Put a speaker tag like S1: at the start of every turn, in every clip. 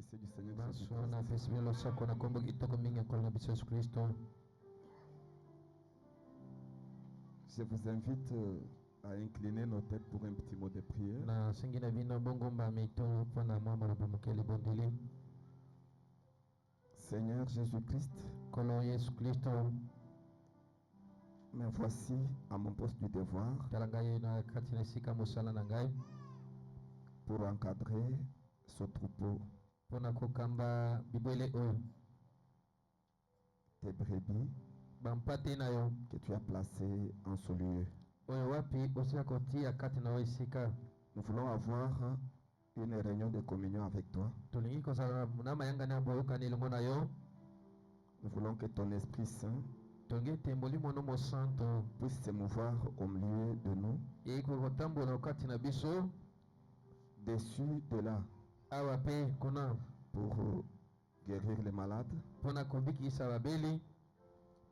S1: précieux du Seigneur
S2: Basona
S1: Jésus-Christ.
S2: fesibelo sako na kombo kitoko mingi ya kolona biso Yesu Kristo.
S1: Je vous invite à incliner nos têtes pour un petit mot de prière.
S2: Na singi na bino bongo mba mito mpona mwa maloba moke libondeli.
S1: Seigneur Jésus-Christ,
S2: Kolo Yesu Kristo,
S1: me voici à mon poste du devoir
S2: tala ngai na kati na esika mosala na ngai
S1: pour encadrer ce troupeau,
S2: mpona kokamba bibwele oyo
S1: tes brebis
S2: bampate na yo
S1: que tu as placées en ce lieu.
S2: oyo wapi osila kotia kati na yo esika.
S1: Nous voulons avoir une réunion de communion avec toi.
S2: Tolingi kozala na mayangani ya boyokani elongo na yo.
S1: Nous voulons que ton Esprit Saint
S2: Tolingi ete molimo no mosanto
S1: puisse se mouvoir au milieu de nous,
S2: eyiko kotambola kati na biso
S1: dessus, de là,
S2: awa pe kuna
S1: pour guérir les malades,
S2: mpona kobikisa babeli,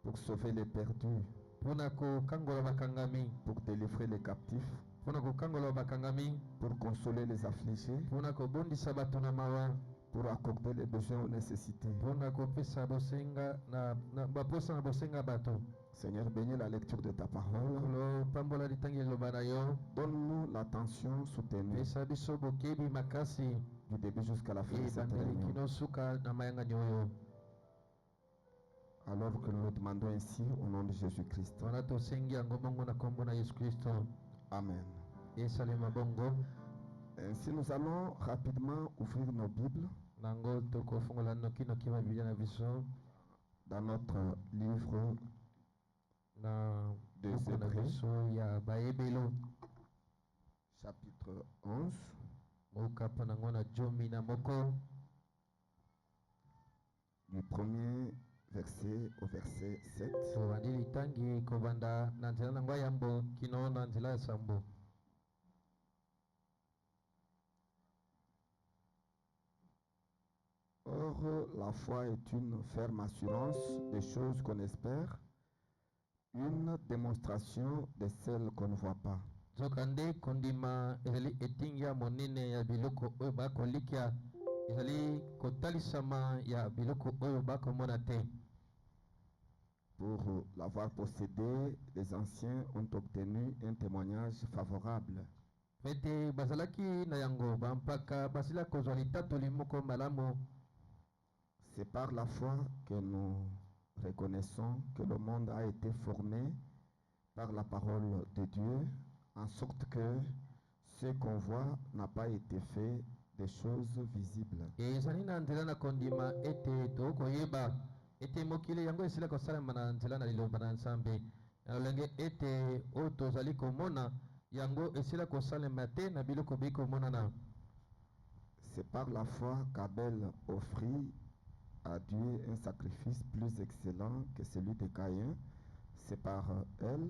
S1: pour sauver les perdus,
S2: mpona kokangola bakangami,
S1: pour délivrer les captifs,
S2: mpona kokangola bakangami,
S1: pour consoler les affligés,
S2: mpona kobondisa bato na mawa,
S1: pour accorder les besoins aux nécessités.
S2: mpona kopesa bosenga na baposa na bosenga bato.
S1: Seigneur, bénis la lecture de ta parole.
S2: Kolo pambola litangi eloba na yo,
S1: Donne-nous l'attention soutenue
S2: pesa biso bokebi makasi
S1: du début jusqu'à la fin de cette
S2: ebandeli
S1: réunion.
S2: kino suka na mayangani oyo.
S1: Alors que nous le demandons ainsi au nom de Jésus-Christ.
S2: Wana tosengi yango bongo na kombo na Yesu Kristo.
S1: Amen.
S2: Esalema bongo.
S1: Ainsi, nous allons rapidement ouvrir nos Bibles
S2: Nango tokofungola noki ba Biblia na biso
S1: dans notre livre
S2: na
S1: des
S2: buku na
S1: Hébreux,
S2: biso ya baebelo
S1: chapitre 11,
S2: mokapa nango na jomi na moko
S1: du premier verset au verset 7.
S2: tobandi litangi kobanda na nzela nango ya mbo kino na nzela ya sambo.
S1: Or, la foi est une ferme assurance des choses qu'on espère, une démonstration de celles qu'on ne voit pas.
S2: Zokande kondima ezali etingi ya monene ya biloko oyo bakolikia, ezali kotalisama ya biloko oyo bakomona te.
S1: Pour l'avoir possédé, les anciens ont obtenu un témoignage favorable.
S2: Pete bazalaki na yango bampaka basila kozwa litatoli moko malamu.
S1: C'est par la foi que nous reconnaissons que le monde a été formé par la parole de Dieu, en sorte que ce qu'on voit n'a pas été fait des choses visibles.
S2: Ezali na nzela na kondima ete tokoyeba ete mokili yango esila kosalema na nzela na liloba na Nzambe. Na lolenge ete oyo tozali komona yango esila kosalema te na biloko bikomonana.
S1: C'est par la foi qu'Abel offrit à Dieu un sacrifice plus excellent que celui de Caïn. C'est par elle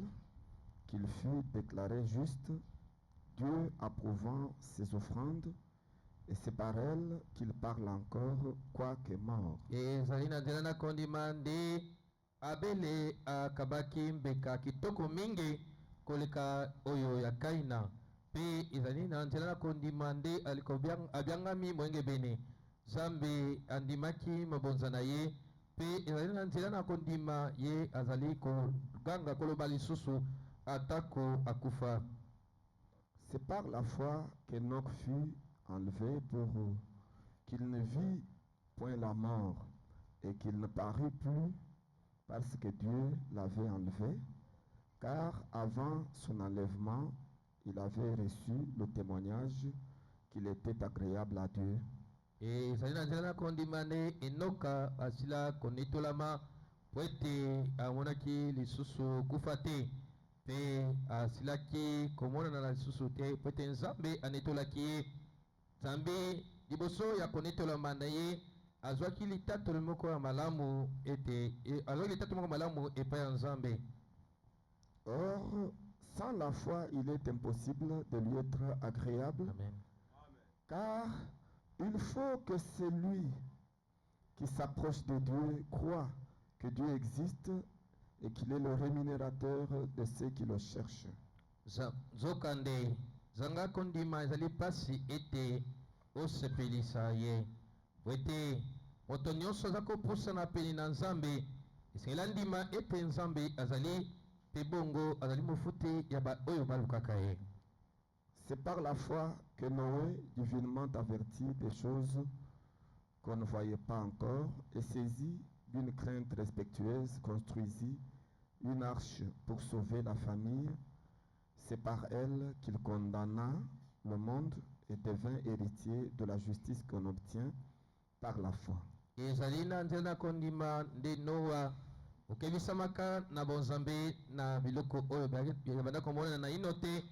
S1: qu'il fut déclaré juste, Dieu approuvant ses offrandes, et c'est par elle qu'il parle encore, quoique mort.
S2: Ezali na nzela na kondima nde Abele akabaki mbeka kitoko mingi koleka oyo ya Kaina. Pe ezali na nzela na kondima nde aliko abiangami mwenge bene. Zambe andimaki mabonza na ye. Pe ezali na nzela na kondima ye azali koganga koloba lisusu atako akufa.
S1: C'est par la foi qu'Enoch fut enlevé pour qu'il ne vit point la mort et qu'il ne parut plus parce que Dieu l'avait enlevé, car avant son enlèvement, il avait reçu le témoignage qu'il était agréable à Dieu.
S2: Et ezali na nzela na kondima nde Enoka asila konitolama po ete amonaki lisusu kufa te. Pe asilaki komonana na lisusu te po ete Nzambe anetolaki ye. Nzambe liboso ya konetolama na ye azwaki litatoli moko ya malamu ete azwaki litatoli moko malamu epai ya Nzambe.
S1: Or, sans la foi, il est impossible de lui être agréable.
S2: Amen.
S1: Car il faut que celui qui s'approche de Dieu croit que Dieu existe et qu'il est le rémunérateur de ceux qui le cherchent.
S2: Zokande zanga kondima ezali pasi ete osepelisa ye. wete moto nyonso aza kopusana pene na nzambe esengela ndima ete nzambe azali mpe bongo azali mofuti ya oyo balukaka ye.
S1: C'est par la foi que Noé, divinement averti des choses qu'on ne voyait pas encore, et saisi d'une crainte respectueuse, construisit une arche pour sauver la famille. C'est par elle qu'il condamna le monde et devint héritier de la justice qu'on obtient par la foi.
S2: ezali na nzela na kondima nde Noa okebisamaka na bonzambe na biloko oyo banda komona na ino te,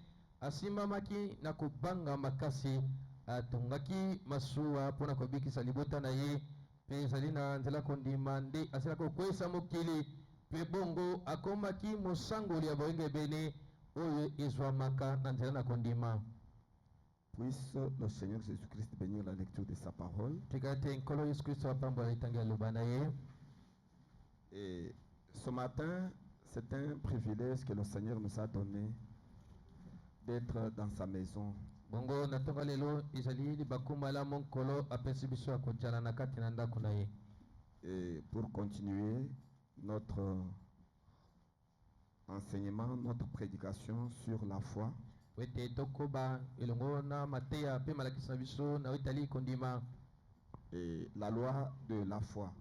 S2: asimbamaki na kobanga makasi, atongaki masuwa mpona kobikisa libota na ye, mpe ezali na nzela kondima nde asilaka kokweyisa mokili, mpe bongo akomaki mosangoli ya boyengebene oyo ezwamaka na nzela na kondima.
S1: Puisse le Seigneur Jésus-Christ bénir la lecture de sa parole. Et ce matin, c'est un privilège que le Seigneur nous a donné d'être dans sa maison. Et pour continuer notre enseignement, notre prédication sur la foi. Et la loi de la foi.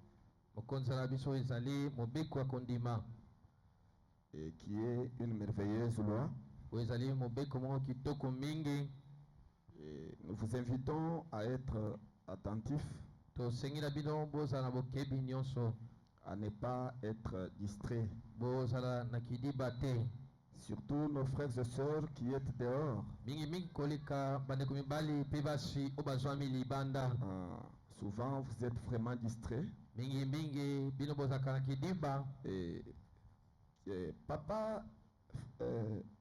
S1: Et qui est une merveilleuse loi. Et nous vous invitons à être attentifs, à ne pas être distraits. Surtout nos frères et sœurs qui êtes dehors. Souvent vous êtes vraiment distraits. Et papa,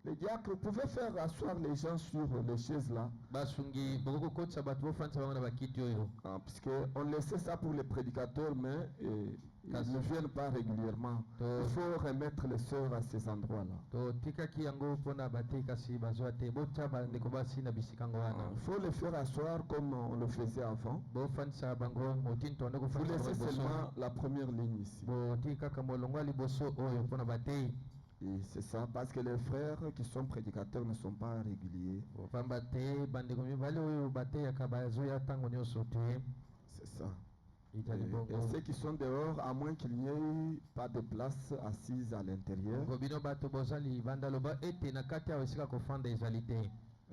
S1: les diacres pouvaient faire asseoir les gens sur les chaises là. Puisque on laissait ça pour les prédicateurs, mais ils ne viennent pas régulièrement. Il faut remettre les sœurs à ces endroits-là. Il faut les faire asseoir comme on le faisait avant. Vous laissez seulement la première ligne ici. Et c'est ça, parce que les frères qui sont prédicateurs ne sont pas réguliers. C'est ça. Et ceux qui sont dehors, à moins qu'il n'y ait pas de place assise à l'intérieur,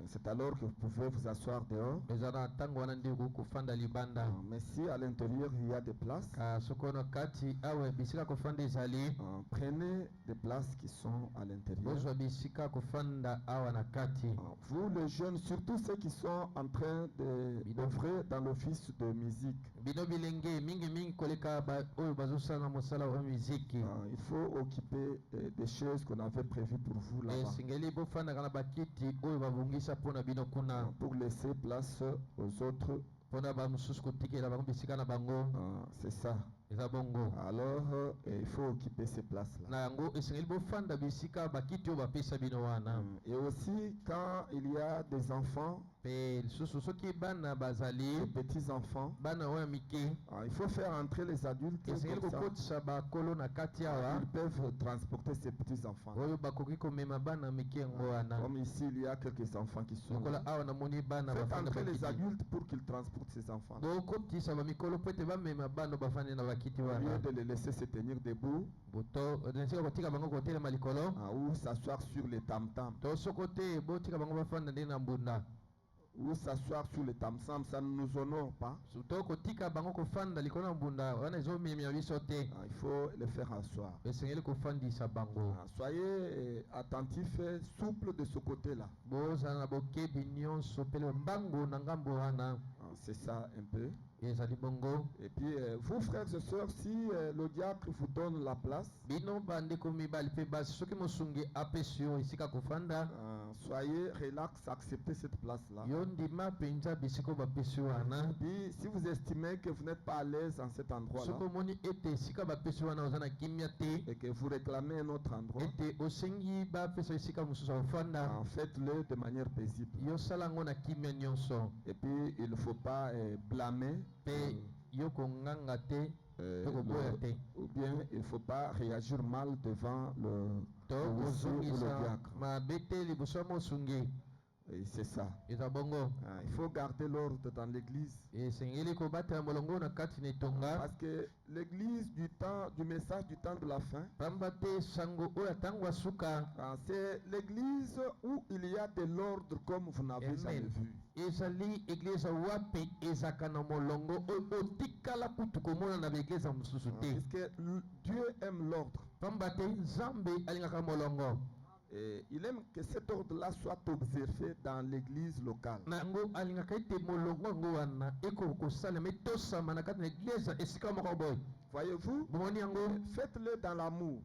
S1: c'est alors que vous pouvez vous asseoir dehors. Mais si à l'intérieur il y a des places, prenez des places qui sont à l'intérieur. Vous les jeunes, surtout ceux qui sont en train d'œuvrer dans l'office de musique, il faut occuper des chaises qu'on avait prévues pour vous là-bas, pour laisser place aux autres. C'est ça. Alors il faut occuper ces places-là. Et aussi quand il y a des enfants, des petits enfants, il faut faire entrer les adultes comme ça. Ils peuvent transporter ces petits enfants. Comme ici il y a quelques enfants qui sont là. Faites entrer les adultes pour qu'ils transportent ces enfants. Au lieu de les laisser se tenir debout ou s'asseoir sur les tam-tams. Ou s'asseoir sur les tam-tams, ça ne nous honore pas. Il faut les faire asseoir. Soyez attentifs et souples de ce côté-là. C'est ça un peu. Et puis vous frères et sœurs, si le diacre vous donne la place, soyez relax, acceptez cette place-là. Puis si vous estimez que vous n'êtes pas à l'aise en cet endroit-là et que vous réclamez un autre endroit, faites-le de manière paisible. Et puis il ne faut pas blâmer
S2: biloko nganga te to koboya te
S1: ou bien il ne faut pas réagir mal devant le
S2: to
S1: huissier ou le
S2: kozongisa
S1: diacre.
S2: mabe te liboso ya mosungi.
S1: Et c'est ça.
S2: eza bongo
S1: Il faut garder l'ordre dans l'église.
S2: esengeli kobatela molongo na kati na etonga
S1: Parce que l'église du message du temps de la fin,
S2: pamba te sango oyo ya ntango ya suka
S1: c'est l'église où il y a de l'ordre comme vous n'avez jamais
S2: Amen.
S1: vu.
S2: ezali eglize wapi ezalaka na molongo oyo otikala kutu komona na baeglize mosusu te
S1: Puisque Dieu aime l'ordre.
S2: pamba te nzambe alingaka molongo
S1: Et il aime que cet ordre-là soit observé dans l'église locale.
S2: nango alingaka ete molongo yango wana ekoki kosalema etosama na kati na eglize esika moko boye
S1: Voyez-vous,
S2: bomoni yango
S1: faites-le dans l'amour.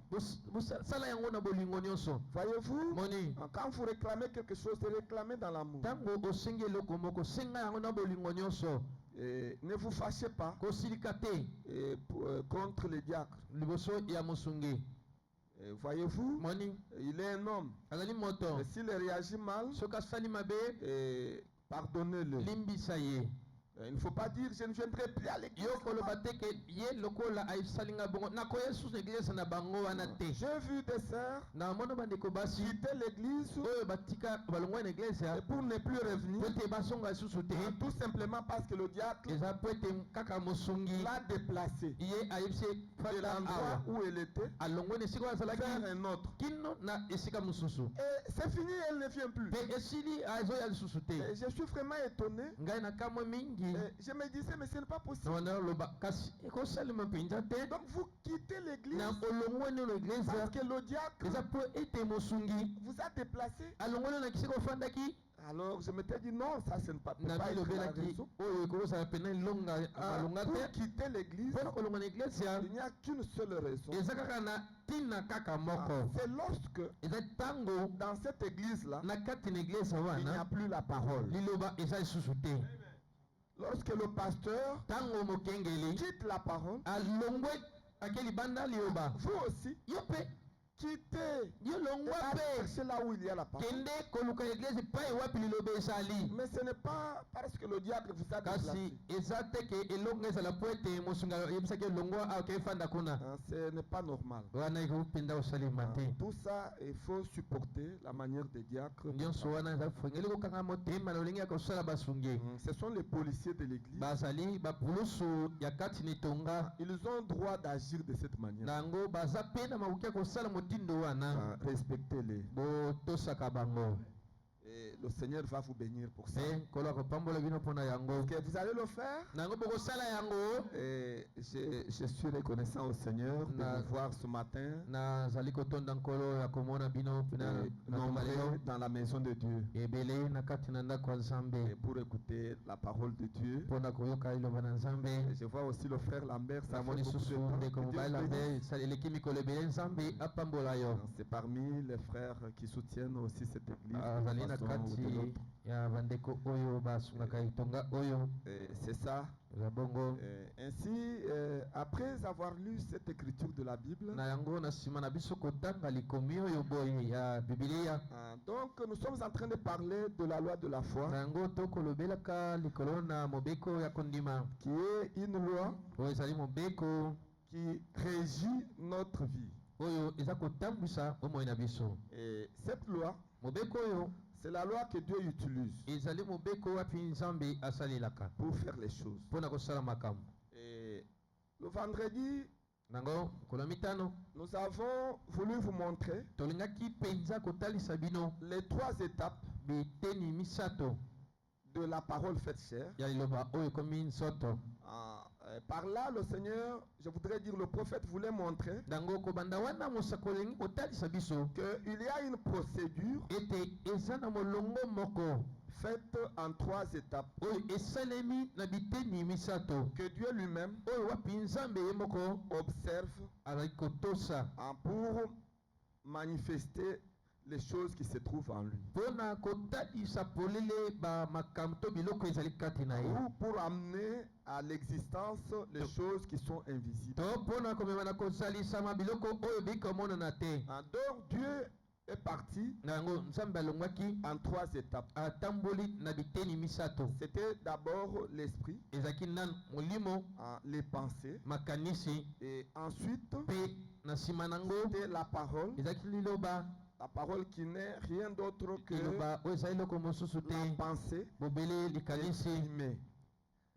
S2: sala yango na bolingo nyonso
S1: Voyez-vous,
S2: moni
S1: quand vous réclamez quelque chose, réclamez dans l'amour.
S2: ntango osengi eloko moko senga yango na bolingo nyonso
S1: Ne vous fâchez pas
S2: kosilika te
S1: contre les diacres.
S2: liboso ya mosungi
S1: Voyez-vous,
S2: moni
S1: il est un homme.
S2: azali moto
S1: Et s'il réagit mal,
S2: soki asali mabe
S1: pardonnez-le.
S2: limbisa ye
S1: Il ne faut pas dire je ne viendrai plus à l'église.
S2: yo koloba te ke ye lokola asalinga bongo nakoya susu na eglize na bango wana te
S1: J'ai vu des sœurs
S2: na mona bandeko basi
S1: quitter l'église
S2: oyo batika balongwa na eglize
S1: et pour ne plus revenir,
S2: po ete basonga lisusu te
S1: tout simplement parce que le diacre
S2: eza po ete kaka mosungi
S1: l'a déplacé
S2: ye ayebisi
S1: de
S2: fanda
S1: l'endroit
S2: awa
S1: où elle était
S2: alongwe na esika oyo azalaki
S1: vers un autre.
S2: kino na esika mosusu
S1: Et c'est fini, elle ne vient plus.
S2: pe esili azoya lisusu te
S1: Et je suis vraiment étonné.
S2: ngai na kamwe mingi
S1: Et je me disais, mais ce n'est pas possible.
S2: na loba kasi ekosalema mpenza te
S1: Donc vous quittez l'église
S2: na olongweni na eglize
S1: parce que le diacre
S2: eza po ete mosungi
S1: vous a déplacé.
S2: alongweni na kisika ofandaki
S1: Alors je m'étais dit, non, ça ce ne peut
S2: na
S1: pas être la
S2: bilobelaki
S1: raison.
S2: oyo ekozala pena elonga alonga
S1: Pour
S2: te
S1: quitter l'église,
S2: mpona kolonga na eglize
S1: il n'y a qu'une seule raison.
S2: eza kaka na ntina kaka moko
S1: C'est lorsque
S2: eza ntango
S1: dans cette église-là,
S2: na kati na eglize
S1: il n'y a
S2: wana
S1: plus la parole.
S2: liloba eza lisusu te
S1: Lorsque le pasteur
S2: ntango mokengeli
S1: quitte la parole,
S2: alongwe ake libanda liloba
S1: vous aussi,
S2: yo mpe
S1: quittez
S2: yo longwa
S1: et
S2: mpe
S1: cherchez là où il y a la parole.
S2: kende koluka eglize epai wapi liloba ezali
S1: Mais ce n'est pas parce que le diable vous a
S2: kasi
S1: déplacé.
S2: eza te ke elongo ezala po ete mosunga ayebisaki elongwa aoke efanda kuna
S1: Ce n'est pas normal.
S2: wana ekopenda kosalema te
S1: Tout ça, il faut supporter la manière des diacres.
S2: nyonso wana eza fengeli kokanga motema na lolenge ya kosala basungi
S1: Ce sont les policiers de l'église.
S2: bazali bapulusu ya kati na etonga
S1: Ils ont droit d'agir de cette manière.
S2: nango baza mpe na makoki ya kosala motindo wana
S1: Respectez-les.
S2: botosaka bango
S1: Et le Seigneur va vous bénir pour ça.
S2: mpe nkolo akopambola bino mpona yango
S1: Que vous allez le faire.
S2: nango bokosala yango
S1: Et je suis reconnaissant au Seigneur de vous voir ce matin.
S2: nazali kotonda nkolo ya komona bino mpena
S1: Nombreux dans la maison de Dieu.
S2: ebele na kati na ndako ya nzambe
S1: Et pour écouter la parole de Dieu.
S2: mpona koyoka liloba na nzambe
S1: Et je vois aussi le frère Lambert. Ça fait
S2: namoni
S1: beaucoup de
S2: susu
S1: temps.
S2: ndeko
S1: Que Dieu
S2: mobali
S1: bénisse.
S2: lambe eleki mikolo ebele nzambe apambola yo
S1: C'est parmi les frères qui soutiennent aussi cette église.
S2: azali na
S1: d'une façon ou de
S2: kati
S1: l'autre.
S2: ya bandeko oyo basungaka etonga oyo
S1: C'est ça.
S2: eza bongo
S1: Ainsi, après avoir lu cette écriture de la Bible,
S2: na yango na nsima na biso kotanga likomi oyo boye ya bibilia
S1: donc nous sommes en train de parler de la loi de la foi,
S2: na yango tokolobelaka likolo na mobeko ya kondima
S1: qui est une loi
S2: oyo ezali mobeko
S1: qui régit notre vie.
S2: oyo eza kotambwisa bomoi na biso
S1: Et cette loi,
S2: mobeko oyo
S1: c'est la loi que Dieu utilise
S2: ezali mobeko wapi nzambe asalelaka
S1: pour faire les choses.
S2: mpona kosala makambo
S1: Et le vendredi,
S2: nango nkolo mitano
S1: nous avons voulu vous montrer
S2: tolingaki mpenza kotalisa bino
S1: les 3 étapes
S2: biteni misato
S1: de la parole faite chair.
S2: ya liloba oyo ekomi nsoto
S1: Par là, le Seigneur, je voudrais dire, le prophète voulait montrer
S2: nango kobanda wana mosako olingi kotalisa biso
S1: qu'il y a une procédure
S2: ete eza na molongo moko
S1: faite en 3 étapes
S2: oyo esalemi na biteni misato
S1: que Dieu lui-même
S2: oyo wapi nzambe ye moko
S1: observe
S2: azali kotosa
S1: pour manifester les choses qui se trouvent en lui.
S2: mpona kotalisa polele bamakambo to biloko ezali kati na ye
S1: Ou pour amener à l'existence les choses qui sont invisibles.
S2: to mpona komema na kozalisama biloko oyo bikomonana te
S1: Donc Dieu est parti
S2: na yango nzambe alongwaki
S1: en 3 étapes.
S2: atamboli na biteni misato.
S1: C'était d'abord l'esprit,
S2: ezalaki nanu molimo,
S1: les pensées,
S2: makanisi,
S1: et ensuite
S2: mpe na nsima nango
S1: c'était la parole.
S2: ezalaki liloba,
S1: La parole qui n'est rien d'autre que
S2: liloba oyo ezali eloko mosusu te,
S1: la pensée
S2: bobele likanisi
S1: exprimée.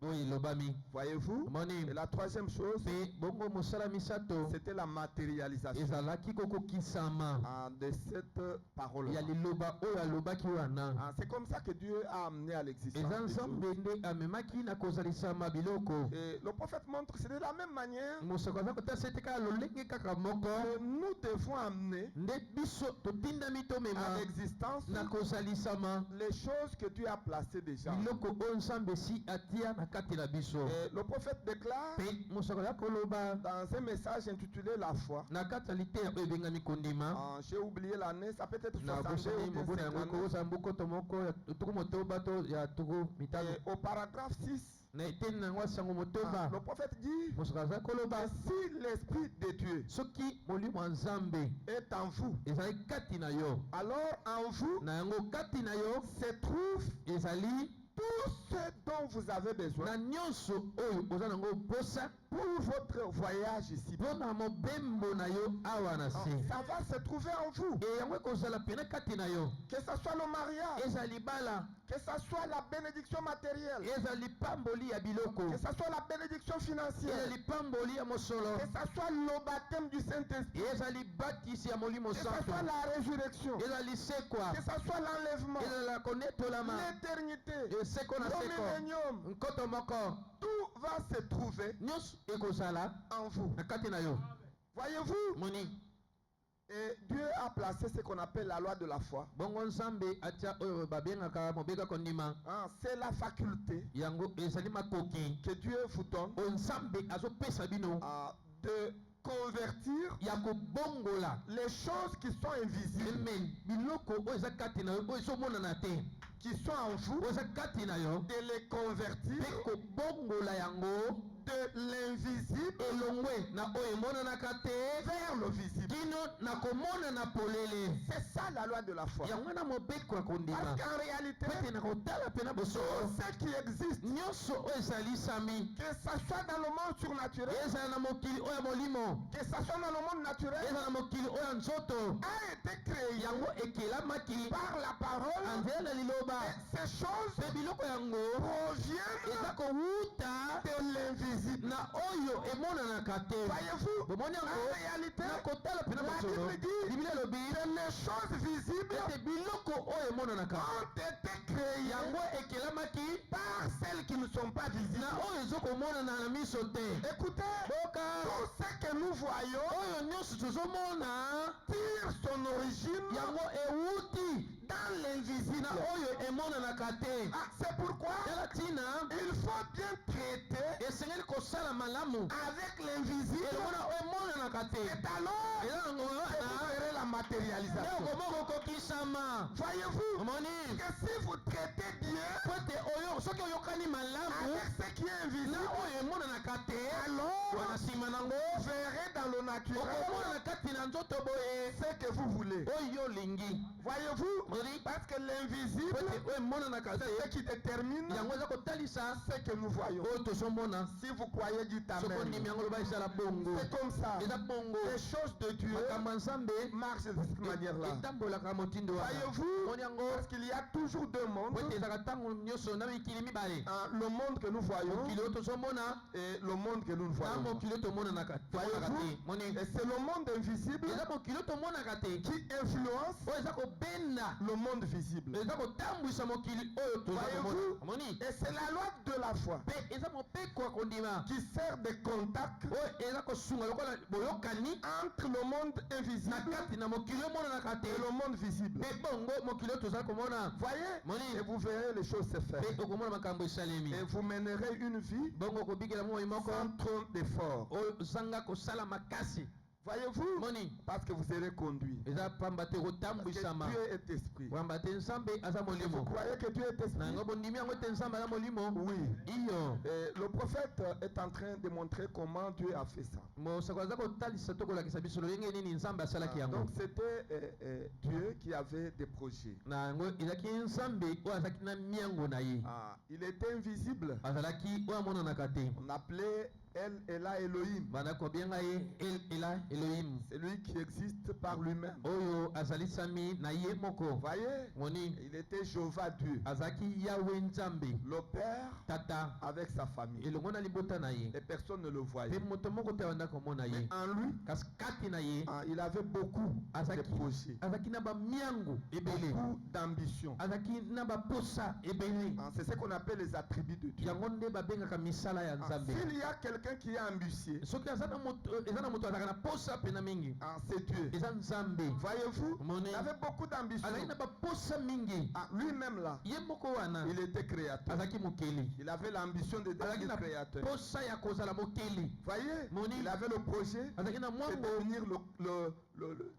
S2: oyo elobami.
S1: Voyez-vous?
S2: omoni
S1: Et la troisième chose,
S2: mpe bongo mosala misato
S1: c'était la matérialisation
S2: ezalaki kokokisama
S1: de cette parole.
S2: ya liloba oyo alobaki wana.
S1: C'est comme ça que Dieu a amené à l'existence
S2: eza
S1: des choses.
S2: nzambe nde amemaki na kozalisama biloko.
S1: Et le prophète montre que c'est de la même manière
S2: mosako aza kotasa ete kaka lolenge kaka moko
S1: que nous devons amener
S2: nde biso totindami tomema
S1: à l'existence
S2: na kozalisama
S1: les choses que Dieu a placées déjà.
S2: biloko oyo nzambe si atia na kati na biso.
S1: Et le prophète déclare
S2: mpe mosako aza koloba
S1: dans un message intitulé La foi.
S2: na kati ya liteya oyo ebengami kondima.
S1: J'ai oublié l'année, ça peut être 62
S2: na bosani
S1: ou bien
S2: mobu na yango
S1: 59.
S2: kokosa mbukoto moko ya tuku motoba to ya tuku mitano.
S1: Et au paragraphe 6,
S2: na eteni na yango sango motoba
S1: le prophète dit
S2: mosako aza koloba
S1: que si l'esprit de Dieu
S2: soki molimo ya nzambe
S1: est en vous,
S2: ezali kati na yo,
S1: alors en vous
S2: na yango kati na yo
S1: se trouve
S2: ezali
S1: tout ce dont vous avez besoin
S2: na nyonso oyo oza nango posa
S1: pour votre voyage ici.
S2: mpo na mobembo na yo awa na se.
S1: Ça va se trouver en vous.
S2: e yango ekozala pene kati na yo,
S1: Que ce soit le mariage,
S2: eza libala,
S1: que ce soit la bénédiction matérielle,
S2: eza lipamboli ya biloko,
S1: que ce soit la bénédiction
S2: eza
S1: financière,
S2: lipamboli ya mosolo,
S1: que ce soit le baptême du Saint-Esprit,
S2: eza libatisi ya molimo
S1: que ce
S2: santo,
S1: soit la résurrection,
S2: eza lisekwa,
S1: que ce soit l'enlèvement,
S2: ezala konetolama,
S1: l'éternité,
S2: eseko na
S1: le
S2: seko,
S1: millénium,
S2: nkoto moko,
S1: tout va se trouver
S2: nyonso ekozala
S1: en vous.
S2: na kati na yo.
S1: Voyez-vous?
S2: moni
S1: Et Dieu a placé ce qu'on appelle la loi de la foi.
S2: bongo nzambe atia oyo babengaka mobeka kondima,
S1: C'est la faculté
S2: yango ezali makoki
S1: que Dieu vous donne
S2: oyo nzambe azopesa bino
S1: de convertir
S2: ya kobongola
S1: les choses qui sont invisibles,
S2: amen biloko oyo eza kati na yo oyo ezomonana te,
S1: qui sont en vous,
S2: oyo eza kati na yo,
S1: de les convertir
S2: mpe kobongola yango
S1: de l'invisible
S2: elongwe na oyo emonanaka te
S1: vers le visible.
S2: kino na komonana polele.
S1: C'est ça la loi de la foi.
S2: yango wana mobeko ya kondima,
S1: Parce qu'en réalité,
S2: pete na kotala mpe na bosolo
S1: tout ce qui existe,
S2: nyonso oyo ezalisami,
S1: que ça soit dans le monde surnaturel,
S2: ezala na mokili oyo ya molimo,
S1: que ça soit dans le monde naturel,
S2: ezala na mokili oyo ya nzoto,
S1: a été créé
S2: yango ekelamaki
S1: par la parole.
S2: anzela na liloba.
S1: Et ces choses
S2: mpe biloko yango
S1: proviennent
S2: eza kowuta
S1: de l'invisible.
S2: na oyo emonanaka te.
S1: Voyez-vous,
S2: bomoni yango
S1: en réalité,
S2: na kotala mpe na
S1: la
S2: bosolo
S1: Bible dit
S2: biblia elobi
S1: que les choses visibles
S2: ete biloko oyo emonanaka
S1: ont été créées
S2: yango ekelamaki
S1: par celles qui ne sont pas visibles.
S2: na oyo ezokomonana na miso te.
S1: Écoutez,
S2: boka
S1: tout ce que nous voyons
S2: oyo nyonso tozomona
S1: tire son origine
S2: yango ewuti
S1: dans l'invisible.
S2: na oyo emonanaka te.
S1: C'est pourquoi
S2: tala ntina
S1: il faut bien traiter
S2: esengeli kosala malamu
S1: avec l'invisible.
S2: elongona oyo emonanaka te.
S1: Et alors,
S2: eza nango
S1: vous
S2: wana
S1: verrez la matérialisation.
S2: ekomoko kokisama.
S1: Voyez-vous
S2: omoni
S1: que si vous traitez bien
S2: po ete oyo soki oyokani malamu
S1: avec ce qui est
S2: na
S1: invisible,
S2: oyo emonanaka te,
S1: alors
S2: wana nsima nango
S1: vous verrez dans le naturel
S2: okomona kati na nzoto boye
S1: ce que vous voulez.
S2: oyo olingi.
S1: Voyez-vous,
S2: Moni
S1: parce que
S2: po
S1: l'invisible,
S2: ete oyo emonanaka te
S1: c'est ce qui détermine
S2: yango eza kotalisa
S1: ce que nous voyons.
S2: oyo tozomona.
S1: Si vous croyez, dites
S2: soko ndimi
S1: Amen.
S2: yango loba esala bongo,
S1: C'est comme ça.
S2: eza bongo.
S1: Les choses de Dieu
S2: makambo ya nzambe
S1: marchent de cette manière-là.
S2: etambolaka motindo wana.
S1: Voyez-vous,
S2: moni yango
S1: parce qu'il y a toujours deux mondes.
S2: po ete ezalaka ntango nyonso na mikili mibale,
S1: Le monde que nous voyons
S2: mokili oyo tozomona
S1: et le monde que nous ne
S2: na
S1: voyons pas.
S2: mokili oyo tomonaka te.
S1: Voyez-vous,
S2: moni
S1: et c'est le monde invisible
S2: eza mokili oyo tomonaka te
S1: qui influence
S2: oyo eza kobenda,
S1: le monde visible.
S2: eza kotambwisa mokili oyo toza
S1: Voyez-vous,
S2: komona. moni
S1: et c'est la loi de la foi
S2: mpe eza mopeko ya kondima
S1: qui sert de contact
S2: oyo eza kosunga lokola boyokani
S1: entre le monde
S2: na
S1: invisible
S2: kati na mokili oyo emonanaka te
S1: et le monde visible.
S2: mpe bongo mokili oyo toza komona.
S1: Voyez,
S2: Moni.
S1: et vous verrez les choses se faire.
S2: mpe okomona makambo esalemi,
S1: Et vous mènerez une vie
S2: bongo okobikela moi moko
S1: sans trop d'efforts.
S2: oyo ozanga kosala makasi.
S1: Voyez-vous?
S2: Moni.
S1: Parce que vous serez conduit.
S2: Eza pamba te kotambwisama.
S1: Dieu est esprit.
S2: Wamba te nzambe aza
S1: Vous
S2: molimo.
S1: croyez que Dieu est esprit?
S2: Na ngo bondimi yango te nzambe aza molimo.
S1: Oui.
S2: Iyo.
S1: Le prophète est en train de montrer comment Dieu a fait ça.
S2: Mosakwaza kotalisa to kolakisa biso lolenge nini nzambe asalaki yango.
S1: Donc c'était Dieu qui avait des projets.
S2: Na ngo ezaki nzambe oyo azalaki na miango na ye.
S1: Il était invisible.
S2: Azalaki oyo amonanaka te.
S1: On appelait El Ela Elohim.
S2: Bana kobenga ye El Ela Elohim.
S1: C'est lui qui existe par lui-même.
S2: Oyo azalisami na ye moko.
S1: Voyez?
S2: Moni.
S1: Il était Jéhovah Dieu.
S2: Azaki Yahweh nzambe.
S1: Le père
S2: Tata
S1: avec sa famille.
S2: elongo na libota na ye.
S1: Et personne ne le voyait.
S2: Pe moto moko te wanda komona ye.
S1: Mais en lui,
S2: kasi kati na ye
S1: il avait beaucoup de projets.
S2: azaki na ba miango ebele.
S1: Beaucoup d'ambition.
S2: Azaki na ba posa ebele.
S1: C'est ce qu'on appelle les attributs de Dieu.
S2: Yango nde babengaka misala ya nzambe.
S1: S'il y a quelqu'un qui est ambitieux,
S2: soki eza na moto azalaka na posa pena mingi.
S1: c'est Dieu.
S2: Eza nzambe.
S1: Voyez-vous? Il avait beaucoup d'ambition.
S2: Azaki na ba posa mingi.
S1: Lui-même là,
S2: ye moko wana
S1: il était créateur.
S2: azaki mokeli.
S1: Il avait l'ambition de devenir créateur.
S2: Posa ya kozala mokeli.
S1: Voyez?
S2: Moni.
S1: Il avait le projet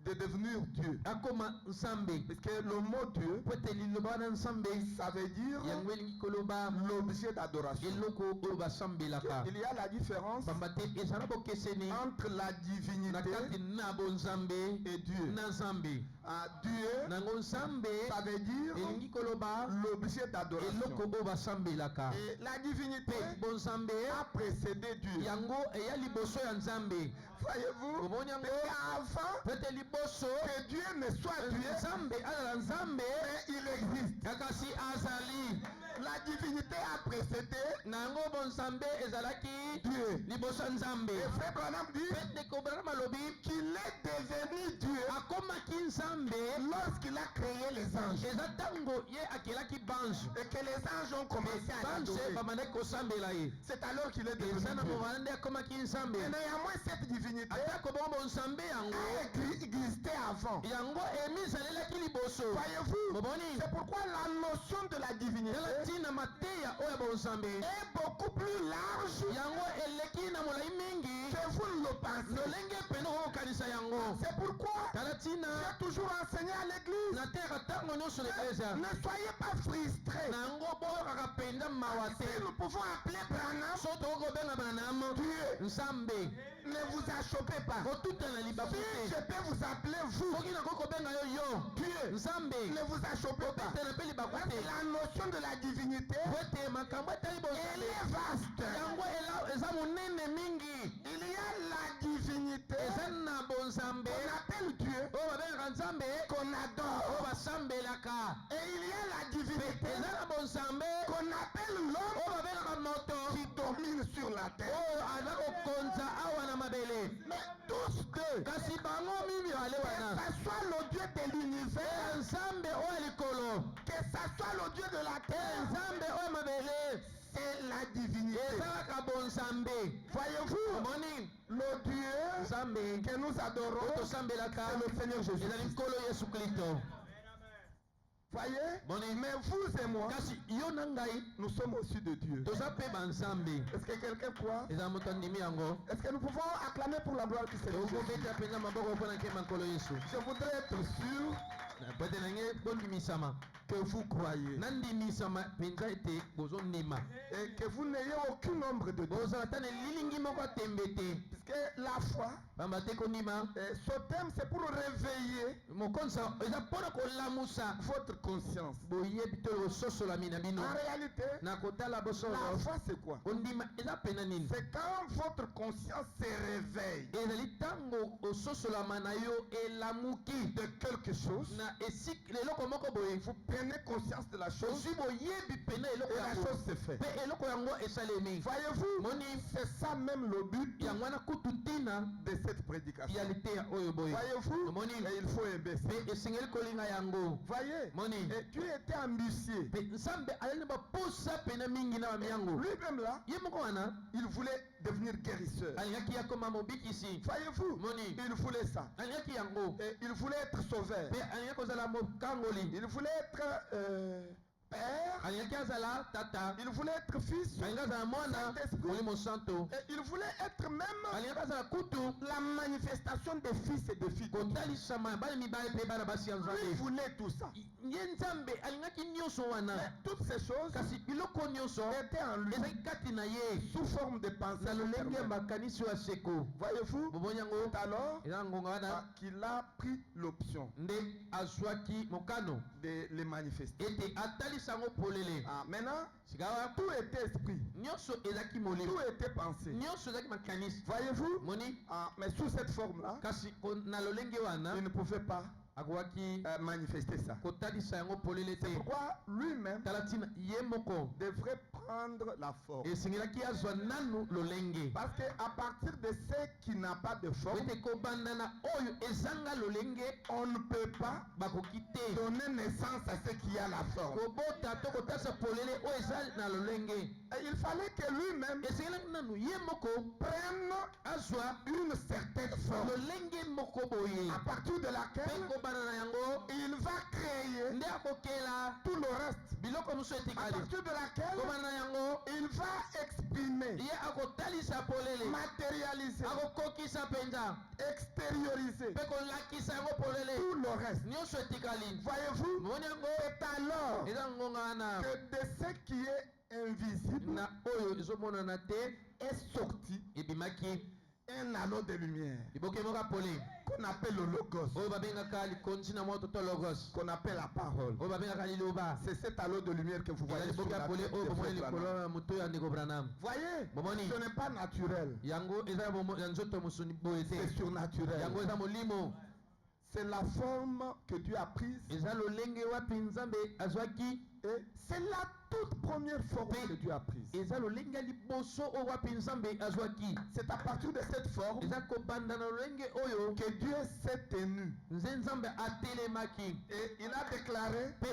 S1: de devenir Dieu.
S2: Akoma nzambe.
S1: Parce que le mot Dieu,
S2: Peteli loba na nzambe.
S1: ça veut dire
S2: yango elingi koloba
S1: l'objet d'adoration.
S2: eloko oyo basambelaka.
S1: Il y a la différence
S2: pamba te ezala bokeseni
S1: entre la
S2: na
S1: divinité
S2: kati na bonzambe
S1: et Dieu.
S2: na nzambe.
S1: Dieu,
S2: nango nzambe
S1: ça veut dire
S2: elingi koloba
S1: l'objet d'adoration.
S2: eloko oyo basambelaka.
S1: Et la divinité
S2: pe bonzambe
S1: a précédé Dieu.
S2: yango eya liboso ya nzambe.
S1: Voyez-vous?
S2: omoni yango
S1: Avant
S2: pete liboso
S1: que Dieu ne soit Dieu,
S2: nzambe azala nzambe
S1: mais il existe.
S2: kasi azali.
S1: La divinité a précédé
S2: nango bonzambe ezalaki
S1: Dieu.
S2: liboso ya nzambe.
S1: Et Frère Branham dit
S2: pete kobranam alobi
S1: qu'il est devenu Dieu
S2: akomaki nzambe
S1: lorsqu'il a créé les anges.
S2: eza ntango ye akelaki bange.
S1: Et que les anges ont commencé à
S2: bange
S1: l'adorer.
S2: bamandaki kosambela ye.
S1: C'est alors qu'il est devenu
S2: eza na
S1: Dieu.
S2: mobala nde akomaki nzambe.
S1: Mais néanmoins, cette divinité
S2: atako bongo bonzambe yango
S1: a existé avant.
S2: yango emizalelaki liboso.
S1: Voyez-vous?
S2: moboni
S1: C'est pourquoi la notion de la divinité
S2: tala ntina mateya oyo ya bonzambe
S1: est beaucoup plus large
S2: yango eleki na molai mingi
S1: que vous ne le pensez.
S2: lolenge pene okokanisa yango.
S1: C'est pourquoi
S2: tala ntina
S1: j'ai toujours enseigné à l'église.
S2: na teka ntango nyonso na eklezia
S1: Ne soyez pas frustrés.
S2: nango boyokaka mpenza mawa te.
S1: Si nous pouvons appeler Branham
S2: so tokokobenga banam
S1: Dieu,
S2: nzambe
S1: ne vous achoppez pas.
S2: kotuta na libaku
S1: Si je
S2: te.
S1: peux vous appeler vous
S2: soki nakokobenga yo
S1: Dieu,
S2: nzambe
S1: ne vous achoppez pas.
S2: kotutana mpe libaku
S1: Parce
S2: te.
S1: que la notion de la divinité,
S2: po ete makambo etali
S1: elle
S2: bonzambe
S1: est vaste.
S2: yango eza monene mingi.
S1: Il y a la divinité
S2: eza na bonzambe
S1: qu'on appelle Dieu,
S2: oyo babengaka nzambe
S1: qu'on
S2: oyo
S1: adore.
S2: basambelaka.
S1: Et il y a la divinité
S2: eza na bonzambe
S1: qu'on appelle l'homme
S2: oyo babengaka moto
S1: qui domine sur la terre.
S2: oyo aza kokonza awa na mabele.
S1: Mais tous deux,
S2: kasi bango mibale
S1: que
S2: wana
S1: ça soit le Dieu de l'univers,
S2: nzambe oyo likolo
S1: que ça soit le Dieu de la terre,
S2: nzambe oyo mabele
S1: c'est la divinité.
S2: ezalaka bonzambe.
S1: Voyez-vous,
S2: omoni
S1: le Dieu
S2: nzambe
S1: que nous adorons,
S2: oyo tosambelaka
S1: c'est le Seigneur Jésus.
S2: ezali nkolo yesu kristo.
S1: Voyez,
S2: Bon,
S1: mais vous et moi,
S2: kasi yo na ngai
S1: nous sommes aussi de Dieu.
S2: toza mpe banzambe.
S1: Est-ce que quelqu'un croit?
S2: eza moto andimi yango
S1: Est-ce que nous pouvons acclamer pour la gloire du Seigneur Jésus?
S2: tokobeta mpenza maboko mpona nkema nkolo yesu.
S1: Je voudrais être sûr
S2: pete na ngai bondimisama
S1: que vous croyez
S2: nandimisama mpenza ete bozondima
S1: et que vous n'ayez aucun nombre de Dieu.
S2: bozala ta na lilingi moko atembe te.
S1: Puisque la foi,
S2: pamba te kondima
S1: ce thème, c'est pour réveiller
S2: mokonza eza mpona kolamusa
S1: votre conscience.
S2: boyebi to bososolami na bino
S1: En réalité,
S2: na kotala
S1: la
S2: bosolo.
S1: foi, c'est quoi?
S2: kondima eza pena nini?
S1: C'est quand votre conscience se réveille
S2: ezali ntango ososolama na yo elamuki
S1: de quelque chose.
S2: na eloko moko boye.
S1: Vous prenez conscience de la chose
S2: ozwi boyebi pena eloko
S1: et la
S2: yango
S1: chose se fait.
S2: mpe eloko yango esalemi.
S1: Voyez-vous,
S2: moni
S1: c'est ça même le but
S2: yango wana kutu ntina
S1: de cette prédication.
S2: ya liteya oyo boye.
S1: Voyez-vous,
S2: moni
S1: et il faut aimer ça.
S2: mpe esengeli kolinga yango.
S1: Voyez,
S2: moni
S1: et Dieu était ambitieux.
S2: mpe nzambe azali na baposa pena mingi na bamiyango.
S1: Lui-même là,
S2: ye moko wana
S1: il voulait devenir guérisseur.
S2: alingaki yakoma mobikisi.
S1: Voyez-vous,
S2: moni
S1: il voulait ça.
S2: alingaki yango
S1: Et il voulait être sauveur.
S2: mpe alingaki kozala mokangoli.
S1: Il voulait être père.
S2: alingaki azala tata
S1: Il voulait être fils.
S2: alingaki azala mwana
S1: Saint-Esprit.
S2: molimo santo
S1: Et il voulait être même La manifestation des fils et des filles. Lui voulait tout ça. Mais toutes ces choses étaient en lui sous forme de pensée. Voyez-vous, alors qu'il a pris l'option de les manifester. Maintenant, tout était esprit, tout était pensé. Voyez-vous, mais sous cette forme-là, il ne pouvait pas manifester ça. C'est pourquoi lui-même devrait prendre la forme. Parce qu'à partir de ce qui n'a pas de forme, on ne peut pas donner naissance à ce qui a la forme. Et il fallait que lui-même prenne une certaine forme, à partir de laquelle il va créer tout le reste, à partir de laquelle il va exprimer, matérialiser, extérioriser tout le reste. Voyez-vous, c'est alors que de ce qui est invisible est sorti un anneau de lumière qu'on appelle le logos, qu'on appelle la parole. C'est cet anneau de lumière que vous voyez sur la tête de Frère Branham. Voyez, ce n'est pas naturel, c'est surnaturel. C'est la forme que Dieu a prise. Et c'est la toute première forme que Dieu a prise. C'est à partir de cette forme que Dieu s'est tenu. Et il a déclaré que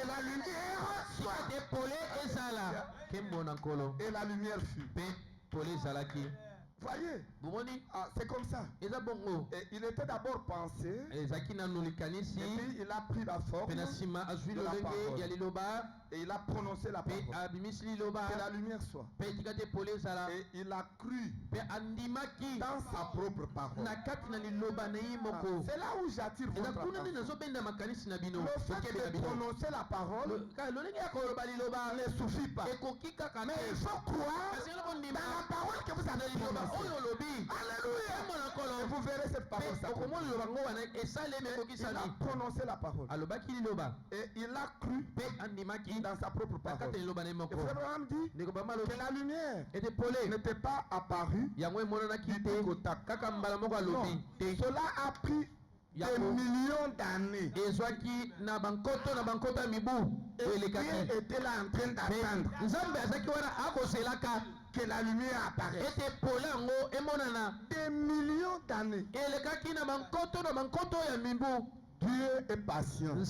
S1: la lumière soit. Et la lumière fut. Voyez, c'est comme ça. Et il était d'abord pensé, et puis il a pris la forme de la parole. Et il a prononcé la parole. Que la lumière soit. Et il a cru dans sa propre parole. C'est là où j'attire votre attention. Le fait de prononcer la parole ne suffit pas. Mais il faut croire dans la parole que vous avez prononcée. Alléluia. Et vous verrez cette parole. Il a prononcé la parole. Et il a cru dans sa propre parole. Et Frère Branham dit que la lumière n'était pas apparue du tout au tac. Non. Cela a pris des millions d'années. Et Dieu était là en train d'attendre que la lumière apparaisse. Des millions d'années. Dieu est patient. Et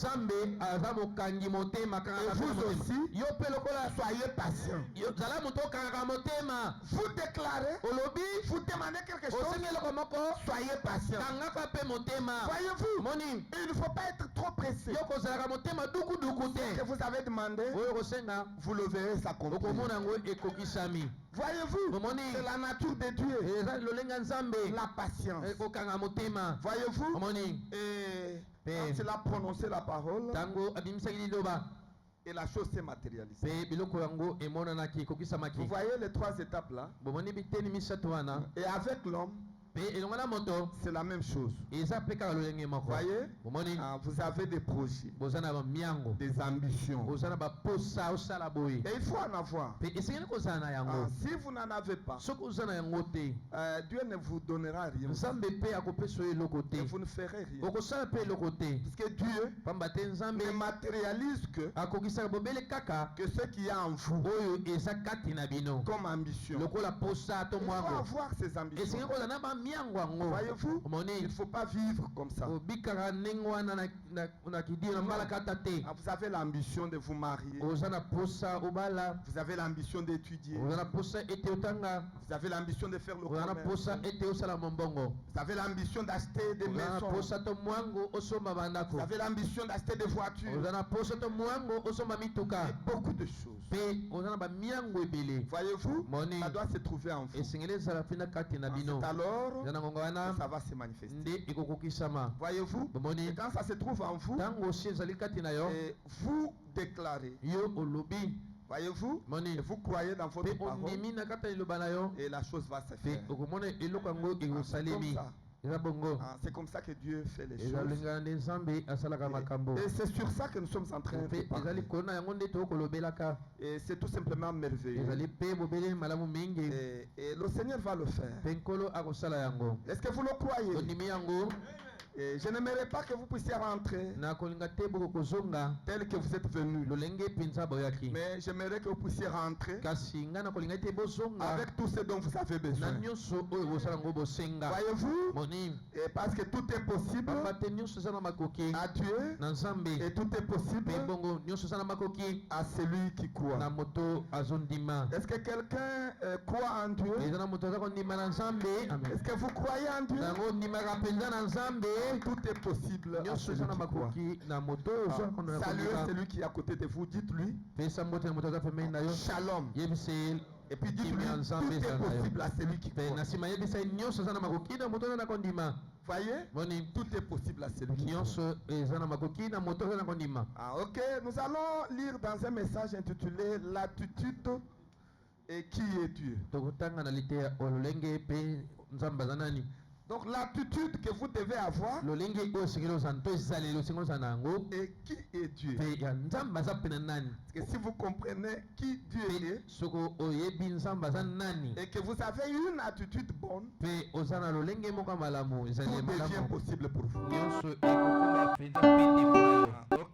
S1: vous aussi, soyez patient. Vous déclarez, vous demandez quelque chose, soyez patient. Voyez-vous, il ne faut pas être trop pressé. Ce que vous avez demandé, vous le verrez s'accomplir. Voyez-vous, c'est la nature de Dieu. La patience. Voyez-vous, quand il a prononcé la parole, et la chose s'est matérialisée. Vous voyez les trois étapes là. Et avec l'homme, c'est la même chose. Voyez, vous avez des projets, des ambitions. Et il faut en avoir. Si vous n'en avez pas, Dieu ne vous donnera rien. Et vous ne ferez rien. Parce que Dieu ne matérialise que ce qu'il y a en vous comme ambition. Il faut avoir ces ambitions. Voyez-vous, il ne faut pas vivre comme ça. Vous avez l'ambition de vous marier. Vous avez l'ambition d'étudier. Vous avez l'ambition de faire le commerce. Vous avez l'ambition d'acheter des maisons. Vous avez l'ambition d'acheter des voitures. Et beaucoup de choses. Voyez-vous,
S2: Moni.
S1: ça doit se trouver en vous.
S2: C'est alors
S1: que ça va se manifester. Voyez-vous,
S2: Moni.
S1: et quand ça se trouve en vous, et vous déclarez. Voyez-vous, et vous croyez dans votre parole, et la chose va se faire. C'est comme ça que Dieu fait les choses. Et c'est sur ça que nous sommes en train de parler. Et c'est tout simplement merveilleux. Et le Seigneur va le faire. Est-ce que vous le croyez? Et je n'aimerais pas que vous puissiez rentrer tel que vous êtes venu. Mais j'aimerais que vous puissiez rentrer avec tout ce dont vous avez besoin. Voyez-vous, et parce que tout est possible à Dieu, et tout est possible à celui qui croit. Est-ce que quelqu'un croit en Dieu? Est-ce que vous croyez en Dieu? Tout est possible à celui qui croit. Saluez celui qui est à côté de vous, dites-lui Shalom. Et puis dites-lui tout est possible à celui qui croit. Voyez, tout est possible à celui qui croit. Ok, nous allons lire dans un message intitulé L'attitude et qui est Dieu. Donc l'attitude que vous devez avoir et qui est Dieu. Parce que si vous comprenez qui Dieu est et que vous avez une attitude bonne, tout devient possible pour vous. Ok,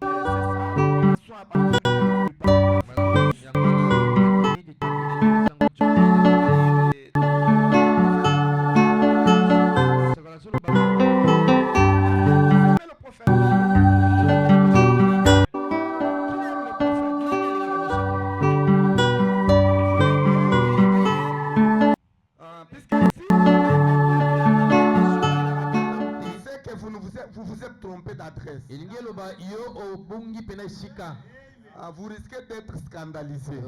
S1: c'est vous vous êtes trompé d'adresse. Vous risquez d'être scandalisé.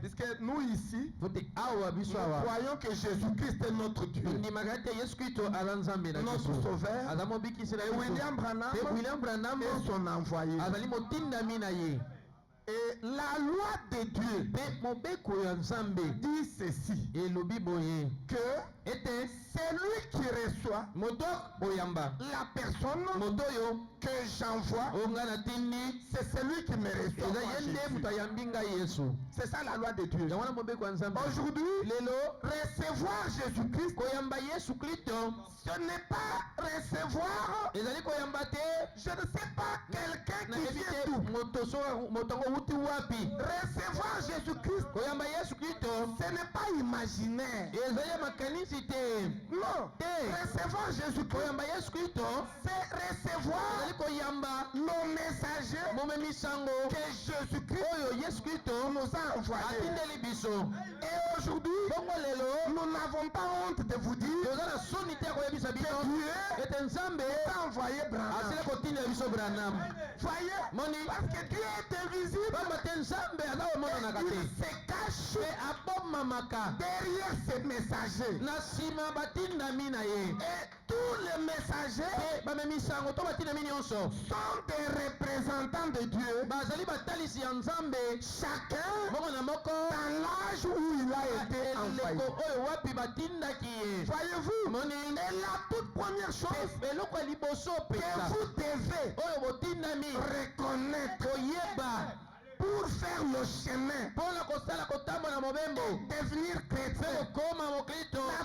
S1: Puisque nous ici, nous croyons que Jésus-Christ est notre Dieu, notre Sauveur, et William Branham est son envoyé. Et la loi de Dieu dit ceci, que celui qui reçoit la personne que j'envoie, c'est celui qui me reçoit. C'est ça la loi de Dieu. Aujourd'hui, recevoir Jésus-Christ, ce n'est pas recevoir, je ne sais pas, quelqu'un qui vient d'où. Recevoir Jésus-Christ, ce n'est pas imaginaire. Non, recevoir Jésus-Christ, c'est recevoir le messager que Jésus-Christ nous a envoyé. Et aujourd'hui, nous n'avons pas honte de vous dire que Dieu a envoyé Branham. Voyez, parce que Dieu est invisible, il se cache derrière ces messagers. Et tous les messagers sont des représentants de Dieu, chacun dans l'âge où il a été envoyé. Voyez-vous, et la toute première chose que vous devez reconnaître pour faire le chemin, devenir chrétien, la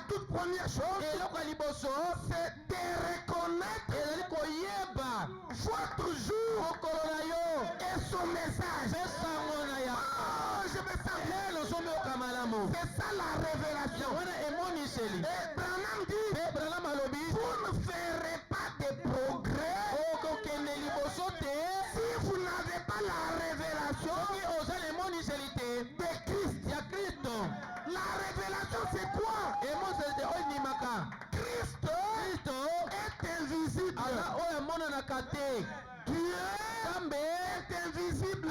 S1: toute première chose, c'est de reconnaître votre jour et son message. Je me sens bien. C'est ça la révélation. Et Branham dit, vous ne ferez pas de progrès si vous n'avez pas la révélation de Christ. La révélation c'est quoi? Christ est invisible. Dieu est invisible.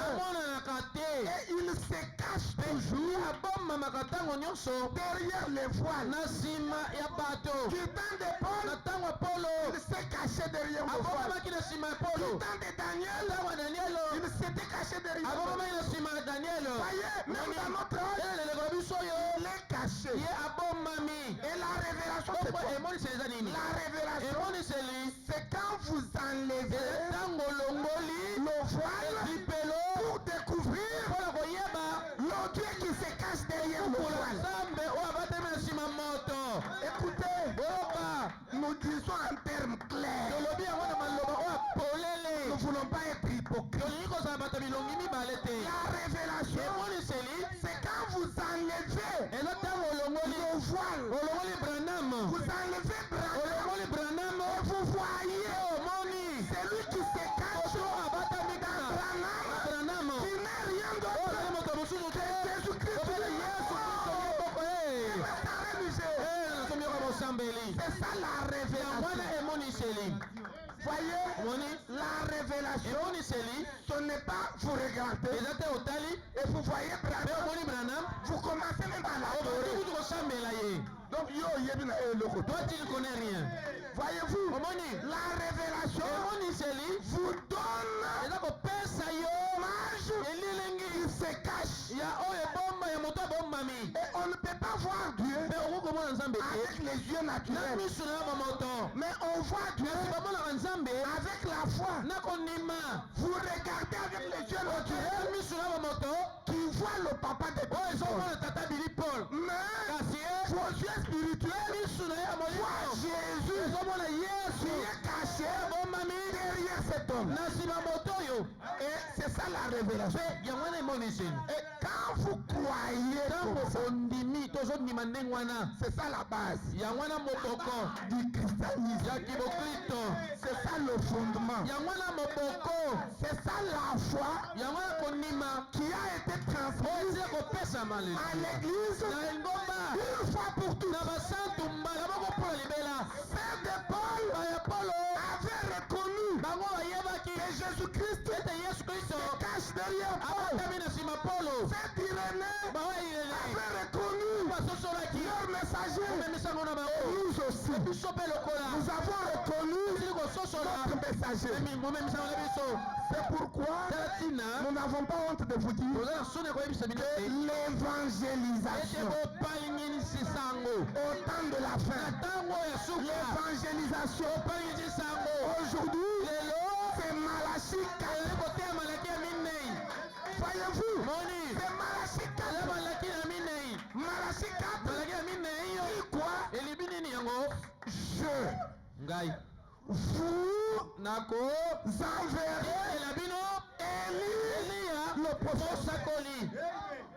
S1: toujours
S2: abommamaka ntango nyonso
S1: derrière les voiles.
S2: na nsima ya bato.
S1: Du temps de Paul,
S2: na ntango ya Polo
S1: il s'est caché derrière le voile.
S2: abomamaki na nsima ya
S1: Du
S2: Polo.
S1: temps de Daniel,
S2: ntango ya Danielo
S1: il s'était caché derrière le voile.
S2: abomamaki na nsima ya Danielo.
S1: Voyez, même dans notre âge,
S2: eleleko na biso oyo
S1: il est caché.
S2: ye abomami.
S1: Et la révélation, c'est
S2: Bongo
S1: quoi?
S2: emoniseli eza nini?
S1: La révélation,
S2: emoniseli
S1: c'est quand vous enlevez
S2: ntango olongoli
S1: le voile
S2: lipelo
S1: pour découvrir
S2: mpona koyeba
S1: le Dieu qui se cache derrière le
S2: kola
S1: voile.
S2: nzambe oyo abatemi na nsima moto.
S1: Écoutez,
S2: boyoka
S1: nous disons en termes clairs.
S2: tolobi yango na maloba oyo apolele.
S1: Nous ne voulons pas être hypocrites.
S2: tolingi kozala bato bilongi mibale te.
S1: La révélation,
S2: emoniseli
S1: c'est quand vous enlevez
S2: eza ntango olongoli
S1: le voile.
S2: olongoli Branham.
S1: Vous enlevez Branham
S2: olongoli Branham
S1: et vous voyez
S2: omoni
S1: celui qui se cache
S2: oyo abatami
S1: dans
S2: kaka
S1: Branham,
S2: Branham
S1: qui n'est rien
S2: oyo
S1: d'autre
S2: azali moto mosusu te
S1: que Jésus-Christ.
S2: obele yesu kristo ye moko.
S1: C'est religieux.
S2: nasomi yoka bosambeli
S1: C'est ça la
S2: yango
S1: révélation.
S2: wana emoniseli.
S1: Voyez,
S2: omoni
S1: la révélation,
S2: emoniseli
S1: ce n'est pas vous regardez
S2: eza te otali
S1: et vous voyez
S2: mpe
S1: Branham,
S2: omoni Branham
S1: vous commencez même à l'adorer.
S2: okoki kutu kosambela ye.
S1: Donc, yo, yebi na le côté.
S2: toi tu ne connais rien.
S1: Voyez-vous,
S2: omoni
S1: la révélation
S2: emoniseli
S1: vous donne
S2: eza kopesa yo
S1: l'image
S2: elilingi
S1: qui se cache.
S2: ya oyo ebomba ya moto abombami.
S1: Et on ne peut pas voir Dieu
S2: mpe okoki komona nzambe
S1: avec
S2: te
S1: les yeux
S2: na
S1: naturels.
S2: miso na yo bamoto.
S1: Mais on voit Dieu
S2: kasi bamonaka nzambe
S1: avec la foi.
S2: na kondima.
S1: Vous regardez avec les yeux
S2: na
S1: naturels
S2: miso na bamoto
S1: qui voient le papa de
S2: oyo
S1: Paul.
S2: ezomona tata Billy Paul.
S1: Mais
S2: kasi ye
S1: vos yeux spirituels
S2: miso na ye ya molimo
S1: voient Jésus
S2: ezomona yesu
S1: qui est caché
S2: abombami
S1: derrière cet homme.
S2: na nsima moto oyo.
S1: Et c'est ça la révélation.
S2: mpe yango wana emoniseli.
S1: Et quand vous croyez
S2: ntango
S1: comme ça,
S2: ondimi tozondima ndenge wana
S1: c'est ça la base
S2: yango wana moboko
S1: du christianisme.
S2: ya kibokristo.
S1: C'est ça le fondement.
S2: yango wana moboko
S1: C'est ça la foi
S2: yango wana kondima
S1: qui a été
S2: oyo
S1: transmise
S2: ezali kopesama
S1: à
S2: lelo
S1: l'église
S2: na engomba
S1: une fois pour toutes.
S2: na basantu mbala moko mpo na libela.
S1: Père de Paul
S2: baya Polo
S1: avait reconnu
S2: bango bayebaki
S1: que Jésus-Christ
S2: ete yesu kristo
S1: se cache derrière Paul.
S2: abatami na nsima Polo.
S1: Saint Irénée
S2: bawailele
S1: avait reconnu
S2: basosolaki
S1: leur messager.
S2: omemisango na bango.
S1: Nous aussi,
S2: biso mpe lokola
S1: nous avons reconnu
S2: tili kososola
S1: notre messager.
S2: momemisango na biso.
S1: C'est pourquoi
S2: tala ntina
S1: nous n'avons pas honte de vous dire
S2: toza na soni ya koyebisa bino
S1: que
S2: te ete
S1: l'évangélisation
S2: bopalingisisa yango
S1: au temps de la
S2: na
S1: fin,
S2: ntango ya suka.
S1: l'évangélisation
S2: bopalingisisa yango
S1: aujourd'hui,
S2: lelo
S1: c'est Malachie 4.
S2: ezali koteya malaki ya minei.
S1: Voyez-vous,
S2: moni
S1: c'est Malachie
S2: eza
S1: 4.
S2: malaki ya minei.
S1: Malachie 4
S2: malaki ya minei yo
S1: dit quoi?
S2: elibi nini yango?
S1: Je
S2: ngai
S1: vous
S2: nako
S1: enverrai
S2: ela bino
S1: Élie
S2: eliya
S1: le prophète.
S2: mosakoli.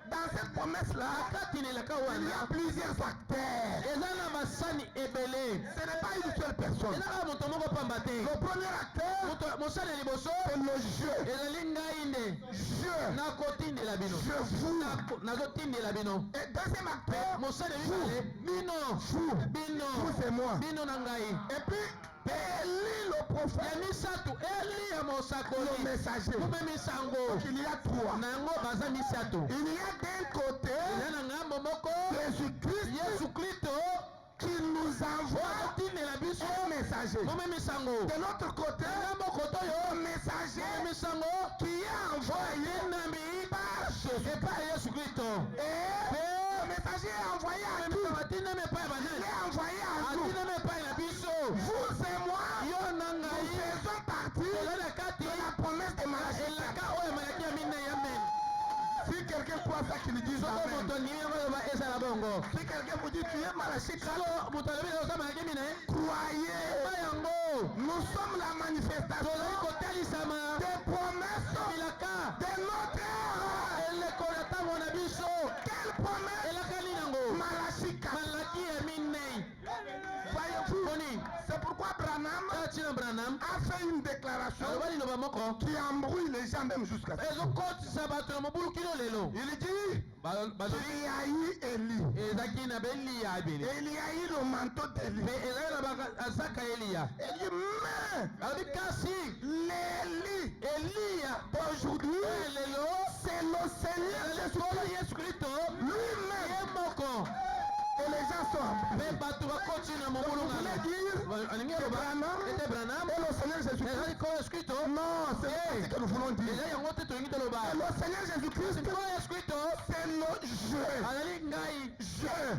S1: Dans cette promesse-là,
S2: akatinelaka
S1: il y
S2: wana
S1: a plusieurs acteurs.
S2: eza na basani ebele.
S1: Ce n'est pas une seule personne.
S2: eza kaka moto moko pamba te.
S1: Le premier acteur,
S2: mosali ya liboso
S1: c'est le je.
S2: ezali ngai nde
S1: Je.
S2: nakotindela bino.
S1: Je vous.
S2: nazotindela bino.
S1: Et deuxième acteur,
S2: mosali ya mibale bino
S1: vous.
S2: bino
S1: Vous, c'est moi.
S2: bino na ngai.
S1: Et puis, Élie le
S2: ya
S1: prophète,
S2: misato eli ya
S1: le
S2: mosakoli
S1: messager.
S2: momemisa yango.
S1: Donc, il y a trois.
S2: na yango baza misato.
S1: Il y a d'un côté
S2: eza na ngambo moko
S1: Jésus-Christ
S2: yesu kristo
S1: qui nous envoie
S2: azotindela biso
S1: un messager.
S2: momemisa yango.
S1: De l'autre côté,
S2: na ngambo koto
S1: un
S2: oyo
S1: messager
S2: momemisa yango
S1: qui est envoyé
S2: nami
S1: par Jésus.
S2: epai ya yesu kristo.
S1: Et le messager est envoyé à qui?
S2: atindami epai ya
S1: Il
S2: banani
S1: est envoyé à nous.
S2: atindami epai na biso.
S1: Vous et moi,
S2: yo na
S1: nous
S2: ngai
S1: faisons partie
S2: toza na kati
S1: de la promesse de Malachie.
S2: elaka oyo malaki ya minei ya mene.
S1: Si quelqu'un croit ça, qu'il dise
S2: soko
S1: Amen.
S2: moto ndimi yango oloba ezala bongo.
S1: Si quelqu'un vous dit tu es Malachie,
S2: soko moto alobi oza malaki minei
S1: croyez.
S2: epai yango
S1: Nous sommes la
S2: tozali
S1: manifestation
S2: kotalisama
S1: des promesses
S2: bilaka
S1: de notre ère.
S2: eleko na ntango na biso.
S1: Quelle promesse?
S2: elaka nini yango?
S1: Malachie 4.
S2: malaki ya minei.
S1: Voyez-vous,
S2: moni
S1: c'est C'est pourquoi Branham
S2: tina Branham
S1: a fait une déclaration
S2: aloba liloba moko
S1: qui embrouille les gens même jusqu'à présent.
S2: ezokotisa bato na mobulu kino lelo
S1: Il dit il y a eu Élie.
S2: ezaki na beeliya ebele
S1: Et il y a eu le manteau d'Élie.
S2: me ezali na azaka eliya
S1: Il dit mais
S2: alobi kasi
S1: l'Élie
S2: eliya
S1: d'aujourd'hui,
S2: lelo
S1: c'est le Seigneur Jésus-Christ
S2: yesu kristo
S1: lui-même.
S2: ye moko
S1: Et les gens sont
S2: mpe bato bakoti na mobulu
S1: Vous voulez dire
S2: alingi
S1: que
S2: aloba
S1: Branham
S2: ete Branham
S1: et le Seigneur Jésus-Christ?
S2: ezali kolo yesu kristo
S1: Non, c'est pas ce que nous voulons dire.
S2: ezali yango te tolingi toloba
S1: Et le Seigneur Jésus-Christ,
S2: kolo yesu kristo
S1: c'est le je.
S2: azali ngai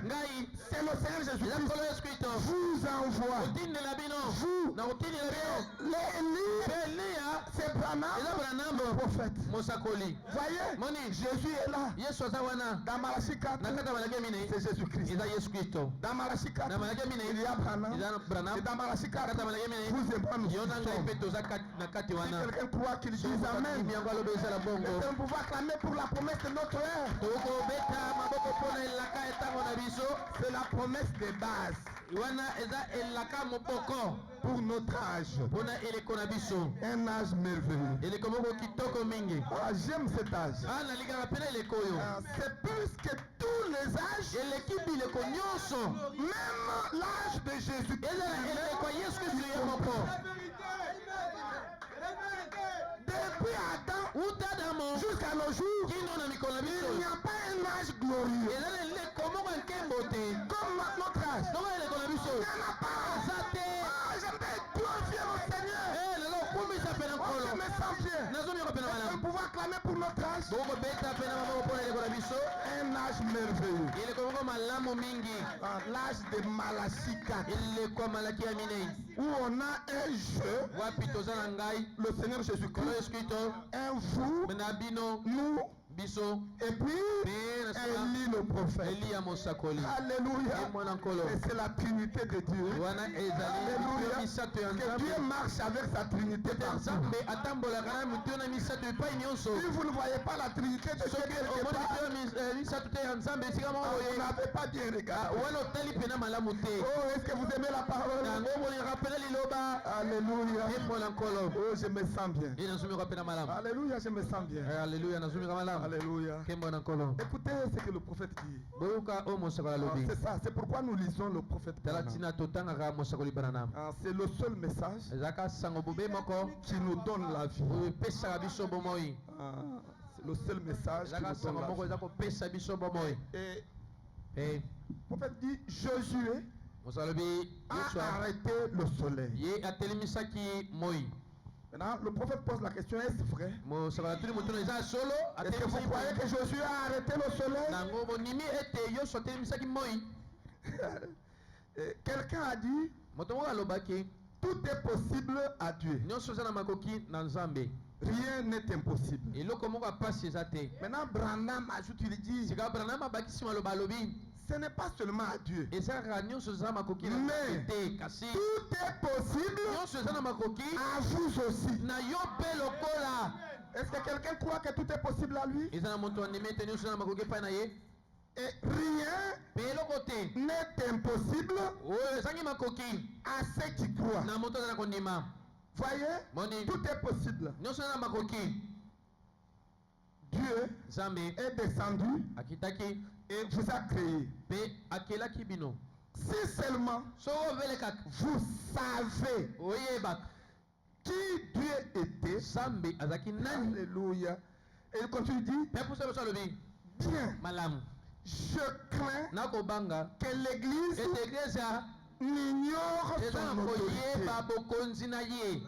S2: ngai
S1: C'est le Seigneur
S2: eza
S1: Jésus-Christ.
S2: kolo yesu kristo
S1: Vous envoie.
S2: kotindela bino
S1: Vous.
S2: na kotindela bino
S1: L'Élie,
S2: mpe eliya
S1: c'est Branham,
S2: eza Branham
S1: le prophète.
S2: mosakoli
S1: Voyez,
S2: moni
S1: Jésus est là.
S2: yesu aza wana
S1: Dans Malachie 4,
S2: na kati ya malaki ya minei
S1: c'est Jésus-Christ.
S2: eza yesu kristo
S1: Dans Malachie 4,
S2: na malaki ya minei
S1: il y a Branham.
S2: eza Branham
S1: Et dans Malachie
S2: na
S1: 4,
S2: kati ya malaki ya minei
S1: vous et moi, nous
S2: yo na ngai
S1: sommes.
S2: mpe toza na kati
S1: Si
S2: wana
S1: quelqu'un croit qu'il dise
S2: soki
S1: Amen,
S2: yango alobi ezala bongo
S1: nous pouvons acclamer pour la promesse de notre ère.
S2: tokobeta maboko mpona elaka etango na biso
S1: C'est la promesse de base
S2: wana eza elaka moboko
S1: pour notre âge.
S2: mpona eleko na biso
S1: Un âge merveilleux.
S2: eleko moko kitoko mingi
S1: Ah, j'aime cet âge.
S2: nalingaka mpe na eleko oyo
S1: C'est plus que tous les âges,
S2: eleki bileko nyonso
S1: même l'âge de Jésus.
S2: ezala eleko ya yesu kristu ye moko
S1: Depuis Adam
S2: uta adamo
S1: jusqu'à nos jours,
S2: kino na mikolo na biso
S1: il n'y a pas un âge glorieux
S2: ezala eleko moko ya nkembo te
S1: comme notre âge.
S2: ndongo eleko na biso
S1: Il n'y en a pas.
S2: eza te
S1: Ah, j'aimerais glorifier mon Seigneur.
S2: lelo okumbisa mpe na
S1: Oh,
S2: nkolo
S1: je me sens bien.
S2: nazomiyoko mpe na
S1: Nous
S2: malamu
S1: pouvons acclamer pour notre âge.
S2: bokobeta mpe na maboko mpona eleko na biso
S1: Un âge merveilleux.
S2: eleko moko malamu mingi
S1: Ah, l'âge de Malachie 4,
S2: eleko ya malaki ya minei
S1: où on a un jeu,
S2: wapi toza na ngai
S1: le Seigneur
S2: kolo
S1: Jésus-Christ,
S2: yesu kristo
S1: un vous,
S2: na bino
S1: nous,
S2: biso
S1: et puis
S2: mpe na nsima
S1: Élie le prophète.
S2: eliya mosakoli
S1: Alléluia.
S2: ye mwana nkolo
S1: Et c'est la Trinité de Dieu.
S2: wana ezali
S1: Alléluia.
S2: mitio misato ya
S1: Que
S2: nzambe
S1: Dieu marche avec sa Trinité
S2: ete
S1: partout.
S2: nzambe atambolaka na mitio na misato epai nyonso
S1: Si vous ne voyez pas la Trinité de Dieu
S2: soki
S1: quelque
S2: omoni
S1: part,
S2: mitio ya misato te ya nzambe esika moko
S1: vous
S2: boye
S1: n'avez pas bien regardé.
S2: wana otali mpena malamu te
S1: Oh, est-ce que vous aimez la parole?
S2: yango omonaka mpena liloba
S1: Alléluia.
S2: ye mwana nkolo
S1: Oh, je me sens bien.
S2: ye nazomika mpena malamu
S1: Alléluia, je me sens bien.
S2: alleluya nazomika malamu
S1: Alléluia.
S2: ke mwana nkolo
S1: Écoutez ce que le prophète dit.
S2: boyoka oyo mosakoli
S1: Ah,
S2: alobi
S1: c'est ça, c'est pourquoi nous lisons le prophète
S2: tala
S1: Branham.
S2: ntina totangaka mosakoli branam
S1: Ah, c'est le seul message
S2: ezalaka sango bobe moko
S1: qui nous donne la vie.
S2: oyo epesaka biso bomoi
S1: Ah, c'est le seul message qui
S2: ezalaka
S1: nous
S2: sango
S1: donne
S2: moko
S1: la
S2: eza
S1: vie.
S2: kopesa biso bomoi
S1: Et
S2: mpe
S1: le prophète dit, Josué
S2: mosakolobi
S1: a
S2: yosua
S1: arrêté le soleil.
S2: ye atelemisaki moi
S1: Maintenant, le prophète pose la question, est-ce vrai?
S2: mosakoli atuli motono eza solo
S1: Est-ce que vous
S2: atelemisaki
S1: croyez que Josué a arrêté le soleil?
S2: nango bonimi ete yosua atelemisaki moi
S1: Et quelqu'un a dit,
S2: moto moko alobaki
S1: tout est possible à Dieu.
S2: nyonso eza na makoki na nzambe
S1: Rien n'est impossible.
S2: eloko moko apasi eza te
S1: Maintenant, Branham ajoute, il dit,
S2: sika branam abakisi maloba alobi
S1: ce n'est pas seulement à Dieu.
S2: eza kaka nyonso eza na makoki na
S1: Mais
S2: nzambe te kasi
S1: tout est possible
S2: nyonso eza na makoki
S1: à vous aussi.
S2: na yo mpe lokola
S1: Est-ce que quelqu'un croit que tout est possible à lui?
S2: eza na moto andimi ete nyonso eza na makoki epai na ye
S1: Et rien
S2: mpe eloko te
S1: n'est impossible
S2: oyo ezangi makoki
S1: à ceux qui croient.
S2: na moto aza na kondima
S1: Voyez,
S2: moni
S1: tout est possible.
S2: nyonso eza na makoki
S1: Dieu
S2: nzambe
S1: est descendu
S2: akitaki
S1: et vous a créé.
S2: mpe akelaki bino
S1: Si seulement
S2: soko obelekaka
S1: vous savez
S2: oyebaka
S1: qui Dieu était.
S2: nzambe azalaki nani
S1: Alléluia. Et il continue, dit,
S2: mpe pusa biso alobi
S1: bien,
S2: malamu
S1: je crains
S2: nakobanga
S1: que l'Église
S2: ete eglise
S1: n'ignore
S2: eza na
S1: son autorité.
S2: koyeba bokonzi na ye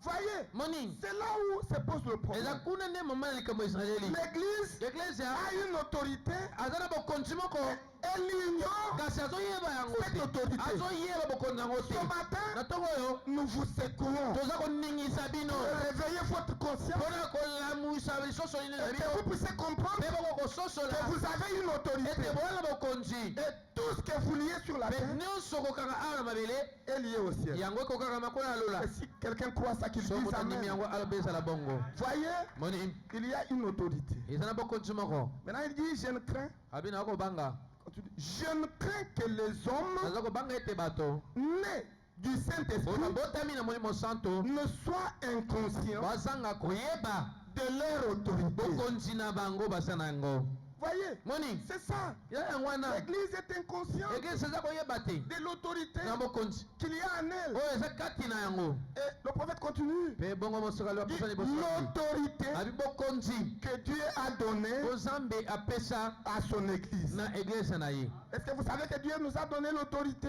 S1: Voyez,
S2: moni
S1: c'est là où se pose le
S2: eza
S1: problème.
S2: kuna nde mama na likambo ya israeli
S1: L'Église
S2: eglise
S1: a une autorité,
S2: aza na bokonzi moko
S1: elle ignore
S2: kasi azoyeba yango
S1: cette autorité.
S2: te azoyeba bokonzi yango te
S1: Ce matin,
S2: na ntongo oyo
S1: nous vous secouons.
S2: toza koningisa bino
S1: Réveillez votre conscience
S2: mpona kolamwisa lisosoli na
S1: et que
S2: bino
S1: vous puissiez comprendre
S2: mpe
S1: que
S2: bokokososola
S1: vous avez une
S2: ete
S1: autorité.
S2: boza na bokonzi
S1: Et tout ce que vous liez sur la
S2: mpe
S1: terre
S2: nyonso okokaka awa na mabele
S1: est lié au ciel.
S2: yango ekokaka makolo ya lola
S1: Et si quelqu'un croit ça, qu'il
S2: so
S1: dise
S2: moto andimi
S1: Amen.
S2: yango aloba ezala bongo
S1: Voyez,
S2: moni
S1: il y a une autorité.
S2: eza na bokonzi moko
S1: Maintenant, il dit, je ne crains,
S2: abino akobanga
S1: je ne crains que les hommes
S2: naza kobanga ete bato
S1: n'aient du Saint-Esprit ne soient inconscients de leur autorité. Voyez, c'est ça. L'église est inconsciente de l'autorité qu'il y a en elle. Et le prophète continue. L'autorité que Dieu a donnée à son église. Est-ce que vous savez que Dieu nous a donné l'autorité?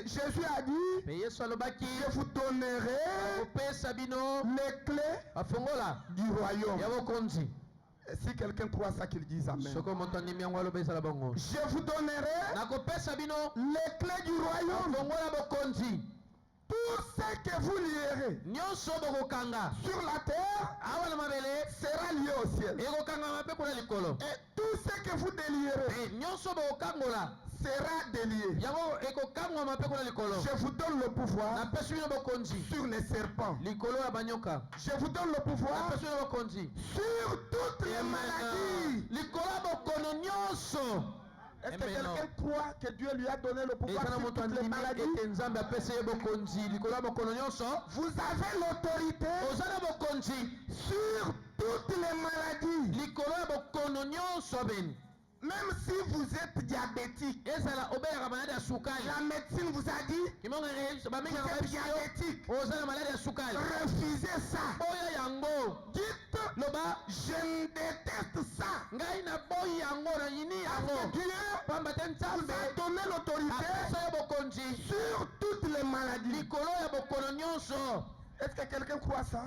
S1: Jésus a dit, je vous donnerai les clés du royaume. Si quelqu'un croit ça, qu'il dise amen. Je vous donnerai les clés du royaume. Tout ce que vous lierez sur la terre sera lié au ciel. Et tout ce que vous délierez sera délié. Je vous donne le pouvoir sur les serpents. Je vous donne le pouvoir sur toutes les maladies. Est-ce que quelqu'un croit que Dieu lui a donné le pouvoir sur toutes les maladies? Vous avez l'autorité sur toutes les maladies. Même si vous êtes diabétique, la médecine vous a dit vous êtes diabétique. Refusez ça. Dites, je déteste ça. Dieu vous a donné l'autorité sur toutes les maladies. Est-ce que quelqu'un croit ça?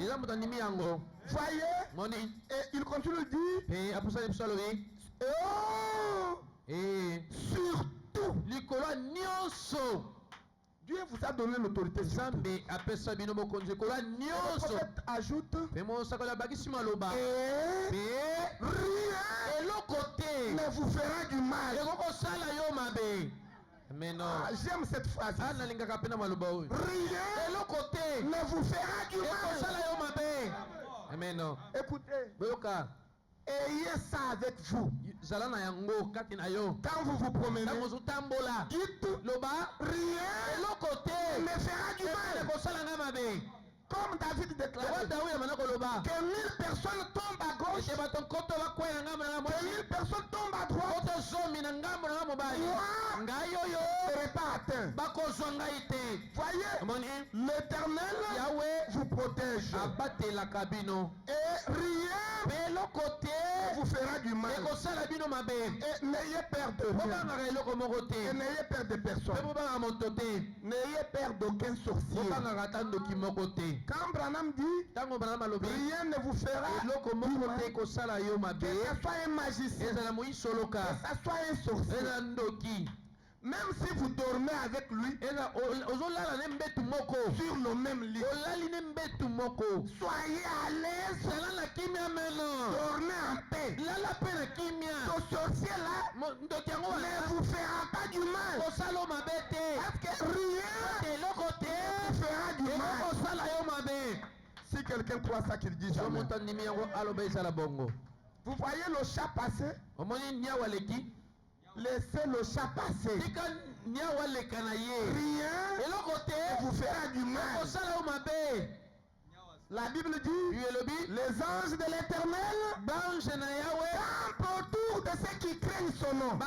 S1: Voyez, et il continue de dire, surtout, Dieu vous a donné l'autorité. Le prophète ajoute, et rien ne vous fera du mal. Mais non. J'aime cette phrase. Rien ne vous fera du mal. Mais non. Écoutez. Ayez ça avec vous. Quand vous vous promenez, dites, rien ne fera du mal. Comme David déclare que 1000 personnes tombent à gauche, que 1000 personnes tombent à droite, moi, je ne serai pas atteint. Voyez, l'Éternel vous protège. Et rien ne vous fera du mal. Et n'ayez peur de rien. Et n'ayez peur de personne. N'ayez peur d'aucun sorcier. Quand Branham dit, rien ne vous fera du mal. Que ça soit un magicien, que ça soit un sorcier. Même si vous dormez avec lui sur le même lit, soyez à l'aise, dormez en paix. Ce sorcier-là ne vous fera pas du mal. Parce que rien ne vous fera du mal. Si quelqu'un croit ça, qu'il dise amen. Vous voyez le chat passer? Laissez le chat passer. Rien ne vous fera du mal. La Bible dit, les anges de l'Éternel campent autour de ceux qui craignent son nom.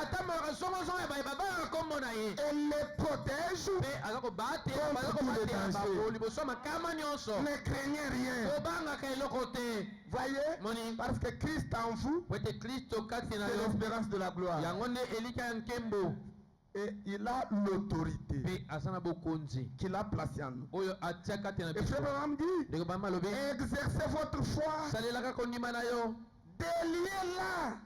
S1: Et les protège contre tous les dangers. Ne craignez rien. Voyez, parce que Christ en vous, c'est l'espérance de la gloire. Et il a l'autorité qu'il a placée en nous. Et Frère Branham dit, exercez votre foi, déliez-la,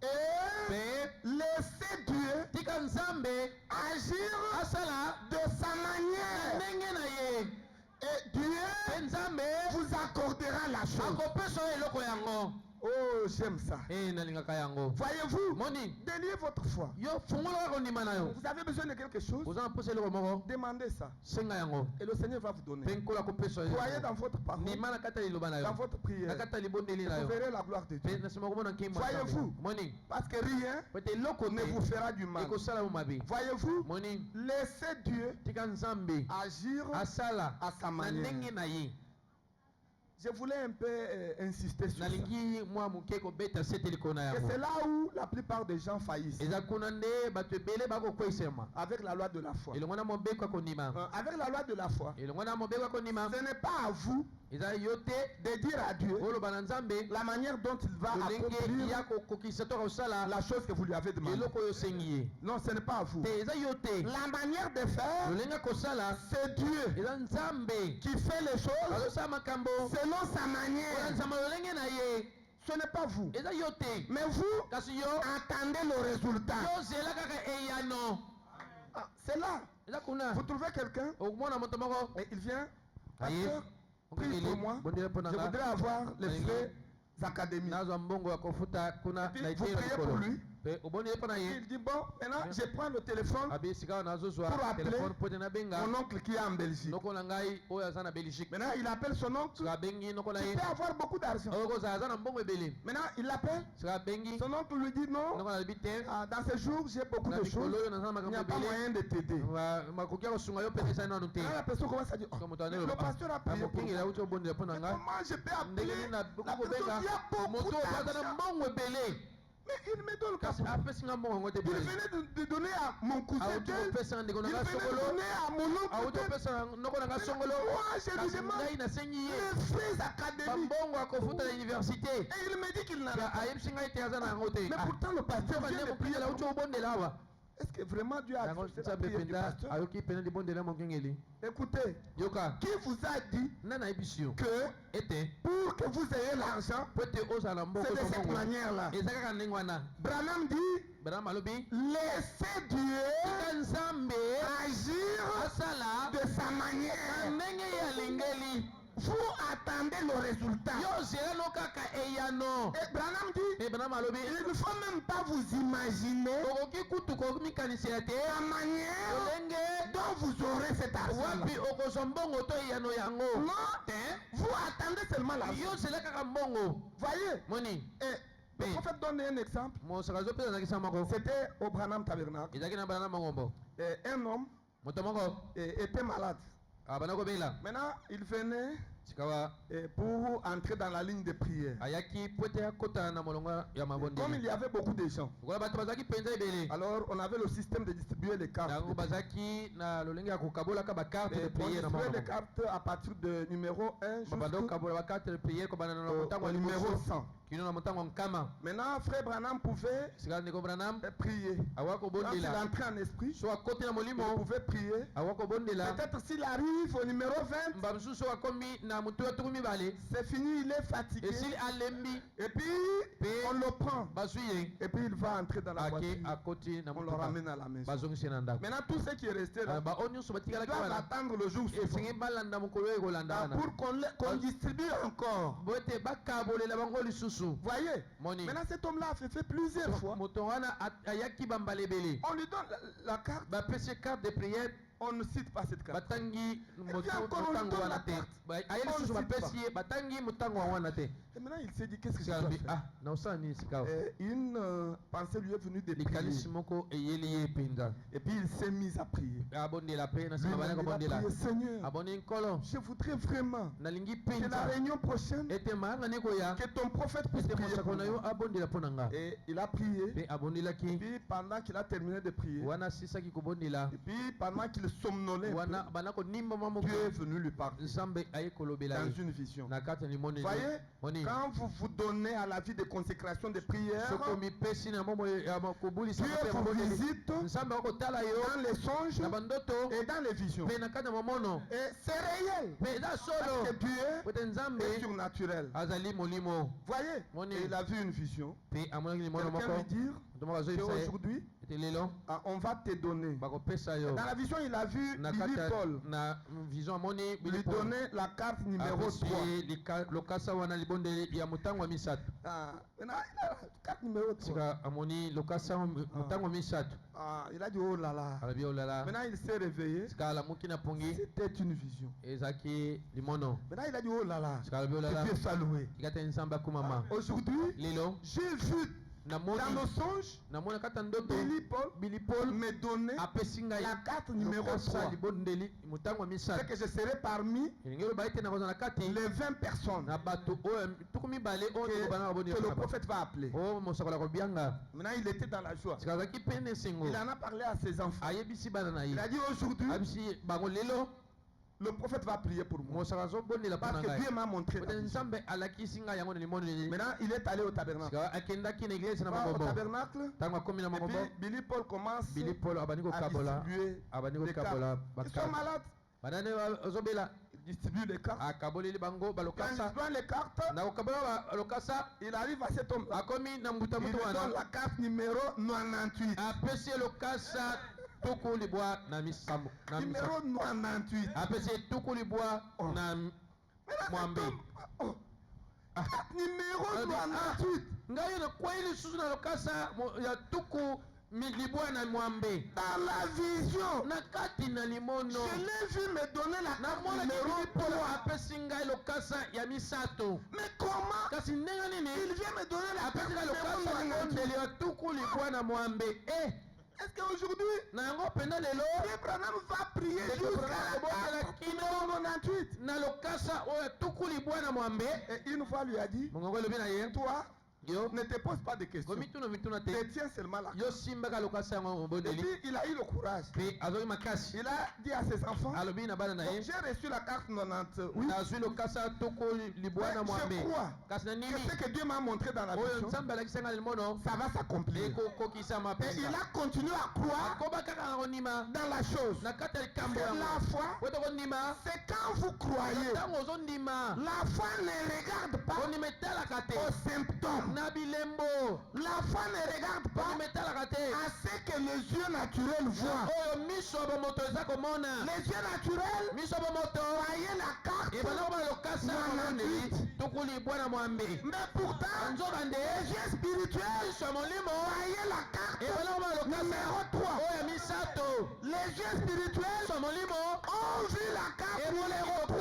S1: et laissez Dieu agir de sa manière. Et Dieu vous accordera la chose. Oh, j'aime ça.
S2: nalingaka yango.
S1: Voyez-vous,
S2: Moni,
S1: déliez votre foi.
S2: yo fungola kondima na yo.
S1: Vous avez besoin de quelque chose,
S2: Oza mpose eloko moko,
S1: demandez ça.
S2: senga yango.
S1: Et le Seigneur va vous donner.
S2: Pe nkola kopesa yo.
S1: Croyez dans votre parole,
S2: Ndima na kata liloba na
S1: dans
S2: yo.
S1: votre prière.
S2: Na kata libondeli na
S1: Vous
S2: yo.
S1: verrez la gloire de
S2: Pe
S1: Dieu.
S2: nasema komona nkimba.
S1: Voyez-vous,
S2: Moni,
S1: parce que rien
S2: pete eloko
S1: ne vous fera du mal.
S2: ekosala mo mabe.
S1: Voyez-vous,
S2: Moni,
S1: laissez Dieu
S2: tika nzambe
S1: agir
S2: asala
S1: à sa
S2: na
S1: manière.
S2: ndenge na ye.
S1: Je voulais un peu insister sur ça.
S2: Nalingi mwa muke kobeta sete likona
S1: Et
S2: yango.
S1: c'est là où la plupart des gens faillissent.
S2: Eza kuna nde bato ebele bakokwesema.
S1: Avec la loi de la foi.
S2: Elongo na mobeko akondima.
S1: Avec la loi de la foi,
S2: Elongo na mobeko akondima.
S1: ce n'est pas à vous
S2: Eza yo te
S1: de dire à Dieu
S2: oloba na nzambe
S1: la manière dont il va
S2: lolenge
S1: accomplir
S2: ya kokokisa to kosala
S1: la chose que vous lui avez demandé.
S2: eloko oyo osengi ye.
S1: Non, ce n'est pas à vous.
S2: Te eza yo te
S1: La manière de faire,
S2: lolenge kosala
S1: c'est Dieu
S2: eza nzambe
S1: qui fait les choses
S2: azosala makambo
S1: selon sa
S2: ola
S1: manière.
S2: nzambe lolenge na ye.
S1: Ce n'est pas vous.
S2: Eza yo te
S1: Mais vous,
S2: kasi yo
S1: attendez le résultat.
S2: yo zela kaka eyano.
S1: Ah, c'est là.
S2: Eza kuna
S1: Vous trouvez quelqu'un
S2: okomona moto moko
S1: et il vient.
S2: aye
S1: Pasteur, prie pour moi.
S2: bondela mpo
S1: Je
S2: nanga
S1: voudrais avoir les frais académiques.
S2: nazwa mbongo ya kofuta kuna
S1: Puis
S2: na
S1: vous
S2: eteyela
S1: priez pour
S2: likolo
S1: lui.
S2: pe obondeli mpo na ye.
S1: Il dit bon, maintenant je prends le téléphone.
S2: abi sika nazozwa
S1: Pour appeler
S2: telefone po te nabenga
S1: Mon oncle qui est en Belgique.
S2: noko na ngai oyo aza na belgique.
S1: Maintenant il appelle son oncle.
S2: sika abengi noko na
S1: Il
S2: ye
S1: peut avoir beaucoup d'argent.
S2: oyo kozala aza na mbongo ebele.
S1: Maintenant il l'appelle.
S2: sika abengi
S1: Son oncle lui dit non.
S2: noko na lobi te
S1: Ah, dans ces jours j'ai beaucoup
S2: na
S1: de
S2: mikolo
S1: choses.
S2: oyo naza na
S1: Il n'y a
S2: makambo
S1: pas
S2: ebele
S1: moyen de t'aider.
S2: makoki ya kosunga yo mpenza esali nanu te.
S1: Quand la personne commence à dire oh,
S2: Sika moto ane
S1: le pasteur a prié pour
S2: mokengeli
S1: moi.
S2: auti obondela mpo na
S1: Mais
S2: ngai.
S1: comment je peux
S2: ndenge
S1: appeler
S2: nini na
S1: la personne
S2: kobenga
S1: qui a beaucoup
S2: moto oyo aza na
S1: d'argent?
S2: mbongo ebele
S1: Mais il me donne le
S2: kasi
S1: cap.
S2: apesi nga mbongo yango te
S1: Il
S2: boye.
S1: venait de donner à mon cousin
S2: auti
S1: tel.
S2: kopesa ndeko na
S1: Il
S2: ngai
S1: venait de
S2: songolo
S1: donner à mon oncle
S2: auti
S1: tel.
S2: kopesa noko na ngai songolo.
S1: Moi je lui
S2: kasi
S1: demande
S2: ngai nasengi ye
S1: les frais académiques.
S2: bambongo ya kofuta na université.
S1: Et il me dit qu'il n'en a pas.
S2: ayebisi ngai te aza na yango te.
S1: Mais pourtant le pasteur vient de prier
S2: bandeko auti
S1: pour moi.
S2: obondela awa.
S1: Est-ce que vraiment Dieu a
S2: yango
S1: accepté la
S2: nzambe
S1: prière du
S2: mpenza
S1: pasteur?
S2: ayoki pene libondela mokengeli.
S1: Écoutez,
S2: yoka
S1: qui vous a dit
S2: nani ayebisi yo
S1: que
S2: ete
S1: pour que vous ayez l'argent,
S2: po ete ozala na mbongo
S1: c'est de cette
S2: mbongo
S1: manière-là?
S2: eza kaka ndenge wana.
S1: Branham dit,
S2: branham alobi
S1: laissez Dieu
S2: tika nzambe
S1: agir
S2: asala
S1: de sa
S2: na
S1: manière.
S2: ndenge ye alingeli.
S1: Vous attendez le résultat.
S2: yo zelano kaka eyano.
S1: Et Branham dit,
S2: branham alobi
S1: il ne faut même pas vous imaginer
S2: okoki kutu komikanisela te
S1: la manière
S2: lolenge
S1: dont vous aurez cet argent.
S2: wapi okozwa mbongo to eyano yango
S1: Non,
S2: te.
S1: vous attendez seulement l'argent.
S2: yo zela kaka mbongo
S1: Voyez,
S2: moni.
S1: et le prophète donne un exemple.
S2: mosaka azopesa nakisa moko
S1: C'était au Branham Tabernacle.
S2: ezalaki na bana na mangombo.
S1: Et un homme
S2: moto moko
S1: était malade.
S2: abana kobela
S1: Maintenant, il venait
S2: sikawa
S1: pour entrer dans la ligne de prière.
S2: ayaki po ete akota na molongo ya
S1: Comme il
S2: mabondeli.
S1: y avait beaucoup de gens,
S2: lokola bato bazalaki mpenza ebele
S1: alors on avait le système de distribuer les cartes.
S2: yango bazalaki na lolenge ya kokabolaka bakarte de
S1: Et on
S2: priere na
S1: distribuait les
S2: moko
S1: cartes à partir de numéro 1
S2: babanda
S1: jusqu'au
S2: kokabola bakarte de priere kobanda na motango
S1: au
S2: ya
S1: numéro
S2: liboso
S1: 100.
S2: kino na motango ya nkama.
S1: Maintenant, frère Branham pouvait
S2: sika ndeko branham
S1: prier.
S2: awa
S1: Quand il
S2: kobondela
S1: entrait en esprit,
S2: so akoti na
S1: il
S2: molimo
S1: pouvait prier.
S2: awa kobondela.
S1: Peut-être s'il arrive au numéro 20,
S2: mba mosusu so akomi na motu ya tuku mibale
S1: c'est fini, il est fatigué.
S2: esili alembi
S1: Et puis, on le prend.
S2: bazwi ye
S1: Et puis, il va entrer dans la voiture.
S2: ake akoti na
S1: On le
S2: motuka
S1: ramène à la maison.
S2: bazongisi na ndako.
S1: Maintenant, tout ce qui est resté là,
S2: baoyo nyonso batikalaki
S1: doivent
S2: wana
S1: attendre le jour suivant.
S2: esengi balanda mokolo oyo ekolanda wana
S1: Pour qu'on distribue encore.
S2: bo ete bakabolela bango lisusu.
S1: Voyez,
S2: moni
S1: maintenant cet homme-là a fait plusieurs fois.
S2: moto wana ayaki bambala ebele
S1: On lui donne la carte,
S2: bapesi carte de prière
S1: on ne cite pas cette carte.
S2: batangi
S1: encore
S2: motango
S1: on
S2: wana
S1: donne
S2: te
S1: la
S2: aye lisusu
S1: On ne cite
S2: bapesi ye batangi motango wana te.
S1: Et maintenant il s'est dit qu'est-ce que je
S2: sika
S1: dois
S2: alobi
S1: faire.
S2: naosala nini sika awa.
S1: Et une pensée lui est venue de prier.
S2: likanisi moko eyeli ye mpenza
S1: Et puis il s'est mis à prier.
S2: abondela mpe na nsima
S1: Lui-même,
S2: bana
S1: il a
S2: kobondela
S1: prié, Seigneur,
S2: aboni nkolo
S1: je voudrais vraiment
S2: nalingi
S1: que la
S2: mpenza
S1: réunion prochaine,
S2: ete mayanga nekoya
S1: que ton prophète puisse
S2: ete
S1: prier
S2: mosako
S1: pour
S2: na yo
S1: moi.
S2: abondela mpo na nga.
S1: Et il a prié.
S2: mpe
S1: Et
S2: abondelaki
S1: puis pendant qu'il a terminé de prier,
S2: wana asisaki kobondela
S1: et puis pendant qu'il somnolait, un
S2: wana
S1: peu,
S2: bana konimbama moko
S1: Dieu est venu lui parler
S2: nzambe aye kolobela
S1: dans
S2: ye
S1: une vision.
S2: na kati ya limoneli
S1: Voyez,
S2: moni
S1: quand vous vous donnez à la vie de consécration de prière,
S2: soko mipesi na momo ya kobulisa
S1: Dieu
S2: mpe ya
S1: vous
S2: mabondeli
S1: visite
S2: nzambe akotala
S1: dans
S2: yo
S1: les songes
S2: na bandoto
S1: et dans les visions.
S2: mpe na kati ya mamono
S1: Et c'est réel.
S2: mpe eza
S1: Parce
S2: solo
S1: que Dieu
S2: po ete nzambe
S1: est surnaturel.
S2: azali molimo.
S1: Voyez,
S2: Moni.
S1: et il a vu une vision.
S2: mpe amonaki limono
S1: Quelqu'un
S2: moko
S1: lui dire
S2: moto moko azoyebisa ye
S1: qu'aujourd'hui, on va te donner. Dans
S2: bakopesa yo
S1: la vision, il a vu
S2: na
S1: Billy
S2: kati
S1: Paul
S2: na vision amoni
S1: lui donner la carte numéro 3.
S2: lokasa wana libonde ya mutango wa misatu
S1: Maintenant, il a la carte numéro 3.
S2: sika amoni lokasa mutango wa misatu
S1: Il a dit oh là là.
S2: alabi olala
S1: Maintenant, il s'est réveillé.
S2: sika alamuki na pongi
S1: C'était une vision.
S2: ezaki limono
S1: Maintenant, il a dit oh là là.
S2: sika alabi olala
S1: Que Dieu soit loué.
S2: ikata nzamba kumama
S1: Aujourd'hui,
S2: lelo
S1: j'ai vu dans nos songes
S2: namona kata ndoto
S1: Billy Paul me donner
S2: apesi ngai
S1: la carte numéro 3.
S2: libondeli mutango wa
S1: C'est
S2: misatu
S1: que je serai parmi
S2: elingi oloba ete nakozala na kati
S1: les 20 personnes
S2: na bato oyo tuku mibale oyo bana
S1: que le prophète va appeler.
S2: o mosakola kobianga
S1: Maintenant, il était dans la joie.
S2: sika azalaki pene esengo
S1: Il en a parlé à ses enfants.
S2: ayebisi bana na
S1: Il
S2: ye
S1: a dit aujourd'hui,
S2: abisi bango lelo
S1: le prophète va prier pour moi.
S2: mosaka azobondela
S1: Parce
S2: mpona
S1: que Dieu
S2: ngai
S1: m'a montré.
S2: ote nzambe alakisi ngai yango na limoneli
S1: Maintenant, il est allé au tabernacle.
S2: sika akendaki na eglise na
S1: Va au
S2: mabobo
S1: tabernacle.
S2: ntango akomi na
S1: Et
S2: mabobo
S1: puis, Billy Paul commence
S2: Billy Paul abandi
S1: à
S2: kokabola
S1: distribuer
S2: abandi
S1: les
S2: kokabola
S1: cartes. Ils sont malades.
S2: banane ozobela
S1: Il distribue les cartes.
S2: akaboleli bango
S1: Quand il
S2: balokasa
S1: prend les cartes,
S2: na kokabola balokasa
S1: il arrive à cet homme.
S2: akomi na
S1: Il
S2: mbutamutu
S1: lui donne
S2: wana
S1: la carte numéro 98.
S2: apesi lokasa tuku libwa na misambo na
S1: Numéro 98.
S2: apesi tuku libwa na mwambe
S1: Carte numéro 98.
S2: ngai nakwei lisusu na lokasa ya tuku libwa na mwambe
S1: Dans la vision,
S2: na kati na limono
S1: je l'ai vu me donner la carte
S2: namona
S1: numéro
S2: kipolo
S1: 3.
S2: apesi ngai lokasa ya misato
S1: Mais comment
S2: kasi ndenge nini
S1: il vient me donner la carte
S2: apesi ngai lokasa
S1: numéro 98?
S2: libondeli ya tuku libwa na mwambe
S1: Est-ce qu'aujourd'hui,
S2: na yango mpenza lelo
S1: Abraham va prier jusqu'à la carte numéro 98?
S2: na lokasa oyo tuku libwa na mwambe
S1: Et une fois lui a dit,
S2: mongongo elobi na ye
S1: toi,
S2: yo
S1: ne te pose pas de questions.
S2: komituna mituna te
S1: Détiens seulement la
S2: yo
S1: carte.
S2: simbaka lokasa yango
S1: Et
S2: mobondeli
S1: puis il a eu le courage.
S2: mpe azwaki makasi
S1: Il a dit à ses enfants,
S2: alobi na bana na ye
S1: j'ai reçu la carte 98.
S2: nazwi lokasa tuku libwa na mwambe
S1: Je crois
S2: kasi na
S1: que
S2: nini
S1: ce que Dieu m'a montré dans la
S2: oyo
S1: vision,
S2: nzambe alakisa ngai limono
S1: ça va s'accomplir.
S2: ekokokisama
S1: Et il
S2: mpenza
S1: a continué à croire
S2: akoba kaka na kondima
S1: dans la chose.
S2: na kati ya
S1: Parce
S2: likambo
S1: que
S2: yango
S1: la foi,
S2: oto kondima
S1: c'est quand vous croyez.
S2: ntango ozondima
S1: La foi ne regarde pas
S2: kondima etalaka te
S1: aux symptômes.
S2: na bilembo
S1: La foi ne regarde pas
S2: kondima etalaka te
S1: à ce que les yeux naturels voient.
S2: oyo miso ya bomoto eza komona
S1: Les yeux naturels
S2: miso ya bomoto
S1: voyaient la carte.
S2: ebanda komona lokasa moneli tukuli bwana mwambe
S1: Mais pourtant,
S2: nzokande
S1: les yeux spirituels
S2: miso ya molimo
S1: voyaient la carte
S2: ebanda komona lokasa
S1: numéro 3.
S2: oyo ya misato
S1: Les yeux spirituels
S2: miso ya molimo
S1: ont vu la carte numéro 3.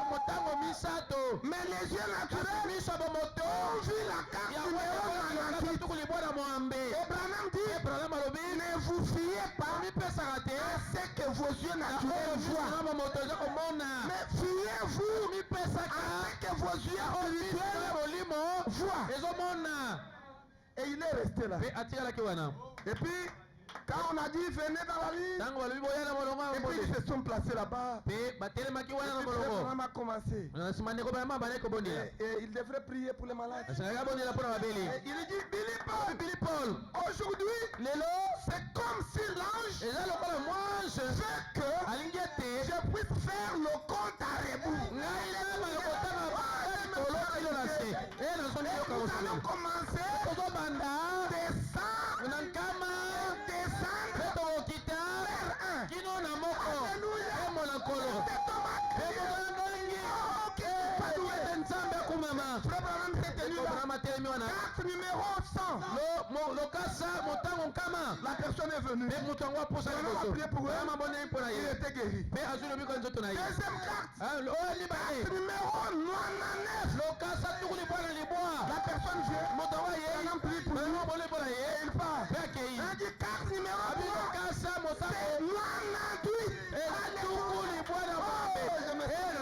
S2: motango misato
S1: Mais les yeux naturels
S2: miso ya bomoto
S1: ont vu la carte numéro 98.
S2: tukuli bwana mwambe
S1: Abraham dit,
S2: Abraham alobi
S1: ne vous fiez pas
S2: mipesaka te
S1: à ce que vos yeux naturels voient.
S2: na bomoto eza komona
S1: Mais fiez-vous
S2: mipesaka
S1: à ce que vos yeux spirituels
S2: molimo
S1: voient.
S2: ezomona
S1: Et il est resté là.
S2: mpe atikalaki wana
S1: Et puis, quand on a dit venez dans la ligne,
S2: ntango balobi boya na molongo
S1: et puis ils se sont placés là-bas.
S2: mpe batelemaki
S1: Et
S2: wana na
S1: puis
S2: molongo
S1: Abraham a commencé.
S2: na nsima ndeko bayama bandaki kobondela
S1: Et il devrait prier pour les malades.
S2: asengaki abondela mpo na babeli
S1: Et il dit, Billy Paul,
S2: Billy Paul
S1: aujourd'hui,
S2: lelo
S1: c'est comme si l'ange
S2: eza lokola mwange
S1: veut que
S2: alingi ete
S1: je puisse faire le compte à rebours.
S2: ngai nama lokotanga kolokilo na se nazoni yoka
S1: Nous allons
S2: mosolo
S1: commencer
S2: tozobanda
S1: descendre,
S2: na nkama
S1: descendre
S2: mpe tokokita
S1: vers un.
S2: kino na moko
S1: Alléluia.
S2: embo na nkolo
S1: C'est Thomas.
S2: mpe tokoyangolingi ete nzambe akumama
S1: Frère Branham s'est tenu là.
S2: obrama telemi wana
S1: Carte numéro 100.
S2: lokasa motango nkama
S1: La personne est venue.
S2: mpe moto yango aposa
S1: Vraiment,
S2: liboso
S1: on a prié pour eux.
S2: oyama bondeli mpo na
S1: Il
S2: ye
S1: était guéri.
S2: mpe azwi lobiko nzoto na ye
S1: Deuxième carte.
S2: oyo libale
S1: Numéro 99.
S2: lokasa tukuli bwana libwa
S1: La personne vient.
S2: moto yango aye
S1: Branham prie pour lui.
S2: bango bondeli mpo na ye
S1: Et il part.
S2: mpe akei
S1: Il dit carte numéro
S2: abi
S1: 3.
S2: lokasa motango
S1: C'est 98.
S2: etukuli bwana mwambe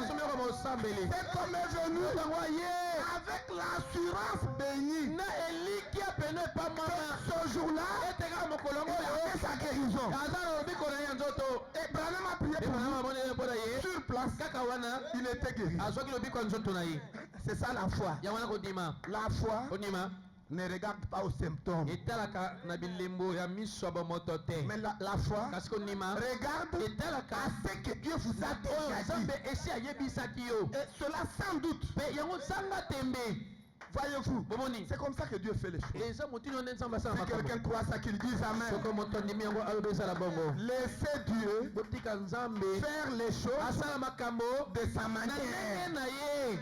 S2: nasomiyoko mosambeli
S1: Cet homme est venu
S2: motango aye
S1: avec l'assurance bénie.
S2: na eliki ya pene epamama
S1: Ce jour-là,
S2: ete kaka mokolo
S1: il
S2: yango
S1: a
S2: oyo
S1: fait sa guérison.
S2: aza na lobiko na ye ya nzoto
S1: Et Branham a prié
S2: mpe
S1: pour
S2: manama
S1: lui.
S2: amoneli mpo na ye
S1: Sur place,
S2: kaka wana
S1: il était guéri.
S2: azwaki lobiko ya nzoto na ye
S1: C'est ça la foi.
S2: ya wana kodima
S1: La foi
S2: kondima
S1: ne regarde pas aux symptômes.
S2: etalaka na bilembo ya miso ya bomoto te
S1: Mais la foi
S2: kasi kondima
S1: regarde
S2: etalaka
S1: à ce que Dieu vous a
S2: oyo
S1: déjà
S2: nzambe
S1: dit.
S2: esi ayebisaki yo
S1: Et cela sans doute.
S2: mpe yango zanga tembe
S1: Voyez-vous,
S2: Bomoni.
S1: c'est comme ça que Dieu fait les choses.
S2: Eza mutino ndenza mbasa
S1: Si
S2: makambo.
S1: quelqu'un croit ça, qu'il dise Amen.
S2: Soko motondimi yango alobesa la bongo.
S1: Laissez Dieu
S2: Botika nzambe
S1: faire les choses
S2: asala makambo
S1: de sa
S2: na
S1: manière.
S2: ndenge na ye.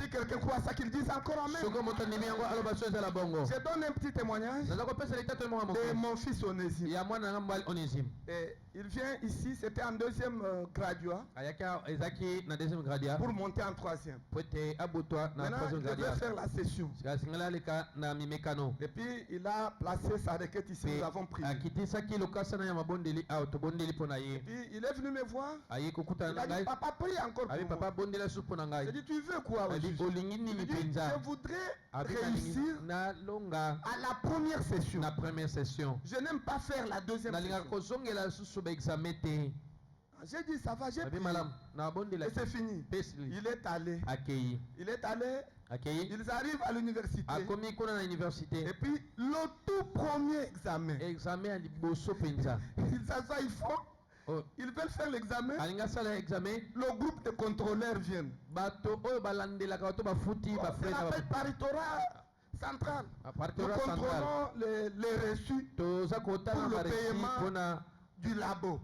S1: Si quelqu'un croit ça, qu'il dise encore Amen.
S2: Soko motondimi yango alobaso eza la bongo.
S1: Je donne un petit témoignage
S2: Naza kopesa litato moko moko.
S1: de mon fils Onésime.
S2: Ya mwana ngamba Onésime.
S1: Et il vient ici, c'était en deuxième graduat,
S2: Ayaka ezaki na deuxième gradia.
S1: pour monter en troisième.
S2: Poete abutwa na
S1: Maintenant,
S2: troisième
S1: il devait
S2: gradia.
S1: faire la session.
S2: Singala leka na mimekano.
S1: Et puis, il a placé sa requête ici, nous avons prié.
S2: Akitisaki lokasa na ya mabondeli au tobondeli pona ye.
S1: Et puis, il est venu me voir.
S2: Aye kokuta
S1: Il a
S2: na
S1: dit,
S2: ngai.
S1: papa, prie encore
S2: Abi
S1: pour
S2: papa
S1: moi.
S2: bondela su pona ngai.
S1: J'ai dit, tu veux quoi
S2: Abi
S1: aujourd'hui?
S2: olingi
S1: Il
S2: nini
S1: dit,
S2: penza.
S1: je voudrais
S2: Abi
S1: réussir
S2: na longa
S1: à la première session.
S2: na première session.
S1: Je n'aime pas faire la deuxième
S2: Na linga
S1: session.
S2: kozongela susu ba examen te.
S1: J'ai dit, ça va, j'ai
S2: Abi
S1: prié.
S2: malam na bondela.
S1: Et c'est fini.
S2: Pesli.
S1: Il est allé.
S2: Akei.
S1: Il est allé.
S2: Akei.
S1: Ils arrivent à l'université.
S2: Akomi kuna na université.
S1: Et puis, le tout premier examen.
S2: Examen ali boso penza.
S1: Ils s'assoient,
S2: Oh.
S1: ils veulent faire l'examen.
S2: Alinga sala examen.
S1: Le groupe de contrôleurs viennent.
S2: Bato oyo balandelaka bato bafuti
S1: On
S2: bafrena
S1: l'appelle paritorat central. Nous
S2: paritorat central
S1: contrôlons les reçus
S2: toza kotala
S1: Pour le
S2: baresi
S1: paiement.
S2: mpona
S1: du labo.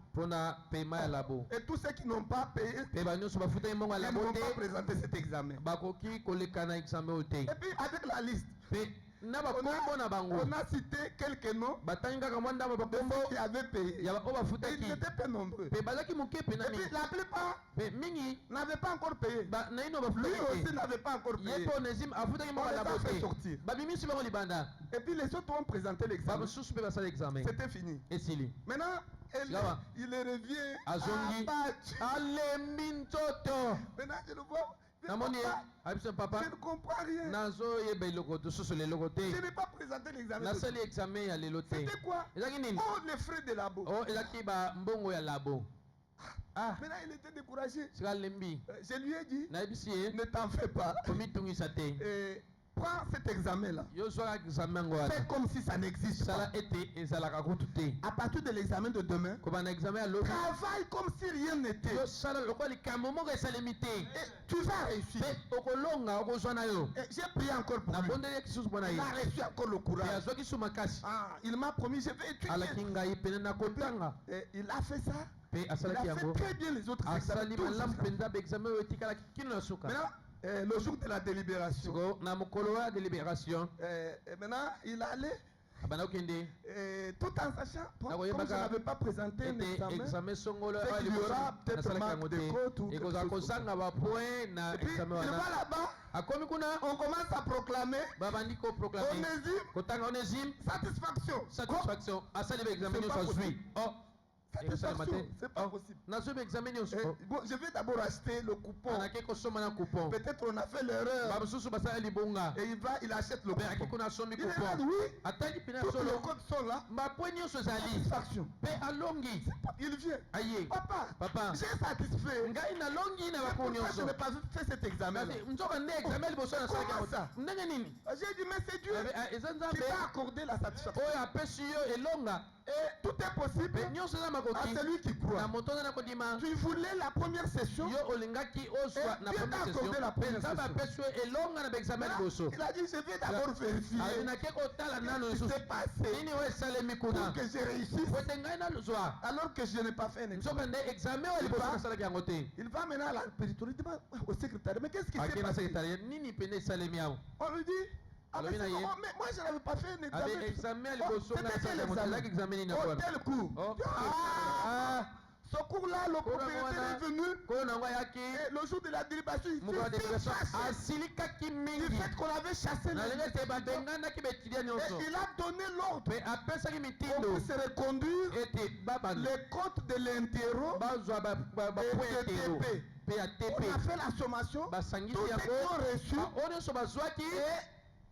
S2: paiement ya labo
S1: Et tous ceux qui n'ont pas payé,
S2: mpe banyonso bafutaki mbongo ya
S1: ils
S2: labo
S1: ne vont
S2: te
S1: pas présenter cet examen.
S2: bakoki koleka na examen oyo te
S1: Et puis avec la liste,
S2: mpe na
S1: on
S2: bakombo na bango
S1: a cité quelques noms
S2: batangi kaka mwa ndambo
S1: de
S2: bakombo
S1: ceux qui avaient payé.
S2: ya oyo
S1: Et ils
S2: bafutaki
S1: n'étaient pas nombreux.
S2: mpe bazalaki moke mpe na
S1: Et puis
S2: mingi
S1: la plupart
S2: mpe mingi
S1: n'avaient pas encore payé.
S2: naino
S1: Lui
S2: bafutaki
S1: aussi
S2: te
S1: n'avait pas encore
S2: ye
S1: payé.
S2: mpe onésime afutaki mbongo
S1: On
S2: ya
S1: les a
S2: labo
S1: fait
S2: te
S1: sortir.
S2: babimisi bango libanda
S1: Et puis les autres ont présenté l'examen.
S2: bamosusu mpe basala examen
S1: C'était fini.
S2: esili
S1: Maintenant,
S2: Gawa.
S1: il revient
S2: Azongi.
S1: abattu.
S2: alembi nzoto
S1: Maintenant, je le vois. Je ne
S2: namoni ye
S1: comprends-
S2: abiso papa
S1: je ne comprends rien.
S2: nazoyeba eloko tosusu leloko te
S1: Je n'ai pas présenté l'examen.
S2: nasali examen ya lelo te
S1: C'était quoi?
S2: ezalaki nini
S1: Oh, les frais de labo.
S2: o ezalaki mbongo ya labo ah
S1: Maintenant, il était découragé.
S2: sika alembi
S1: Je lui ai dit,
S2: nayebisi ye
S1: ne t'en fais pas.
S2: komitungisa te
S1: Prends cet examen-là.
S2: yo zwaka examen yango wana
S1: Fais comme si ça n'existe
S2: sala
S1: pas.
S2: ete ezalaka kutu te
S1: À partir de l'examen de demain,
S2: kobanda examen ya lobi
S1: travaille comme si rien n'était.
S2: yo sala lokola likambo moko esalemi te
S1: Et tu vas réussir.
S2: mpe okolonga okozwa na yo
S1: Et j'ai prié encore pour lui.
S2: nabondelaki susu mpo na
S1: Il
S2: ye
S1: a reçu encore le
S2: mpe
S1: courage.
S2: azwaki su makasi
S1: Ah, il m'a promis, je vais étudier.
S2: alaki ngai pene na kotanga
S1: Et il a fait ça.
S2: mpe
S1: Il
S2: asalaki
S1: a fait
S2: yango
S1: très bien les autres examens.
S2: asali
S1: tous
S2: malamu
S1: jusqu'à-
S2: mpenza baexamen oyo etikalaki kino na suka
S1: Maintenant, le jour de la délibération,
S2: siko na mokolo ya délibération
S1: maintenant, il allait
S2: abanda kokende
S1: tout en sachant,
S2: Ah,
S1: comme
S2: oui,
S1: je
S2: baka-
S1: n'avais pas présenté un
S2: ete
S1: examen,
S2: examen songolo
S1: c'est
S2: oyo
S1: qu'il y
S2: liboso
S1: aura peut-être
S2: nasalaki
S1: marque
S2: yango
S1: de
S2: te
S1: côte ou quelque
S2: ekozala
S1: chose comme ça.
S2: kozanga bapoint na
S1: Et puis,
S2: examen
S1: il
S2: wana
S1: va là-bas,
S2: akomi kuna
S1: on commence à proclamer
S2: babandi koproclame
S1: Onésime,
S2: kotanga onésime
S1: satisfaction.
S2: satisfaction asali baexamen
S1: C'est
S2: nyonso
S1: pas
S2: azwi
S1: possible.
S2: o ekosalema te
S1: Satisfaction, c'est pas possible.
S2: nazwi baexamen nyonso
S1: Bon, je vais d'abord acheter le coupon.
S2: anaki kosomba na coupon
S1: Peut-être on a fait l'erreur.
S2: bamosusu basala libonga
S1: Et il achète le
S2: mpe aki
S1: coupon.
S2: kuna asombi
S1: Il est là,
S2: coupon
S1: oui.
S2: atali mpena
S1: Tous les
S2: solo
S1: codes sont là.
S2: bapoint nyonso ezali
S1: Satisfaction.
S2: mpe alongi
S1: Il vient.
S2: aye
S1: Papa,
S2: papa
S1: j'ai satisfait.
S2: ngai nalongi na
S1: C'est
S2: bapo
S1: pourquoi je
S2: nyonso
S1: n'ai pas fait cet examen.
S2: kasi nzoka nde examen liboso nasalaki yango
S1: ça?
S2: ndenge nini
S1: J'ai dit, mais c'est Dieu
S2: eza
S1: qui
S2: nzambe
S1: t'a accordé la satisfaction.
S2: oyo apesi yo elonga
S1: Et tout est possible
S2: mpe nyonso eza
S1: à
S2: makoki
S1: celui qui
S2: na
S1: croit.
S2: moto oza na kondima
S1: Tu voulais la première session.
S2: yo olingaki ozwa
S1: Eh,
S2: na
S1: Dieu
S2: première
S1: t'a
S2: session
S1: accordé la
S2: mpe
S1: première
S2: nzambe
S1: session.
S2: apesi yo elonga na baexamen liboso
S1: Il a dit, je vais d'abord vérifier
S2: alobinaki kotala nano
S1: ce qui
S2: lisusu
S1: s'est passé
S2: nini oyo esalemi
S1: pour
S2: kuna
S1: que je réussisse.
S2: po ete ngai nazwa
S1: Alors que je n'ai pas fait un examen.
S2: nzoka nde examen oyo liboso nasalaki yango te
S1: Il va maintenant à la péritorie, il demande au secrétaire, mais qu'est-ce qui s'est
S2: ake na
S1: passé?
S2: sekretariat nini pene esalemi awo
S1: On lui dit, ah, mais,
S2: Alors,
S1: c'est
S2: il y a-
S1: bon, mais moi je n'avais pas fait un
S2: abe
S1: examen.
S2: examen ya
S1: Oh,
S2: liboso ngai
S1: c'était
S2: nasalaki
S1: quel
S2: yango te
S1: examen?
S2: ezalaki examen nini
S1: Oh,
S2: akwana
S1: tel cours.
S2: Oh.
S1: Ah, ce cours-là, le propriétaire
S2: wana-
S1: est venu.
S2: koyo nango ayaki
S1: Et le jour de la délibération, il
S2: mokolo ya
S1: s'est
S2: délibération
S1: fâché
S2: asilikaki
S1: du
S2: mingi
S1: fait qu'on avait chassé
S2: na
S1: les
S2: ndenge ete
S1: étudiants.
S2: babenganaki baetudia nyonso
S1: Et il a donné l'ordre
S2: mpe apesaki
S1: qu'on
S2: mitindo
S1: puisse reconduire
S2: ete babanda
S1: les côtes de l'interro
S2: bazwa bapoint
S1: et
S2: etero
S1: TP.
S2: mpe ya
S1: On
S2: tepe
S1: a fait la sommation. Tous
S2: basangisi
S1: ceux qui
S2: yango
S1: ont reçu
S2: oyo nyonso bazwaki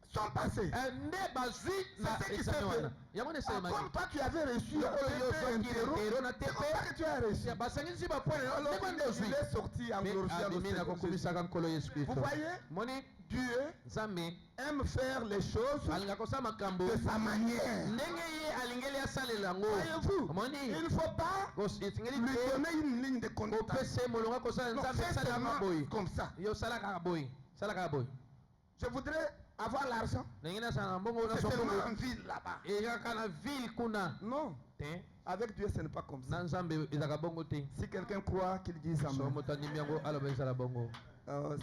S1: sont passés.
S2: nde bazwi na
S1: C'est ce qui
S2: examen
S1: s'est
S2: wana
S1: fait.
S2: yango nde
S1: Ah,
S2: esalemaki
S1: comme toi tu avais reçu
S2: Yo,
S1: un
S2: oyo yo
S1: TP
S2: ozwaki
S1: interro,
S2: etero na
S1: c'est comme ça
S2: tepe
S1: que tu as reçu.
S2: basangisi bapoint
S1: Alors
S2: ndenge nde ozwi
S1: il est sorti en
S2: mpe
S1: glorifiant le
S2: abimi na
S1: Seigneur Jésus.
S2: kokumisaka nkolo yesu
S1: Vous
S2: kristo
S1: voyez,
S2: moni
S1: Dieu
S2: nzambe
S1: aime faire les choses
S2: alingaka kosala makambo
S1: de sa manière.
S2: ndenge ye alingeli asalela yango
S1: Voyez-vous,
S2: omoni
S1: il ne faut pas
S2: esengeli
S1: lui
S2: te
S1: donner une ligne de conduite.
S2: kopesa ye molongo kosala
S1: Non,
S2: nzambe
S1: fais
S2: esalelanga
S1: seulement
S2: boye
S1: comme ça.
S2: yo osala kaka boye sala kaka boye
S1: Je voudrais avoir l'argent.
S2: Nengina sana mbongo na
S1: C'est seulement en
S2: sombongo.
S1: ville là-bas.
S2: E kana ville kuna.
S1: Non,
S2: Te.
S1: avec Dieu, ce n'est pas comme ça.
S2: Na nzambe ezaka bongo te.
S1: Si quelqu'un croit qu'il dise
S2: So
S1: amen,
S2: moto andimi yango aloba ezala bongo.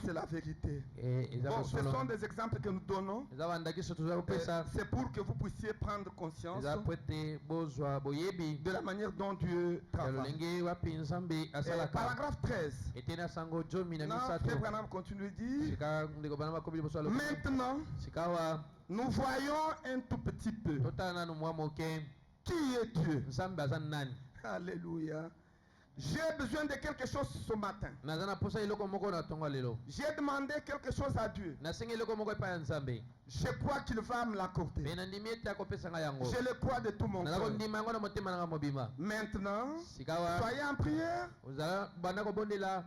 S1: c'est la vérité.
S2: E ezaka
S1: Bon, ce
S2: solo.
S1: sont des exemples que nous donnons.
S2: Ezaba ndakiso tuza kopesa.
S1: C'est pour que vous puissiez prendre conscience
S2: Eza pwete bozwa boyebi.
S1: de la manière dont Dieu
S2: Ya
S1: travaille.
S2: lolenge wapi nzambe asalaka.
S1: Paragraphe 13.
S2: Etena sango jomi na
S1: Non,
S2: misato.
S1: Frère Branham continue de dire,
S2: Sika ndeko bana makobi liboso alobi.
S1: maintenant,
S2: Sikawa
S1: nous voyons un tout petit peu
S2: totala nanu mwa moke.
S1: qui est Dieu.
S2: Nzambe aza nani?
S1: Alléluia. J'ai besoin de quelque chose ce matin.
S2: Naza na posa eloko moko na tongo lelo.
S1: J'ai demandé quelque chose à Dieu.
S2: Nasengi eloko moko epai ya nzambe.
S1: Je crois qu'il va me l'accorder.
S2: Pe nandimi ete akopesa ngai yango.
S1: Je le crois de tout mon
S2: Naza
S1: cœur.
S2: kondima yango na motema nanga mobima.
S1: Maintenant,
S2: Sikawa
S1: soyez en prière.
S2: ozala banda kobondela.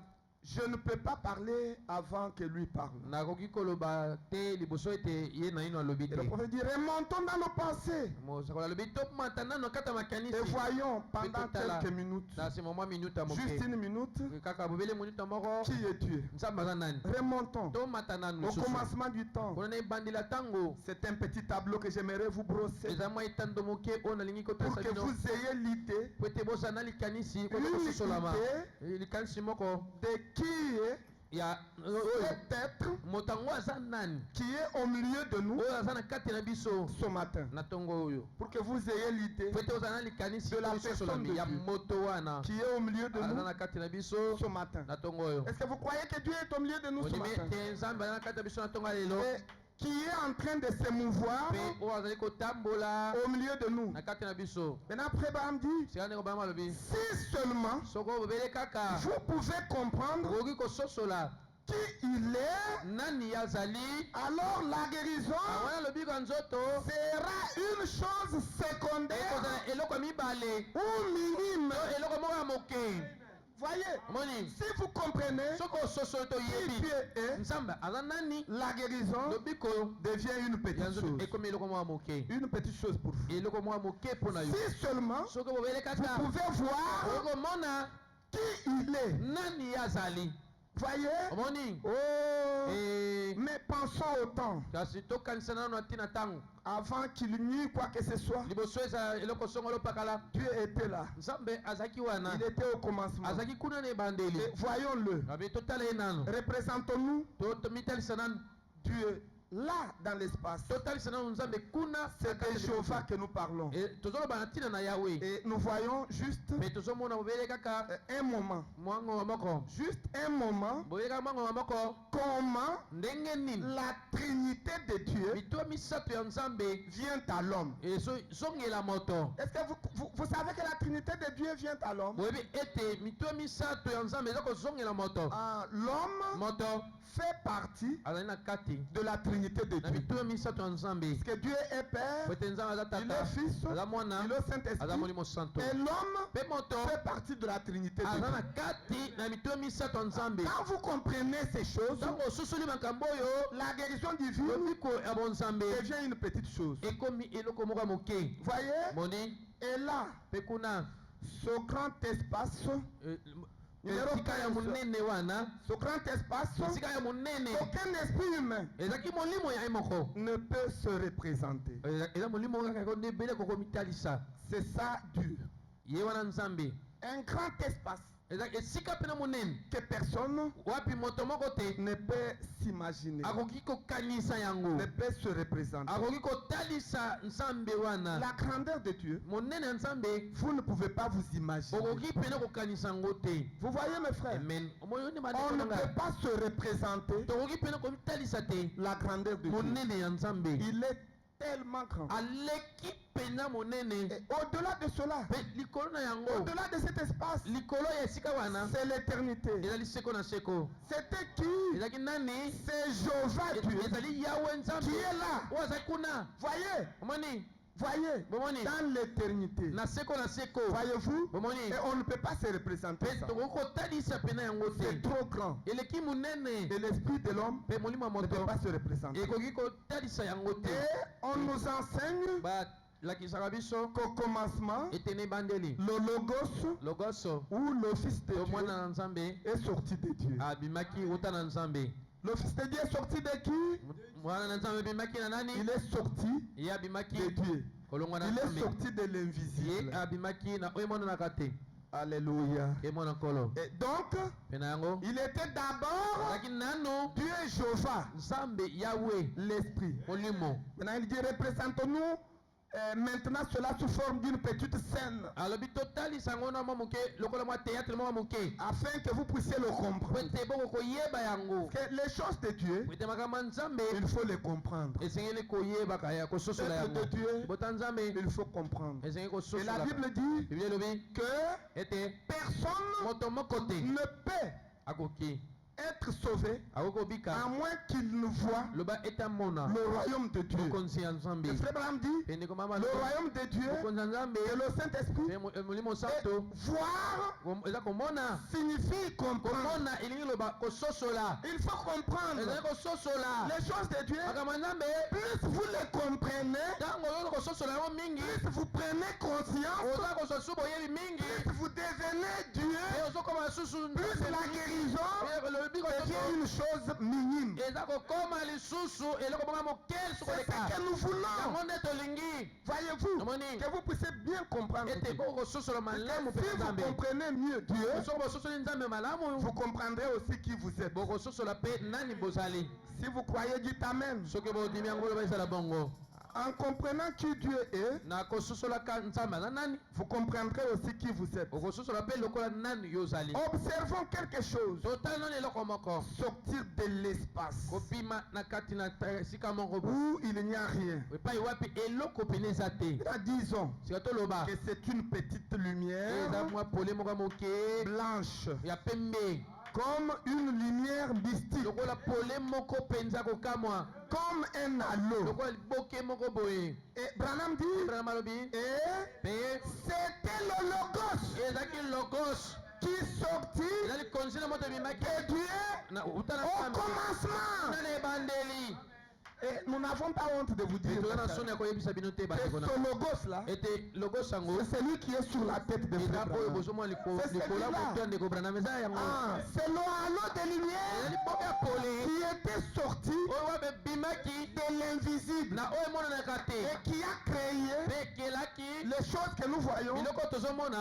S1: Je ne peux pas parler avant que lui parle.
S2: Nakoki koloba te liboso ete ye na ino alobi
S1: Et le
S2: te.
S1: prophète dit, remontons dans nos pensées
S2: Mosakola alobi tomata nano kata makanisi.
S1: et voyons pendant
S2: Petotala.
S1: quelques minutes,
S2: Na se mwa minuta moke.
S1: juste une minute,
S2: Kaka bobele minuta moko.
S1: qui est Dieu.
S2: Nzambe aza nani?
S1: Remontons
S2: Tomata nano
S1: au
S2: lisusu.
S1: commencement du temps.
S2: Kuna na ebandela tango.
S1: C'est un petit tableau que j'aimerais vous brosser
S2: Eza mwa etando moke oyo nalingi
S1: pour
S2: kotasa
S1: que
S2: bino.
S1: vous ayez l'idée,
S2: Po ete bozala na likanisi
S1: une
S2: koto kososolama.
S1: idée
S2: Likanisi moko
S1: de qui est
S2: ya oyo
S1: cet être
S2: moto yango aza nani
S1: qui est au milieu de nous
S2: oyo aza na kati na biso
S1: ce matin.
S2: na ntongo oyo
S1: Pour que vous ayez l'idée
S2: po ete ozala na likanisi
S1: de la
S2: to bisosolami
S1: personne de
S2: ya
S1: Dieu.
S2: moto wana
S1: qui est au milieu de
S2: aza
S1: nous
S2: na kati na biso
S1: ce matin.
S2: na ntongo oyo
S1: Est-ce que vous croyez que Dieu est au milieu de nous ce
S2: ondimi
S1: matin?
S2: ete nzambe aza na kati na biso na ntongo ya lelo
S1: Et qui est en train de se mouvoir
S2: mpe oyo azali kotambola
S1: au milieu de nous.
S2: na kati na biso
S1: Maintenant, après Abraham dit,
S2: sika ndenge obama alobi
S1: si seulement
S2: soko bobele kaka
S1: vous pouvez comprendre
S2: okoki kososola
S1: qui il est,
S2: nani azali
S1: alors la guérison
S2: awana lobiko ya nzoto
S1: sera une chose secondaire
S2: ekozala eloko ya mibale
S1: ou minime.
S2: to eloko moko ya moke
S1: Voyez,
S2: moni
S1: si vous comprenez
S2: soki ososoli
S1: qui
S2: toyebi
S1: Dieu est,
S2: nzambe aza nani
S1: la guérison
S2: lobiko
S1: devient une
S2: ya
S1: petite
S2: nzoto
S1: chose.
S2: ekomi eloko moko ya moke
S1: Une petite chose pour vous.
S2: eloko moko ya moke mpo na yo
S1: Si seulement
S2: soki bobele
S1: vous
S2: kaka
S1: pouvez voir
S2: okomona
S1: qui il est.
S2: nani azali
S1: Voyez,
S2: omoni
S1: oh, mais pensons au temps
S2: kasi tokanisa nano na ntina ntango
S1: avant qu'il n'y eût quoi que ce soit.
S2: liboso ezala eloko songolo pakala
S1: Dieu était là.
S2: nzambe azalaki wana
S1: Il était au commencement.
S2: azalaki kuna na ebandeli
S1: Et voyons-le.
S2: abi totala ye nano
S1: Représentons-nous
S2: tomitalisa nano
S1: Dieu là dans l'espace.
S2: totalisa nano nzambe kuna
S1: C'est de Jéhovah que nous parlons.
S2: tozoloba na ntina na yawe
S1: Et nous voyons juste
S2: me tozomona bobele kaka
S1: un moment.
S2: mwango moko
S1: Juste un moment.
S2: bobele kaka mwango moko
S1: Comment
S2: ndenge nini
S1: la Trinité de Dieu
S2: mituwa misato ya nzambe
S1: vient à l'homme.
S2: ezongela moto
S1: Est-ce que vous savez que la Trinité de Dieu vient à l'homme?
S2: boyebi ete mituwa misato ya nzambe eza kozongela moto
S1: L'homme
S2: moto
S1: fait partie
S2: azali na kati
S1: de la Trinité de
S2: na
S1: Dieu.
S2: mituwa misato ya nzambe
S1: Parce que Dieu est Père,
S2: po ete nzambe aza
S1: il
S2: tata
S1: est Fils,
S2: aza mwana
S1: il est
S2: aza
S1: Saint-Esprit.
S2: molimo santo
S1: Et l'homme
S2: mpe moto
S1: fait partie de la Trinité de
S2: aza na
S1: Dieu.
S2: kati na mituwa misato ya nzambe
S1: Quand vous comprenez ces choses,
S2: ntango ososoli makambo oyo
S1: la guérison divine
S2: lobiko ya bonzambe
S1: devient une petite chose.
S2: ekomi eloko moko ya moke
S1: Voyez,
S2: moni
S1: et là,
S2: mpe kuna
S1: ce grand espace,
S2: esika ya monene wana
S1: ce grand espace,
S2: esika ya monene
S1: aucun esprit humain
S2: ezalaki molimo ya ye moko
S1: ne peut se représenter.
S2: eza molimo kaka yango nde ebele kokomitalisa
S1: C'est ça Dieu.
S2: ye wana nzambe
S1: Un grand espace
S2: eza esika mpe na monene
S1: que personne
S2: wapi moto moko te
S1: ne peut s'imaginer,
S2: akoki kokanisa yango
S1: ne peut se représenter.
S2: akoki kotalisa nzambe wana
S1: La grandeur de Dieu,
S2: monene ya nzambe
S1: vous ne pouvez pas vous imaginer.
S2: okoki pene kokanisa yango te
S1: Vous voyez mes frères,
S2: amen omoi nde
S1: on ne
S2: bandeko
S1: peut pas se représenter
S2: tokoki pene komitalisa te
S1: la grandeur de Dieu.
S2: monene ya nzambe
S1: Il est tellement grand.
S2: aleki pena monene
S1: Et au-delà de cela,
S2: mpe likolo na yango
S1: au-delà de cet espace,
S2: likolo ya esika wana
S1: c'est l'éternité.
S2: ezali seko na seko
S1: C'était qui?
S2: ezalaki nani
S1: C'est Jéhovah Dieu
S2: ezali yawe nzambe
S1: qui est là.
S2: oyo azali kuna
S1: Voyez,
S2: omoni
S1: voyez,
S2: bomoni
S1: dans l'éternité.
S2: na seko na seko
S1: Voyez-vous?
S2: bomoni
S1: Et on ne peut pas se représenter
S2: mpe
S1: ça.
S2: tokoki kotalisa pena yango
S1: C'est
S2: te
S1: trop grand.
S2: eleki monene
S1: Et l'esprit de l'homme
S2: mpe molimo ya
S1: ne peut
S2: moto
S1: pas se représenter.
S2: ekoki kotalisa yango te
S1: Et on nous enseigne
S2: balakisaka biso
S1: qu'au commencement,
S2: etene ebandeli
S1: le logos
S2: logoso
S1: ou le fils de
S2: to mwana
S1: Dieu
S2: na nzambe
S1: est sorti de Dieu.
S2: abimaki uta na nzambe
S1: Le fils de Dieu est sorti de qui? Il est sorti de Dieu. Il est sorti de l'invisible. Alléluia. Et donc, il était d'abord Dieu Jéhovah, l'Esprit. Maintenant, il dit, représentons-nous maintenant cela sous forme d'une petite scène, afin que vous puissiez le comprendre. Que les choses de Dieu, il faut les comprendre. Les choses de Dieu, il faut comprendre. Et la Bible dit que personne ne peut être sauvé à moins qu'il ne voit le royaume de Dieu. Le frère Abraham dit le royaume de Dieu et le Saint-Esprit. Et voir signifie comprendre. Il faut comprendre les choses de Dieu. Plus vous les comprenez, plus vous prenez conscience, plus vous devenez Dieu, plus la guérison devient une chose minime. C'est ce que nous voulons. Voyez-vous, que vous puissiez bien comprendre. Si vous comprenez mieux Dieu, vous comprendrez aussi qui vous êtes. Si vous croyez, dites Amen. En comprenant qui Dieu est, vous comprendrez aussi qui vous êtes. Observons quelque chose. Sortir de l'espace où il n'y a rien. Disons que c'est une petite lumière blanche, comme une lumière mystique, comme un halo. Et Branham dit, et c'était le Logos qui sortit de Dieu au commencement. Et nous n'avons pas honte de vous dire que ce Logos là, c'est celui qui est sur la tête de Frère Branham. C'est c'est le halo de lumière qui était sorti de l'invisible et qui a créé les choses que nous voyons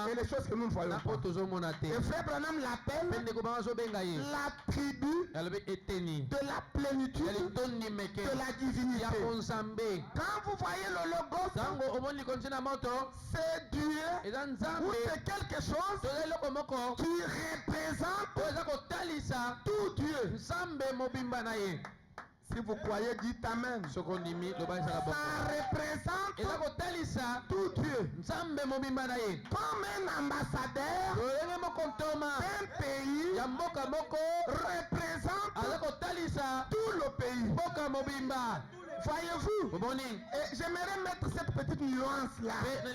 S1: et les choses que nous ne voyons pas. Et Frère Branham l'appelle la tribu de la plénitude de la divinité. Quand vous voyez le Logos, c'est Dieu ou c'est quelque chose qui représente tout Dieu. Si vous croyez, dites Amen. Ça représente tout Dieu. Comme un ambassadeur d'un pays représente tout le pays. Voyez-vous, et j'aimerais mettre cette petite nuance là. Le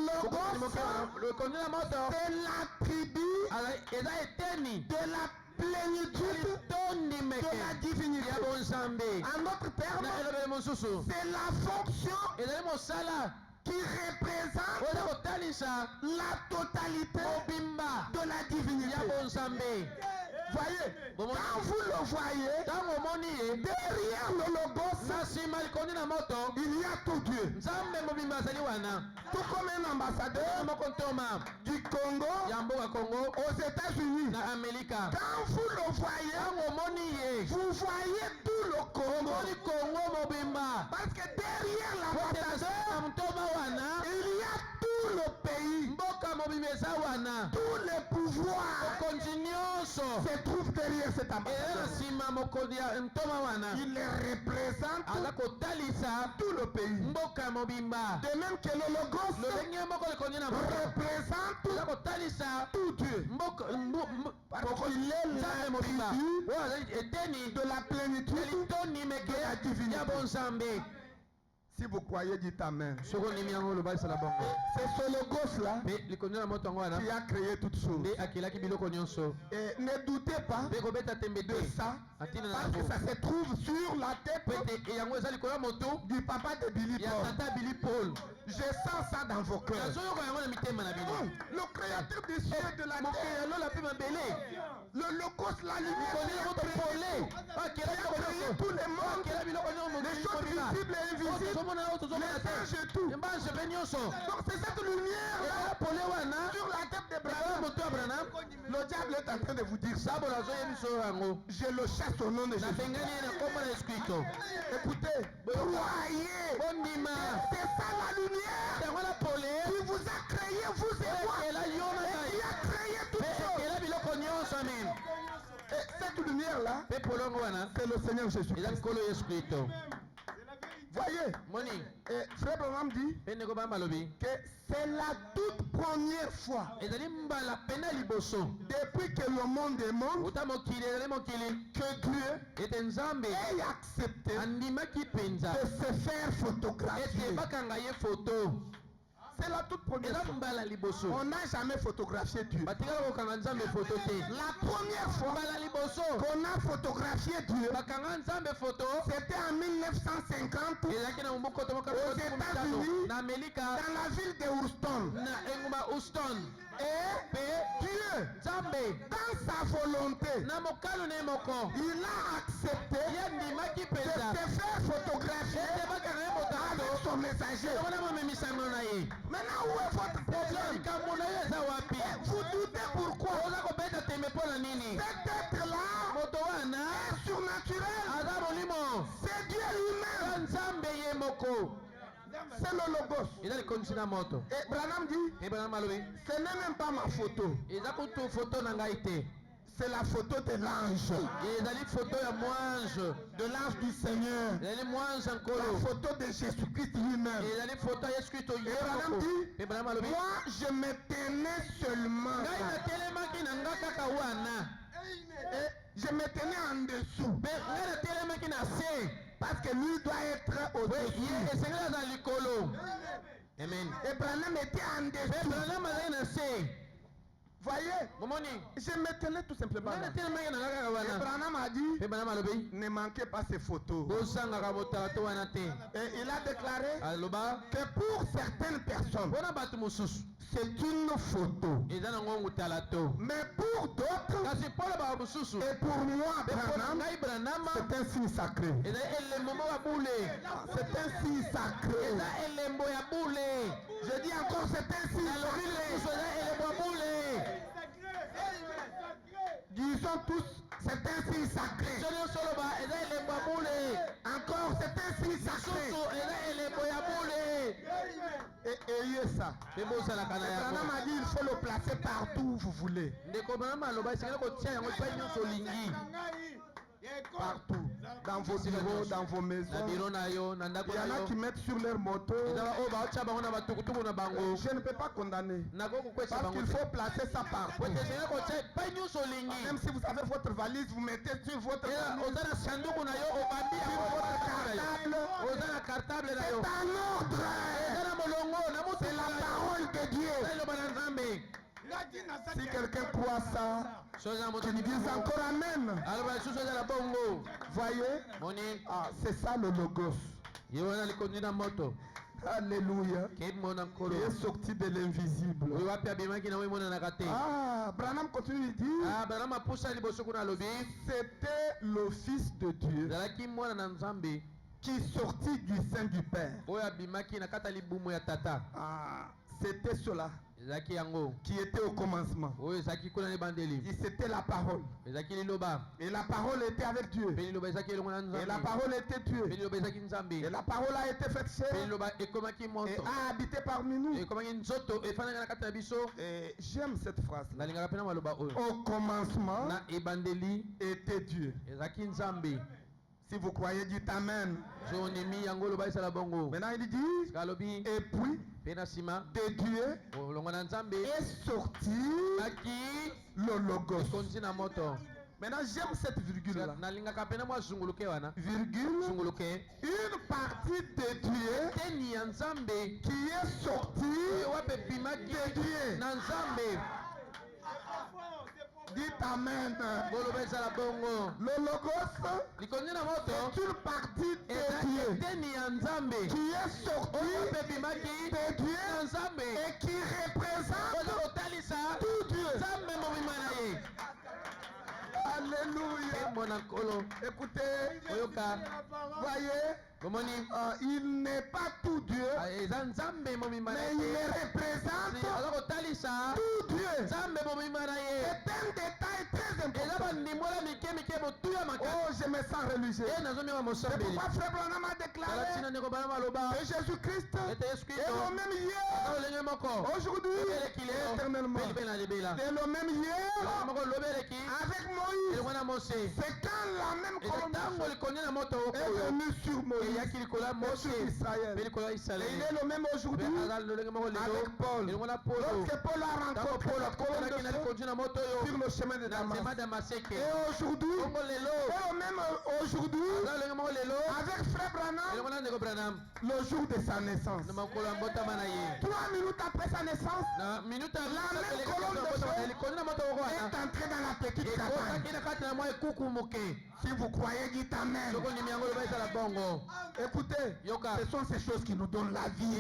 S1: Logos, c'est la tribu de la plénitude de la divinité. En d'autres termes, c'est la fonction qui représente la totalité de la divinité. Voyez, quand vous le voyez, derrière le Logos, il y a tout Dieu. Tout comme un ambassadeur du Congo aux États-Unis. Quand vous le voyez, vous voyez tout le Congo. Parce que derrière l'ambassadeur, il y a tout le pays. Tous les pouvoirs se trouvent derrière cet ambassadeur. Il représente tout le pays. De même que le Logos représente tout Dieu. Parce qu'il est la tribu de la plénitude de la divinité. Si vous croyez, dites Amen. C'est ce Logos-là qui a créé toutes choses. Et ne doutez pas de ça, parce que ça se trouve sur la tête du papa de Billy Paul. Je sens ça dans vos cœurs. Le créateur des cieux et de la terre Le logos, la lumière, qui a créé tout le monde, les choses visibles et invisibles, les anges et tout. Donc c'est cette lumière-là sur la tête d'Abraham. Le diable est en train de vous dire ça. Je le chasse au nom de Jésus. Écoutez, croyez. C'est ça la lumière qui vous a créé, vous et moi, et qui a créé toutes choses. Et cette lumière-là, c'est le Seigneur Jésus-Christ. Voyez, et Frère Branham dit que c'est la toute première fois depuis que le monde est monde que Dieu ait accepté de se faire photographier. C'est la toute première fois. On n'a jamais photographié Dieu. La première fois qu'on a photographié Dieu, c'était en 1950 aux États-Unis, dans la ville de Houston. Et Dieu, dans sa volonté, il a accepté de se faire photographier avec son messager. Maintenant, où est votre problème? Vous doutez pourquoi? Cet être-là est surnaturel. C'est Dieu lui-même. C'est le logos. Et Branham dit, ce n'est même pas ma photo. C'est la photo de l'ange. De l'ange du Seigneur. La photo de Jésus-Christ lui-même. Et Branham dit, moi je me tenais seulement. Et je me tenais en dessous. Parce que lui doit être au-dessus. Amen. Et Branham était en dessous. Voyez, je me tenais tout simplement là. Et Branham a dit, ne manquez pas ces photos. Et il a déclaré que pour certaines personnes, c'est une photo. Mais pour d'autres, et pour moi, Branham, c'est un signe sacré. C'est un signe sacré. Je dis encore, c'est un signe sacré. Disons tous, c'est un signe sacré. Encore, c'est un signe sacré. Et ayez ça. Et Branham a dit, il faut le placer partout où vous voulez. Partout, dans vos bureaux, dans vos maisons. Il y en a qui mettent sur leur moto. Je ne peux pas condamner. Parce qu'il faut placer ça partout. Même si vous avez votre valise, vous mettez sur votre valise. Sur votre cartable. C'est un ordre. C'est la parole de Dieu. Si quelqu'un croit ça, qu'il dise encore Amen. Voyez, c'est ça le logos. Alléluia. Qui est sorti de l'invisible. Branham continue de dire, c'était le Fils de Dieu qui sortit du sein du Père. C'était cela qui était au commencement. Et c'était la parole. Et la parole était avec Dieu. Et la parole était Dieu. Et la parole a été faite chair et a habité parmi nous. Et j'aime cette phrase. Au commencement était Dieu. Si vous croyez, dites Amen. Maintenant il dit, et puis de Dieu est sorti le logos. Maintenant j'aime cette virgule là. Virgule, une partie de Dieu qui est sortie de Dieu. Dites Amen. Le logos, c'est une partie de Dieu qui est sortie de Dieu et qui représente tout Dieu. Alléluia. Écoutez, voyez, il n'est pas tout Dieu, mais il représente tout Dieu. C'est un détail très important. Oh, je me sens religieux. C'est pourquoi Frère Branham a déclaré que Jésus-Christ est le même hier, aujourd'hui, éternellement. C'est le même hier avec Moïse. C'est quand la même colonne est venue sur Moïse et sur Israël. Et il est le même aujourd'hui avec Paul. Lorsque Paul a rencontré la colonne de feu sur le chemin de Damas. Et aujourd'hui, et même aujourd'hui, avec Frère Branham, le jour de sa naissance. 3 minutes après sa naissance, la même colonne de feu est entrée dans la petite cabane. Si vous croyez, dites Amen. Écoutez, ce sont ces choses qui nous donnent la vie.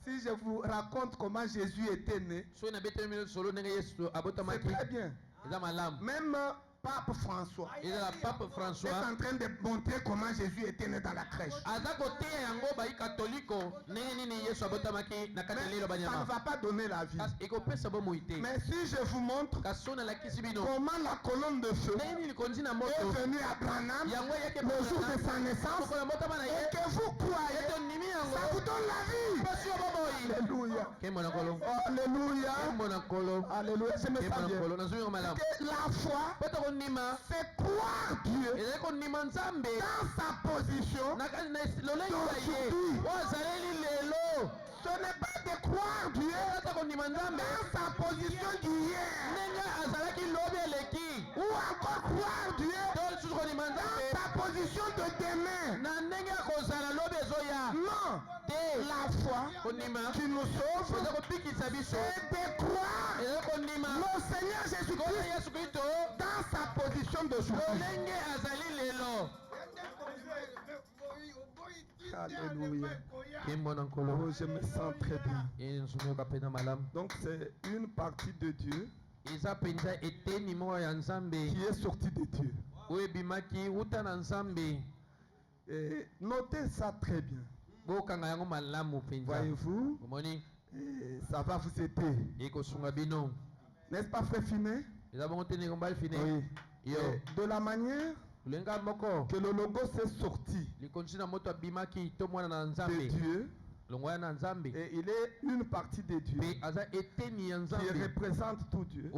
S1: Si je vous raconte comment Jésus était né, c'est très bien. Même Pape François est en train de montrer comment Jésus était né dans la crèche. Mais ça ne va pas donner la vie. Mais si je vous montre comment la colonne de feu est venue à Branham le jour de sa naissance et que vous croyez, ça vous donne la vie. Alléluia. Alléluia. Alléluia. Je me sens bien. La foi, c'est croire Dieu dans sa position d'aujourd'hui. Ce n'est pas de croire Dieu dans sa position d'hier. Ou encore croire Dieu dans sa position de demain. Non. La foi qui nous sauve, c'est de croire le Seigneur Jésus-Christ dans sa position d'aujourd'hui. Alléluia. Oh, je me sens très bien. Donc c'est une partie de Dieu qui est sortie de Dieu. Et notez ça très bien. Voyez-vous, ça va vous aider. N'est-ce pas, Frère Finet? Oui. De la manière que le logos est sorti de Dieu, et il est une partie de Dieu qui représente tout Dieu.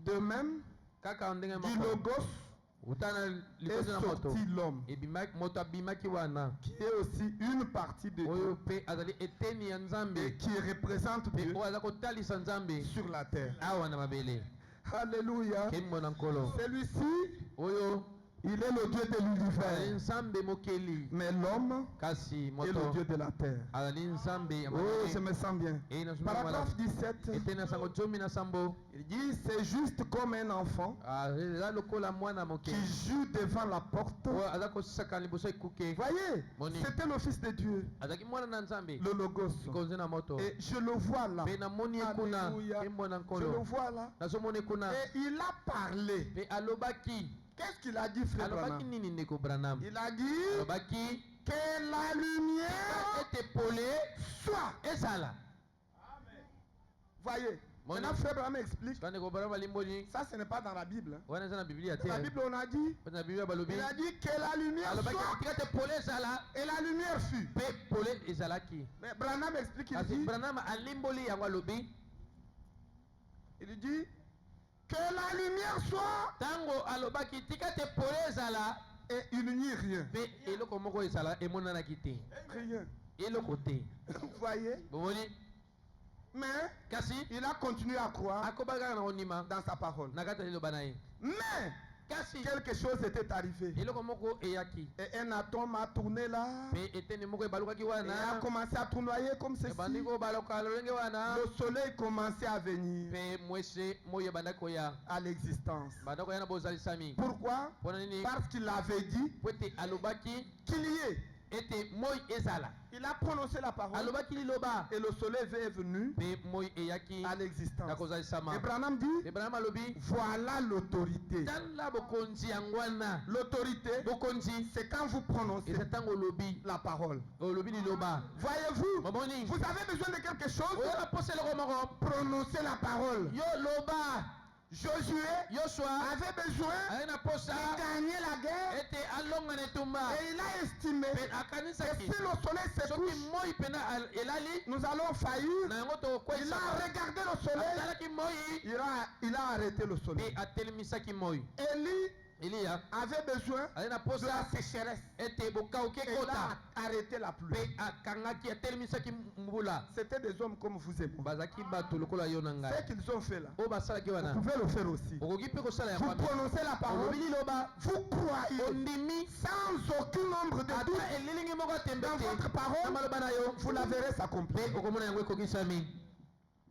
S1: De même, du logos est sorti l'homme, qui est aussi une partie de Dieu et qui représente Dieu sur la terre. Alléluia. Celui-ci, il est le Dieu de l'univers, mais l'homme est le Dieu de la terre. Oh, je me sens bien. Paragraphe 17, il dit, c'est juste comme un enfant qui joue devant la porte. Voyez, c'était le Fils de Dieu, le Logos. Et je le vois là. Alléluia. Je le vois là. Et il a parlé. Qu'est-ce qu'il a dit, Frère Branham? Il a dit que la lumière soit. Voyez, maintenant Frère Branham explique. Ça, ce n'est pas dans la Bible. Hein. Dans la Bible, on a dit, il a dit que la lumière soit et la lumière fut. Mais Branham explique, il dit que la lumière soit et il n'y a rien. Rien. Vous voyez? Mais il a continué à croire dans sa parole. Mais quelque chose était arrivé. Et un atome a tourné là. Et a commencé à tournoyer comme ceci. Le soleil commençait à venir à l'existence. Pourquoi? Parce qu'il avait dit qu'il y ait
S2: ete moi ezala.
S1: Il a prononcé la parole.
S2: Alobaki liloba.
S1: Et le soleil est venu
S2: Pe moi eyaki
S1: à l'existence.
S2: na kozalisama.
S1: Et Branham dit,
S2: Abraham alobi.
S1: voilà l'autorité.
S2: Tala bokonzi yangwana.
S1: L'autorité,
S2: Bokonzi.
S1: c'est quand vous prononcez
S2: Etango lobi.
S1: la parole.
S2: Olobi liloba.
S1: Voyez-vous,
S2: Mamoni.
S1: vous avez besoin de quelque chose.
S2: Oyo apose le romoro.
S1: Prononcez la parole.
S2: Yo loba.
S1: Josué
S2: Yoshua.
S1: avait besoin
S2: Aina posa.
S1: de gagner la guerre.
S2: Ete alonga netumba.
S1: Et il a estimé
S2: Pe
S1: que
S2: akanisa
S1: si
S2: ki.
S1: le soleil se
S2: Soki
S1: couche,
S2: moi pena elali.
S1: nous allons faillir.
S2: Na yango to
S1: Il
S2: kwesa.
S1: a regardé le soleil.
S2: Atalaki moi.
S1: Il a arrêté le soleil.
S2: Pe atelemisaki moi.
S1: Élie
S2: Eliya
S1: avait besoin
S2: aina
S1: de
S2: posa
S1: la sécheresse.
S2: ete bokauke
S1: Et il
S2: kota.
S1: a arrêté la pluie.
S2: Pe akangaki atelemisaki mbula.
S1: C'était des hommes comme vous et moi.
S2: Bazaki bato lokola yo na
S1: Ce
S2: ngai.
S1: qu'ils ont fait là,
S2: O basalaki
S1: vous
S2: wana.
S1: pouvez le faire aussi.
S2: Okoki pe kosala
S1: Vous
S2: yango.
S1: prononcez la parole,
S2: Olobi liloba.
S1: vous croyez
S2: Ondimi.
S1: sans aucun nombre de doutes
S2: Ata elilingi moko atembe
S1: dans
S2: te.
S1: votre
S2: Na
S1: parole,
S2: maloba na yo.
S1: vous la verrez s'accomplir.
S2: Pe okomona yango ekokisami.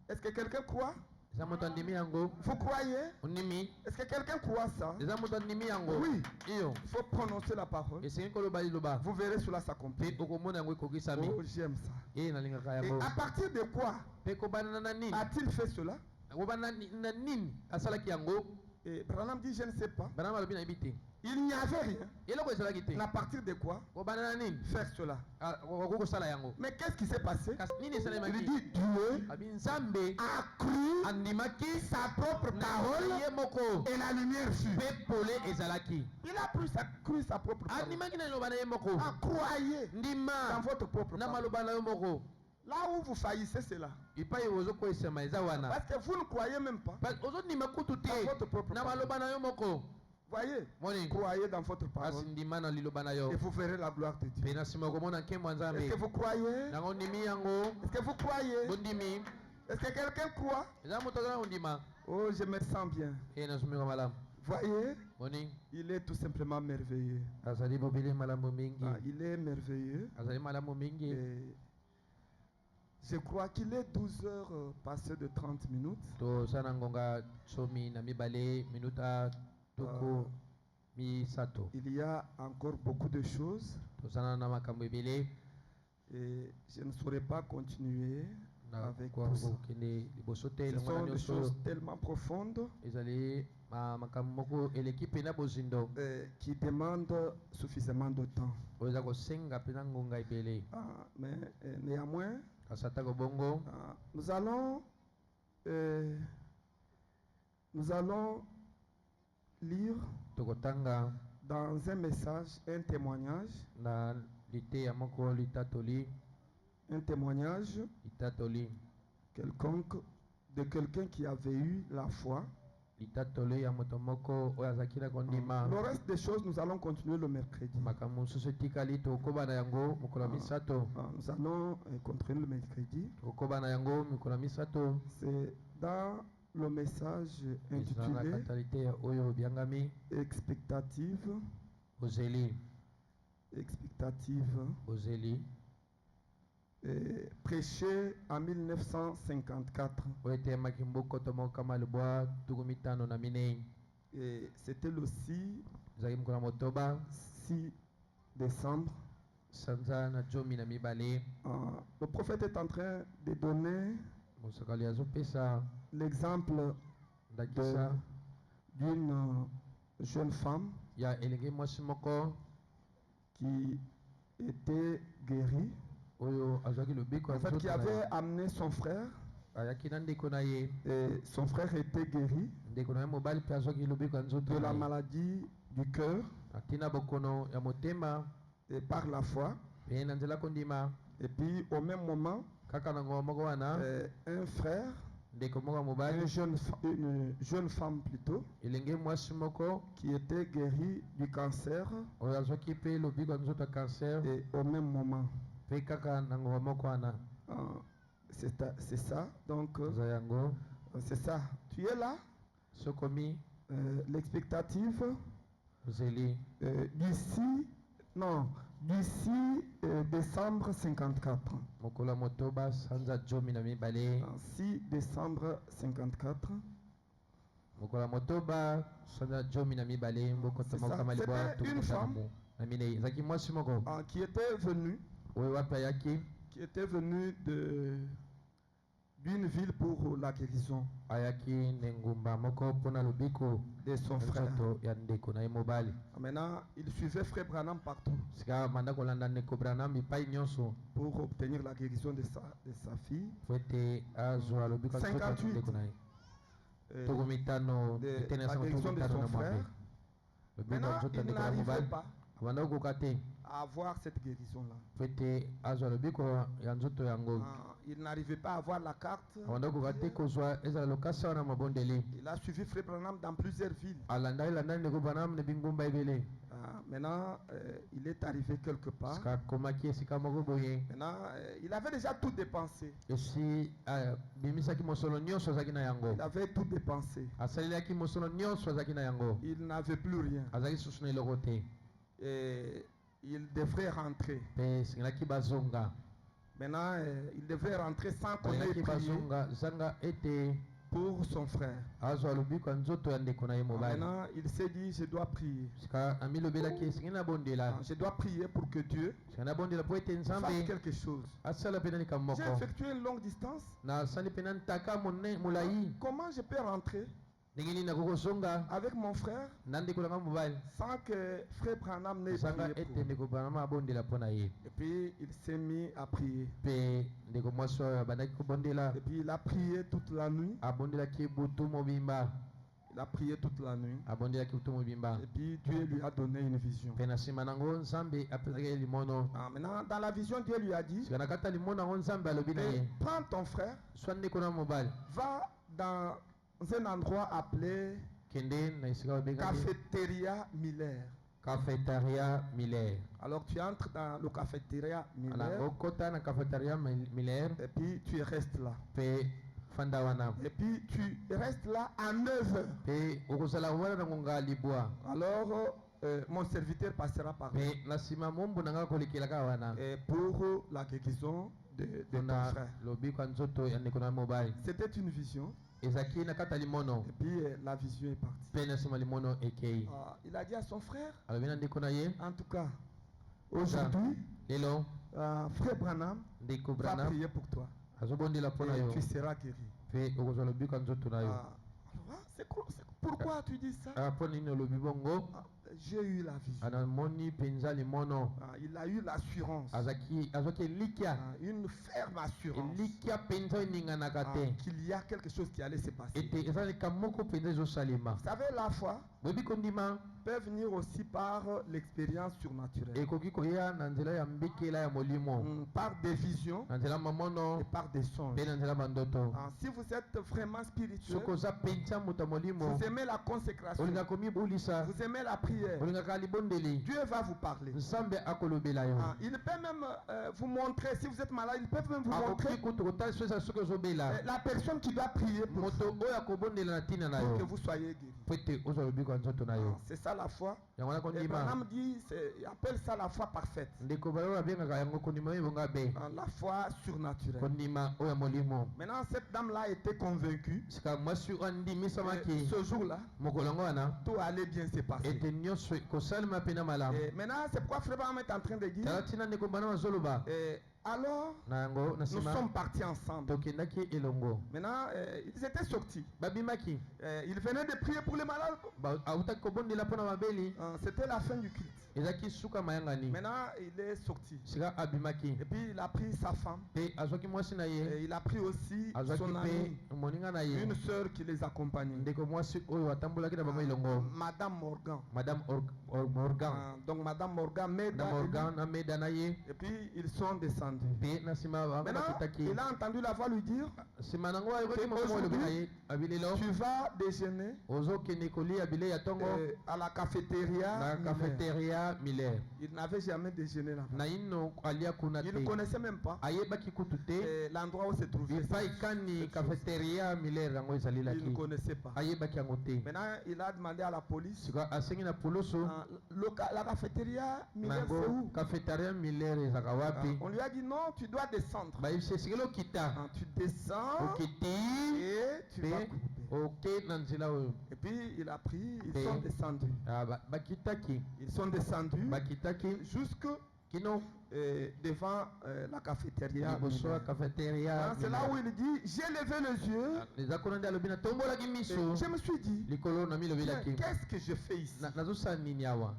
S1: Est-ce que quelqu'un croit?
S2: Eza moto andimi yango.
S1: Vous croyez?
S2: Ondimi.
S1: Est-ce que quelqu'un croit ça?
S2: Eza moto andimi yango.
S1: Oui.
S2: Iyo.
S1: Il faut prononcer la parole.
S2: Esengi koloba liloba.
S1: Vous verrez cela s'accomplir.
S2: Pe okomona yango ekokisami.
S1: Oh, j'aime ça.
S2: Nalingaka
S1: Et
S2: yango.
S1: à partir de quoi
S2: Pe kobana na nini?
S1: a-t-il fait cela?
S2: Kobana na nini asalaki yango?
S1: Et Branham dit, je ne sais pas.
S2: Bana malobi na yebi te.
S1: Il n'y avait rien.
S2: Eloko ezalaki te.
S1: À partir de quoi
S2: Kobana na nini?
S1: faire cela?
S2: Okoki kosala yango.
S1: Mais qu'est-ce qui s'est passé?
S2: Kasi nini
S1: Il
S2: esalemaki?
S1: dit, Dieu
S2: Abi nzambe
S1: a cru
S2: andimaki
S1: sa propre
S2: na
S1: parole
S2: ye moko.
S1: et la lumière fut.
S2: Pe pole ezalaki.
S1: Il a cru sa propre parole.
S2: Andimaki na liloba na ye moko.
S1: Croyez dans
S2: Ndima
S1: votre propre
S2: na
S1: parole.
S2: maloba na yo moko.
S1: Là où vous faillissez, c'est là.
S2: Epai ozokwesema eza wana.
S1: Parce que vous ne croyez même pas.
S2: Ozondima kutu
S1: Dans
S2: te.
S1: votre propre
S2: Na
S1: parole.
S2: maloba na yo moko.
S1: Voyez,
S2: Moni.
S1: croyez dans votre
S2: Kasi
S1: parole
S2: ndima na liloba na yo.
S1: et vous verrez la gloire de Dieu.
S2: Pe na nsima okomona nkembo ya
S1: Est-ce
S2: nzambe.
S1: que vous croyez?
S2: Nango ndimi yango.
S1: Est-ce que vous croyez?
S2: Bondimi.
S1: Est-ce que quelqu'un croit?
S2: Eza moto aza na ondima.
S1: Oh, je me sens bien.
S2: Nazumika malamu.
S1: Voyez,
S2: Moni.
S1: il est tout simplement merveilleux.
S2: Azali bobele malamu mingi.
S1: Il est merveilleux.
S2: Azali malamu mingi.
S1: Et je crois qu'il est 12 heures passées de 30 minutes.
S2: Tosala ngonga tsomi na mibale minuta tuku misato.
S1: Il y a encore beaucoup de choses
S2: Tosala na makambo ebele.
S1: et je ne saurais pas continuer
S2: Na
S1: avec
S2: kwa
S1: tout ça.
S2: kokende liboso te
S1: Ce
S2: elongo na
S1: sont des
S2: nyonso.
S1: choses tellement profondes
S2: Ezali makambo moko eleki mpe na bozindo.
S1: qui demandent suffisamment de temps.
S2: Oyo eza kosenga mpe na ngonga ebele.
S1: Mais néanmoins,
S2: Kasi atako bongo.
S1: nous allons lire
S2: Tokotanga
S1: dans un message un témoignage
S2: na liteya moko litatoli.
S1: un témoignage
S2: Litatoli.
S1: quelconque de quelqu'un qui avait eu la foi.
S2: Litatoli ya moto moko oyo azalaki na kondima.
S1: Le reste des choses, nous allons continuer le mercredi.
S2: Makambo mosusu etikali tokoba na yango mokolo ya misato.
S1: Nous allons continuer le mercredi.
S2: Tokoba na yango mikolo ya misato.
S1: C'est dans le message
S2: Ezala na
S1: intitulé
S2: katalité ya oyo biangami.
S1: Expectative.
S2: Ozeli.
S1: Expectative.
S2: Ozeli.
S1: Prêché en 1954.
S2: Oyo eteyamaki mbokoto moko kama libwa tuku mitano na minei.
S1: Et c'était le 6
S2: Ezalaki mokolo ya motoba.
S1: 6 décembre.
S2: Sanza na zomi na mibale.
S1: Le prophète est en train de donner
S2: Mosakali azopesa
S1: l'exemple
S2: ndakisa
S1: d'une jeune femme
S2: ya elenge mwasi moko
S1: qui était guérie,
S2: oyo azwaki lobiko ya
S1: en fait, qui
S2: nzoto na
S1: avait
S2: ye.
S1: amené son frère,
S2: Ayaki na ndeko na ye.
S1: et son frère était guéri
S2: Ndeko na ye mobali mpe azwaki lobiko ya nzoto
S1: de la
S2: na ye.
S1: maladie du cœur
S2: Atina bokono ya motema
S1: et par la foi.
S2: pe na nzela kondima.
S1: Et puis au même moment,
S2: Kaka na ngoma moko wana
S1: un frère,
S2: ndeko moko ya mobali
S1: une jeune femme plutôt,
S2: elenge mwasi moko
S1: qui était guérie du cancer,
S2: oyo azwaki mpe lobiko ya nzoto ya cancer
S1: et au même moment.
S2: mpe kaka na ngoma moko wana.
S1: C'est ça, donc
S2: Oza yango
S1: c'est ça. Tu es là,
S2: sokomi
S1: l'expectative
S2: ozeli
S1: d'ici décembre 54.
S2: mokolo ya motoba sanza zomi na mibale.
S1: 6 décembre 54.
S2: Mokolo ya motoba sanza zomi na mibale mbokoto moko kama libwa
S1: C'était une femme
S2: tukutanamu. na minei ezalaki mwasi moko
S1: qui était venu
S2: oyo wapi ayaki
S1: d'une ville pour la guérison
S2: ayaki nengumba moko mpona lobiko
S1: de son frère.
S2: nzoto ya ndeko na ye mobali.
S1: Maintenant, il suivait Frère Branham partout
S2: sika manda kolanda ndeko Branham bipai nyonso
S1: pour obtenir la guérison de sa fille.
S2: po ete azwa lobiko ya nzoto ya ndeko na ye. Toko mitano itene
S1: La
S2: sango
S1: guérison
S2: toko
S1: de
S2: mitano
S1: son
S2: na mwambe
S1: frère.
S2: lobiko ya
S1: Maintenant,
S2: nzoto ya
S1: il
S2: ndeko na
S1: n'arrivait
S2: mobali
S1: pas
S2: abanda kokoka te
S1: à avoir cette guérison-là.
S2: po ete azwa lobiko ya nzoto yango
S1: Il n'arrivait pas à avoir la carte.
S2: abanda kokoka te kozwa ezala lokasa wana mabondeli.
S1: Il a suivi Frère Branham dans plusieurs villes.
S2: Alanda ndeko Branham na bingumba ebele.
S1: Maintenant, il est arrivé quelque part.
S2: Sika komaki esika moko boye.
S1: Maintenant, il avait déjà tout dépensé.
S2: Esi bimisaki mosolo nyonso azalaki na yango.
S1: Il avait tout dépensé.
S2: Asalelaki mosolo nyonso azalaki na yango.
S1: Il n'avait plus rien.
S2: Azalaki susu na eloko te.
S1: Et il devrait rentrer.
S2: Pe singaki bazonga.
S1: Maintenant, il devrait rentrer sans qu'on ait
S2: Singaki
S1: prié
S2: bazonga zanga ete
S1: pour son frère.
S2: azwa lobiko ya nzoto ya ndeko na ye mobali.
S1: Maintenant, il s'est dit, je dois prier.
S2: Sika amilobelaki singi na bondela.
S1: Je dois prier pour que Dieu
S2: Sika na bondela po ete
S1: fasse
S2: nzambe
S1: quelque chose.
S2: asala pena likambo
S1: J'ai
S2: moko.
S1: effectué une longue distance.
S2: Na sali pena ntaka molai.
S1: Comment je peux rentrer
S2: Ndenge nini nakokozonga
S1: avec mon frère
S2: na ndeko na nga mobali.
S1: sans que Frère Branham n'ait
S2: Sanga
S1: prié
S2: ete
S1: pour.
S2: ndeko Branham abondela mpona ye.
S1: Et puis, il s'est mis à prier.
S2: Pe ndeko mwasi oyo abandaki kobondela
S1: Et puis, il a prié toute la nuit.
S2: abondelaki butu mobimba.
S1: Il a prié toute la nuit.
S2: Abondelaki butu mobimba.
S1: Et puis, Dieu lui a donné une vision.
S2: Pe na nsima nango nzambe apesaki ye limono.
S1: Maintenant, dans la vision, Dieu lui a dit,
S2: Sika na kata limono yango nzambe alobi na ye.
S1: prends ton frère,
S2: Soit ndeko na mobali
S1: va dans un endroit appelé
S2: kende na esika babengami
S1: Cafétéria Miller.
S2: cafétéria Miller.
S1: Alors, tu entres dans le Cafétéria Miller.
S2: Alango kota na cafétéria Miller.
S1: Et puis, tu restes là.
S2: Pe fanda wana.
S1: Et puis, tu restes là à 9 heures.
S2: Pe okozala wana na ngonga libwa.
S1: Alors, mon serviteur passera par là.
S2: Pe na nsima mombu na nga kolekelaka wana.
S1: Et pour la guérison de ton
S2: Mpona
S1: frère.
S2: lobiko ya nzoto ya ndeko na mobali.
S1: C'était une vision.
S2: Ezaki na kata limono.
S1: Et puis, la vision est partie.
S2: Pe na nsima limono ekei.
S1: Il a dit à son frère,
S2: Alobi na ndeko na ye.
S1: en tout cas, aujourd'hui,
S2: Lelo
S1: Frère Branham
S2: ndeko
S1: va
S2: Branham
S1: prier pour toi.
S2: azobondela mpona
S1: Et
S2: yo.
S1: tu seras guéri.
S2: Pe okozwa lobiko ya nzoto na yo.
S1: Pourquoi tu dis ça?
S2: Mpo nini olobi bongo?
S1: J'ai eu la vision.
S2: Anamoni penza limono.
S1: Il a eu l'assurance.
S2: Azwaki elikya.
S1: Une ferme assurance.
S2: Elikya penza eninganaka te.
S1: Qu'il y a quelque chose qui allait se passer.
S2: Ete eza likambo moko penza ezosalema.
S1: Vous savez, la foi
S2: Boyebi kondima
S1: peut venir aussi par l'expérience surnaturelle.
S2: ekoki koya na nzela ya mbikela ya molimo.
S1: Par des visions
S2: Na nzela mamono
S1: et par des songes.
S2: pe na nzela bandoto.
S1: Si vous êtes vraiment spirituel,
S2: Soko oza penza moto ya molimo.
S1: vous aimez la consécration,
S2: Olinga komibulisa.
S1: vous aimez la prière,
S2: Olingaka libondeli.
S1: Dieu va vous parler.
S2: Nzambe akolobela yo.
S1: Il peut même vous montrer, si vous êtes malade, il peut même vous montrer
S2: akoki kutu kotala soki eza soki ozobela.
S1: la personne qui doit prier pour
S2: Moto oyo akobondela na ntina na
S1: que
S2: yo.
S1: vous soyez guéri.
S2: Po ete ozwa lobiko ya nzoto na yo.
S1: C'est ça la foi.
S2: Yango wana
S1: Et
S2: kondima.
S1: Branham dit, il appelle ça la foi parfaite.
S2: Ndeko balo babengaka yango kondima oyo ebonga be.
S1: La foi surnaturelle.
S2: Kondima oyo ya molimo.
S1: Maintenant, cette dame-là était convaincue.
S2: Sika mwasi oyo andimisamaki.
S1: Ce jour-là,
S2: mokolo yango wana.
S1: tout allait bien se passer.
S2: Ete nyonso kosalema mpe na malamu.
S1: Et maintenant, c'est pourquoi Frère Branham est en train de dire.
S2: Tala ntina ndeko Branham azoloba.
S1: Alors,
S2: na yango na
S1: nous
S2: nsima
S1: sommes partis ensemble.
S2: tokendaki elongo.
S1: Maintenant, ils étaient sortis.
S2: Babimaki.
S1: Ils venaient de prier pour les malades.
S2: Awutaki kobondela mpona mabeli.
S1: C'était la fin du culte.
S2: ezaki suka mayangani.
S1: Maintenant, il est sorti.
S2: Sika abimaki.
S1: Et puis, il a pris sa femme.
S2: Pe azwaki mwasi na ye.
S1: Et il a pris aussi
S2: azwaki
S1: son amie,
S2: pe moninga na ye.
S1: une sœur qui les accompagnait.
S2: ndeko mwasi oyo atambolaki na bango elongo.
S1: Madame Morgan.
S2: Madame Morgan.
S1: Donc, Madame Morgan,
S2: Madame Morgan na meda na ye.
S1: et puis, ils sont descendus.
S2: Pe na sima bango
S1: Maintenant,
S2: bakitaki.
S1: il a entendu la voix lui dire,
S2: sima nango ayoki moko elobi na ye abilelo.
S1: tu vas déjeuner
S2: ozokende kolia bilei ya ntongo
S1: à la cafétéria
S2: na
S1: Miller.
S2: cafétéria Miller.
S1: Il n'avait jamais déjeuné là-bas.
S2: na ino alia kuna
S1: Il
S2: te.
S1: ne connaissait même pas
S2: ayebaki kutu te.
S1: l'endroit où se trouvait.
S2: bipai kani cafétéria Miller yango ezalelaki.
S1: Il ne connaissait pas.
S2: ayebaki yango te.
S1: Maintenant, il a demandé à la police.
S2: sika asengi na poloso.
S1: La cafétéria Miller, c'est
S2: nango
S1: où?
S2: cafétéria Miller ezaka wapi.
S1: On lui a dit non, tu dois descendre.
S2: bayebisi esikeli okita.
S1: Tu descends
S2: okiti
S1: et tu vas couper.
S2: oke na nzela oyo.
S1: Et puis il a pris, ils
S2: Et-
S1: sont descendus.
S2: Bakitaki
S1: Ils sont descendus
S2: bakitaki
S1: jusque
S2: kino
S1: devant la cafétéria.
S2: liboso ya cafeteria.
S1: C'est là où il dit, j'ai levé les yeux
S2: eza kuna nde alobi natombolaki
S1: et
S2: miso
S1: je me suis dit,
S2: likolo na
S1: tiens,
S2: milobelaki
S1: qu'est-ce que je fais ici?
S2: nazosala nini awa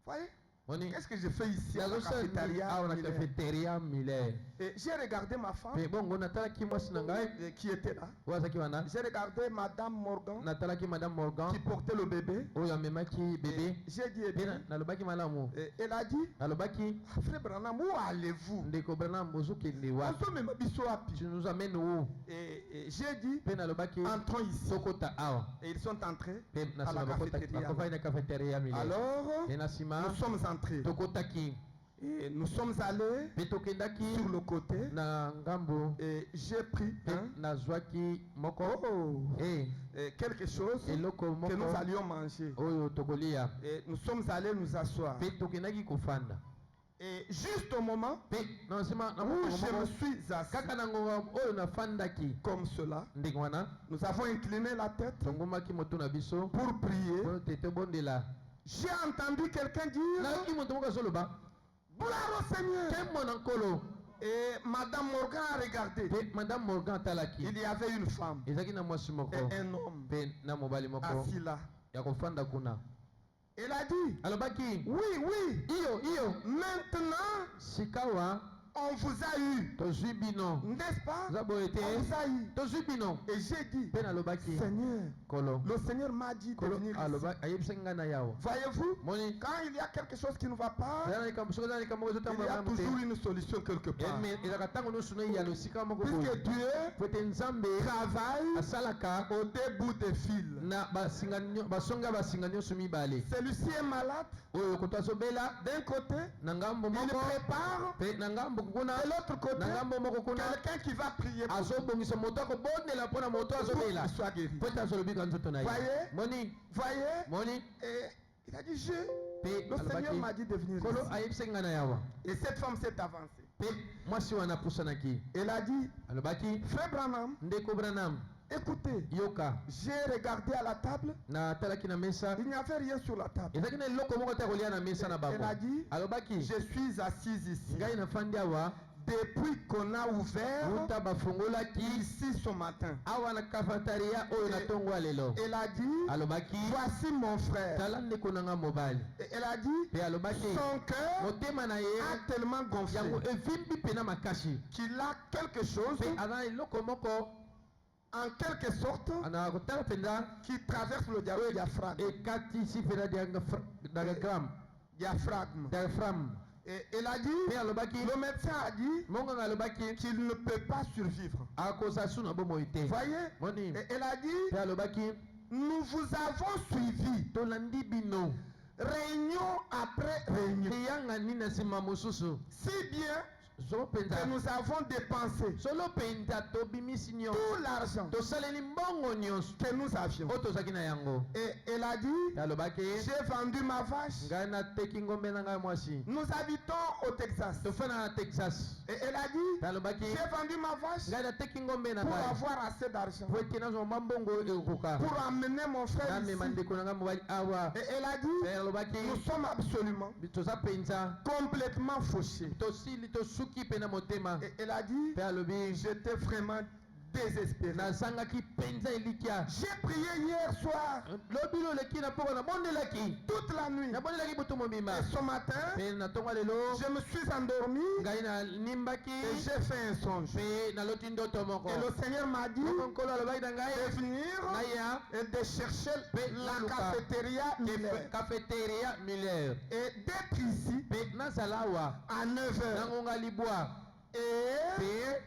S1: Voyez?
S2: oni
S1: Qu'est-ce que je fais ici à la
S2: nazosala nini
S1: cafétéria
S2: awa na
S1: Miller?
S2: cafeteria Miller.
S1: Et j'ai regardé ma femme
S2: Pe bongo natalaki mwasi na ngai
S1: qui était là.
S2: oyo azalaki wana
S1: J'ai regardé Madame Morgan
S2: natalaki madame Morgan
S1: qui portait le bébé.
S2: oyo amemaki bebe
S1: Et j'ai dit, eh
S2: pe
S1: bien,
S2: nalobaki malamu
S1: elle a dit,
S2: nalobaki
S1: ah, Frère Branham, où allez-vous?
S2: ndeko Branham ozokende wapi
S1: Ozomema biso wapi?
S2: tu nous amènes où
S1: Et j'ai dit,
S2: pe nalobaki
S1: entrons ici.
S2: tokota awa
S1: Et ils sont entrés
S2: pe
S1: à la
S2: nasima
S1: cafétéria.
S2: bakofai na cafeteria Miller.
S1: Alors,
S2: pe na nsima
S1: nous sommes entrés.
S2: tokotaki
S1: Et nous sommes allés
S2: pe tokendaki
S1: sur le côté.
S2: na ngambo
S1: Et j'ai pris
S2: pe nazwaki moko
S1: quelque chose
S2: eloko
S1: que nous
S2: moko
S1: allions manger.
S2: oyo tokolia
S1: Et nous sommes allés nous asseoir.
S2: pe tokendaki kofanda
S1: Et juste au moment
S2: pe na nsima na
S1: où
S2: mokongo
S1: je me
S2: moko
S1: suis assis
S2: kaka na ngonga oyo nafandaki
S1: comme cela,
S2: ndenge wana
S1: nous avons incliné la tête
S2: tongomaki moto na biso
S1: pour prier.
S2: oyo tete bondela
S1: J'ai entendu quelqu'un dire,
S2: nayaki moto moko azoloba
S1: gloire au Seigneur.
S2: nkembo na nkolo
S1: Et Madame Morgan a regardé.
S2: pe madame Morgan atalaki
S1: Il y avait une femme
S2: ezalaki na mwasi moko
S1: et un homme
S2: pe na mobali moko
S1: assis là.
S2: ya kofanda kuna
S1: Elle a dit,
S2: alobaki
S1: oui, oui,
S2: iyo
S1: maintenant
S2: sikawa
S1: on vous a eu.
S2: tozwi bino
S1: N'est-ce pas?
S2: eza boye te
S1: On vous a eu.
S2: tozwi bino
S1: Et j'ai dit,
S2: pe nalobaki
S1: Seigneur,
S2: kolo
S1: le Seigneur m'a dit de
S2: kolo
S1: venir ici.
S2: alobaki ayebisaki ngai na yawa
S1: Voyez-vous,
S2: moni
S1: quand il y a quelque chose qui ne va pas,
S2: soki eza na likambo
S1: il y a
S2: ezotambola malamu te
S1: toujours une solution quelque part.
S2: ezalaka ntango nyonso na eyano esika moko boye
S1: Puisque Dieu
S2: po ete nzambe
S1: travaille
S2: asalaka
S1: au début des fils.
S2: na basonga ya basinga nyonso mibale
S1: Celui-ci est malade
S2: oyo koto azobela
S1: d'un côté,
S2: na ngambo
S1: il
S2: moko
S1: prépare
S2: pe na ngambo kuna
S1: de l'autre côté
S2: na ngambo moko kuna
S1: quelqu'un qui va prier pour
S2: azobongisa moto akobondela mpo na moto azobela
S1: qu'il soit guéri.
S2: po ete azolobika nzoto na ye
S1: Voyez?
S2: moni
S1: Voyez?
S2: moni
S1: Et il a dit,
S2: pe
S1: le Seigneur m'a
S2: alobaki
S1: dit de venir
S2: kolo
S1: ici.
S2: ayebisaki ngai na yawa
S1: Et cette femme s'est avancée.
S2: pe mwasi wana apusanaki
S1: Elle a dit,
S2: alobaki
S1: Frère Branham,
S2: ndeko Branham
S1: écoutez,
S2: yoka
S1: j'ai regardé à la table,
S2: natalaki na mesa
S1: il n'y avait rien sur la table.
S2: ezalaki na eloko moko te ya kolia na mesa na bango
S1: Elle a dit,
S2: alobaki
S1: je suis assise ici.
S2: ngai nafandi awa
S1: Depuis qu'on a ouvert
S2: wuta bafungolaki
S1: ici ce matin.
S2: awa na kafataria oyo na ntongo ya lelo
S1: Elle a dit,
S2: alobaki
S1: voici mon frère.
S2: tala ndeko na nga mobali
S1: Et elle a dit,
S2: pe alobaki
S1: son cœur
S2: motema na ye
S1: a tellement gonflé
S2: yango evimbi mpena makasi
S1: qu'il a quelque chose,
S2: pe aza na eloko moko
S1: en quelque sorte,
S2: na kotala mpenza
S1: qui traverse le diaphragme.
S2: ekatisi mpena diagramme diaphragme
S1: Et elle a dit,
S2: pe alobaki
S1: le médecin a dit
S2: monganga alobaki
S1: qu'il ne peut pas survivre.
S2: akoza su na bomoi te
S1: Voyez?
S2: moni
S1: Et elle a dit,
S2: pe alobaki
S1: nous vous avons suivi,
S2: tolandi bino
S1: réunion après réunion,
S2: eyanga nini na nsima mosusu
S1: si bien
S2: solo
S1: que
S2: mpenza
S1: nous avons dépensé
S2: solo mpenza tobimisi nyonso
S1: tout l'argent
S2: tosaleli mbongo nyonso
S1: que nous avions.
S2: oyo tozalaki na yango
S1: Et elle a dit,
S2: pe alobaki
S1: j'ai vendu ma vache.
S2: ngai nateki ngombe na ngai mwasi
S1: Nous habitons au Texas.
S2: tofanda na Texas
S1: Et elle a dit,
S2: pe alobaki
S1: j'ai vendu ma vache
S2: ngai nateki ngombe na
S1: pour
S2: ngai
S1: avoir assez d'argent,
S2: po ete nazwa mwa mbongo ekoka
S1: pour amener mon frère
S2: namema
S1: ici.
S2: ndeko na ngai mobali awa
S1: Et elle a
S2: pe
S1: dit,
S2: alobaki
S1: nous sommes absolument
S2: toza mpenza
S1: complètement fauchés.
S2: tosili tosuki mpe na motema
S1: Et elle a dit,
S2: pe alobi
S1: j'étais vraiment désespéré.
S2: nazangaki mpenza elikya
S1: J'ai prié hier soir,
S2: lobi loleki na mpoko nabondelaki
S1: toute la nuit.
S2: nabondelaki butu mobimba
S1: Et ce matin,
S2: pe na ntongo ya lelo
S1: je me suis endormi
S2: ngai nanimbaki
S1: et j'ai fait un songe.
S2: pe naloti ndoto moko
S1: Et le Seigneur m'a dit
S2: moko nkolo alobaki na
S1: de
S2: ngai
S1: venir
S2: naya
S1: et de chercher la
S2: Luka.
S1: cafétéria Miller.
S2: cafeteria Miller
S1: Et d'être ici
S2: pe nazala awa
S1: à 9h.
S2: na ngonga libwa
S1: Et
S2: pe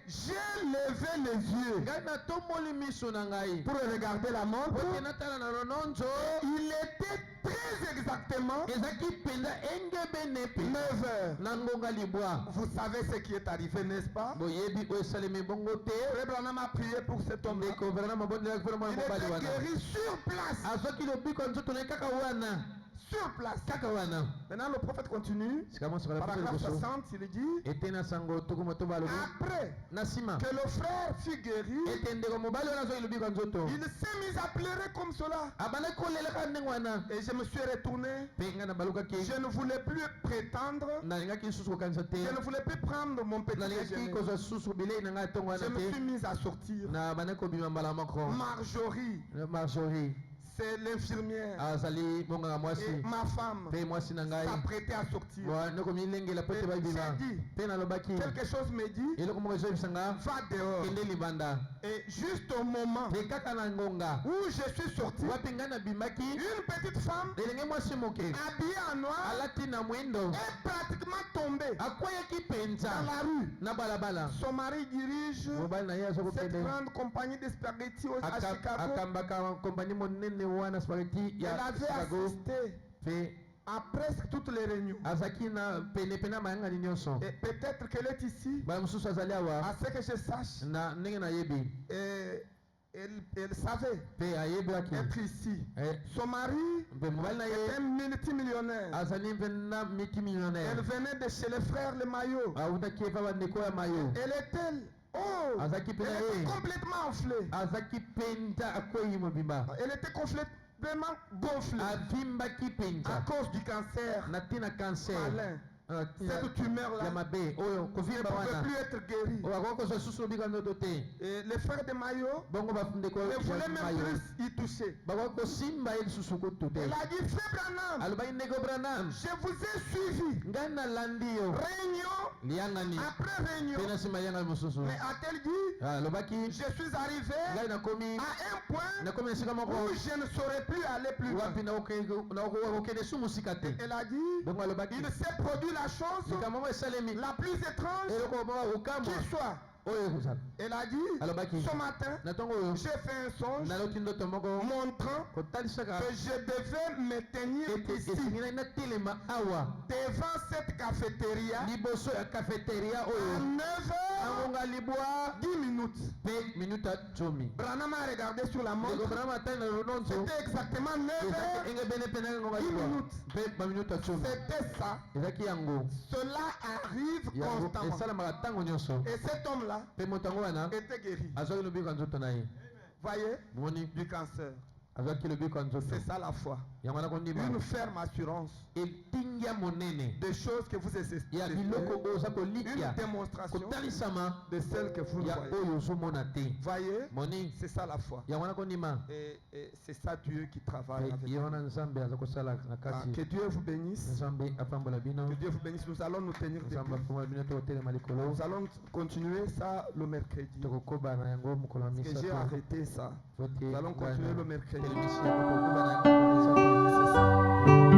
S1: j'ai levé les yeux
S2: ngai natomboli miso na ngai
S1: pour regarder la montre.
S2: po te natala na lononzo
S1: Il était très exactement
S2: ezalaki mpenza engebene pe
S1: 9h.
S2: na ngonga libwa
S1: Vous savez ce qui est arrivé, n'est-ce pas?
S2: boyebi oyo esalemi bongo te
S1: Frère Branham a prié pour cet homme.
S2: ndeko vrana mabondelaki mpona mwana
S1: Il
S2: mobali
S1: était
S2: wana
S1: guéri sur place.
S2: azwaki lobiko ya nzoto na ye kaka wana
S1: sur place.
S2: kaka wana
S1: Maintenant, le prophète continue.
S2: sikamwa sikola
S1: Paragraphe
S2: liboso
S1: 60, il dit
S2: etena sango tokuma tobalobi
S1: après
S2: na nsima
S1: que le frère fut guéri,
S2: ete ndeko mobali wana azwaki lobiko ya nzoto
S1: il s'est mis à pleurer comme cela.
S2: abandaki kolelaka ndenge wana
S1: Et je me suis retourné.
S2: mpe ngai nabalukaki
S1: Je ne voulais plus prétendre.
S2: nalingaki lisusu kokanisa te
S1: Je ne voulais plus prendre mon petit
S2: nalingaki
S1: déjeuner.
S2: kozwa susu bilei na ngai ntongo
S1: Je
S2: wana
S1: me suis
S2: te
S1: mise à sortir.
S2: na bandaki kobima mbala moko
S1: Marjorie,
S2: marjorie
S1: c'est l'infirmière.
S2: azali monganga
S1: Et
S2: mwasi
S1: ma femme
S2: mpe mwasi na ngai
S1: s'apprêtait à sortir.
S2: nokomilengela po te
S1: Et
S2: babima
S1: j'ai dit,
S2: mpe nalobaki
S1: quelque chose me dit,
S2: eloko moko ezoyebisanga
S1: va dehors.
S2: kende libanda
S1: Et juste au moment
S2: mpe kaka na ngonga
S1: où je suis sorti,
S2: wapi ngai nabimaki
S1: une petite femme
S2: elenge mwasi moke
S1: habillée en noir
S2: alati na mwindo
S1: est pratiquement tombée
S2: akweyaki
S1: dans
S2: mpenza
S1: la rue.
S2: na balabala
S1: Son mari dirige
S2: mobali na ye aza
S1: cette
S2: kokende
S1: grande compagnie de spaghetti à Chicago.
S2: akambaka kompani monene wana spageti
S1: Elle
S2: ya
S1: avait
S2: chicago
S1: assisté
S2: mpe
S1: à presque toutes les réunions.
S2: azalaki na penepene ya mayangani nyonso
S1: Et peut-être qu'elle est ici,
S2: bala mosusu azali awa
S1: à ce que je sache.
S2: na ndenge nayebi
S1: Et elle savait
S2: mpe ayebaki
S1: être ici.
S2: Eh,
S1: Son mari
S2: mpe mobali na
S1: est
S2: ye
S1: un multimillionnaire.
S2: azali mpe na miti
S1: Elle
S2: millionnaire
S1: venait de chez les frères Le Maillot.
S2: awutaki epa bandeko ya mayo
S1: Elle était, oh,
S2: azalaki mpe na
S1: elle était
S2: ye
S1: complètement enflée.
S2: azalaki mpenza akwei mobimba
S1: Elle était complètement gonflée
S2: avimbaki
S1: à
S2: mpenza
S1: cause du cancer
S2: na ntina cancer
S1: malin. Cette tumeur-là
S2: ya mabe oyo
S1: ne
S2: kovimba
S1: pouvait
S2: wana
S1: plus être guérie.
S2: oyo akoki kozwa susu lobika nzoto te
S1: Et les frères de Maillot
S2: bongo bandeko
S1: ne voulaient
S2: ya
S1: même
S2: mayo
S1: plus y toucher.
S2: bakoki kosimba ye lisusu kutu te
S1: Elle a dit, Frère Branham,
S2: alobaki ndeko branam
S1: je vous ai suivi.
S2: ngai nalandi yo
S1: Réunion
S2: liyangani
S1: après
S2: mpe
S1: réunion.
S2: nasimba liyangani mosusu
S1: Mais a-t-elle dit,
S2: alobaki
S1: je suis arrivé
S2: ngai nakomi
S1: à un point
S2: nakomi na esika moko
S1: où je ne saurais plus aller plus loin.
S2: wapi nakokende su mosika te
S1: Elle a dit,
S2: bongo alobaki
S1: il s'est produit la chose
S2: likambo moko esalemi
S1: la plus étrange
S2: eloko moko kokamwa
S1: qui soit.
S2: oyo ekozala
S1: Elle a dit,
S2: alobaki
S1: ce matin,
S2: na ntongo oyo
S1: j'ai fait un songe
S2: naloki ndoto moko
S1: montrant
S2: kotalisaka
S1: que je devais me tenir
S2: ete
S1: ici,
S2: esengi nai natelema awa
S1: devant cette cafétéria,
S2: liboso ya cafeteria
S1: à
S2: oyo
S1: 9h,
S2: angonga libwa
S1: 10 minutes.
S2: mpe minuta zomi
S1: Branham a regardé sur la montre.
S2: ekobrama atali na lononzo
S1: C'était exactement 9h.
S2: enge bene mpe nange ngonga
S1: 10
S2: libwa
S1: minutes.
S2: mpe baminuta zomi
S1: C'était ça.
S2: ezalaki yango
S1: Cela arrive
S2: yango
S1: constamment.
S2: esalamaka ntango nyonso
S1: Et cet homme-là
S2: mpe moto yango wana
S1: était guéri.
S2: azwaki lobiko ya nzoto na ye
S1: Voyez,
S2: moni
S1: du cancer.
S2: azwaki lobiko ya nzoto
S1: C'est ça la foi.
S2: yango wana kondima
S1: Une ferme assurance
S2: etingia monene
S1: des choses que vous essayez.
S2: ya biloko oyo oza
S1: Une
S2: kolikia
S1: démonstration
S2: kotalisama
S1: de celle que vous
S2: ya
S1: voyez.
S2: oyo ozomona te
S1: Voyez,
S2: moni
S1: c'est ça la foi.
S2: yango wana kondima
S1: Et c'est ça Dieu qui travaille avec
S2: ye
S1: vous.
S2: wana nzambe aza kosala na
S1: Ah,
S2: kati
S1: que Dieu vous bénisse.
S2: nzambe apambola bino
S1: Que Dieu vous bénisse. Nous allons nous tenir
S2: nzambe
S1: debout.
S2: apambola bino tokotelema likolo
S1: Nous allons continuer ça le mercredi.
S2: tokokoba na yango mokolo ya
S1: Parce que j'ai
S2: misato
S1: arrêté ça.
S2: Vote
S1: Nous allons continuer le mercredi.
S2: telemisi yango tokokoba na yango mokolo ya misato
S1: C'est ça.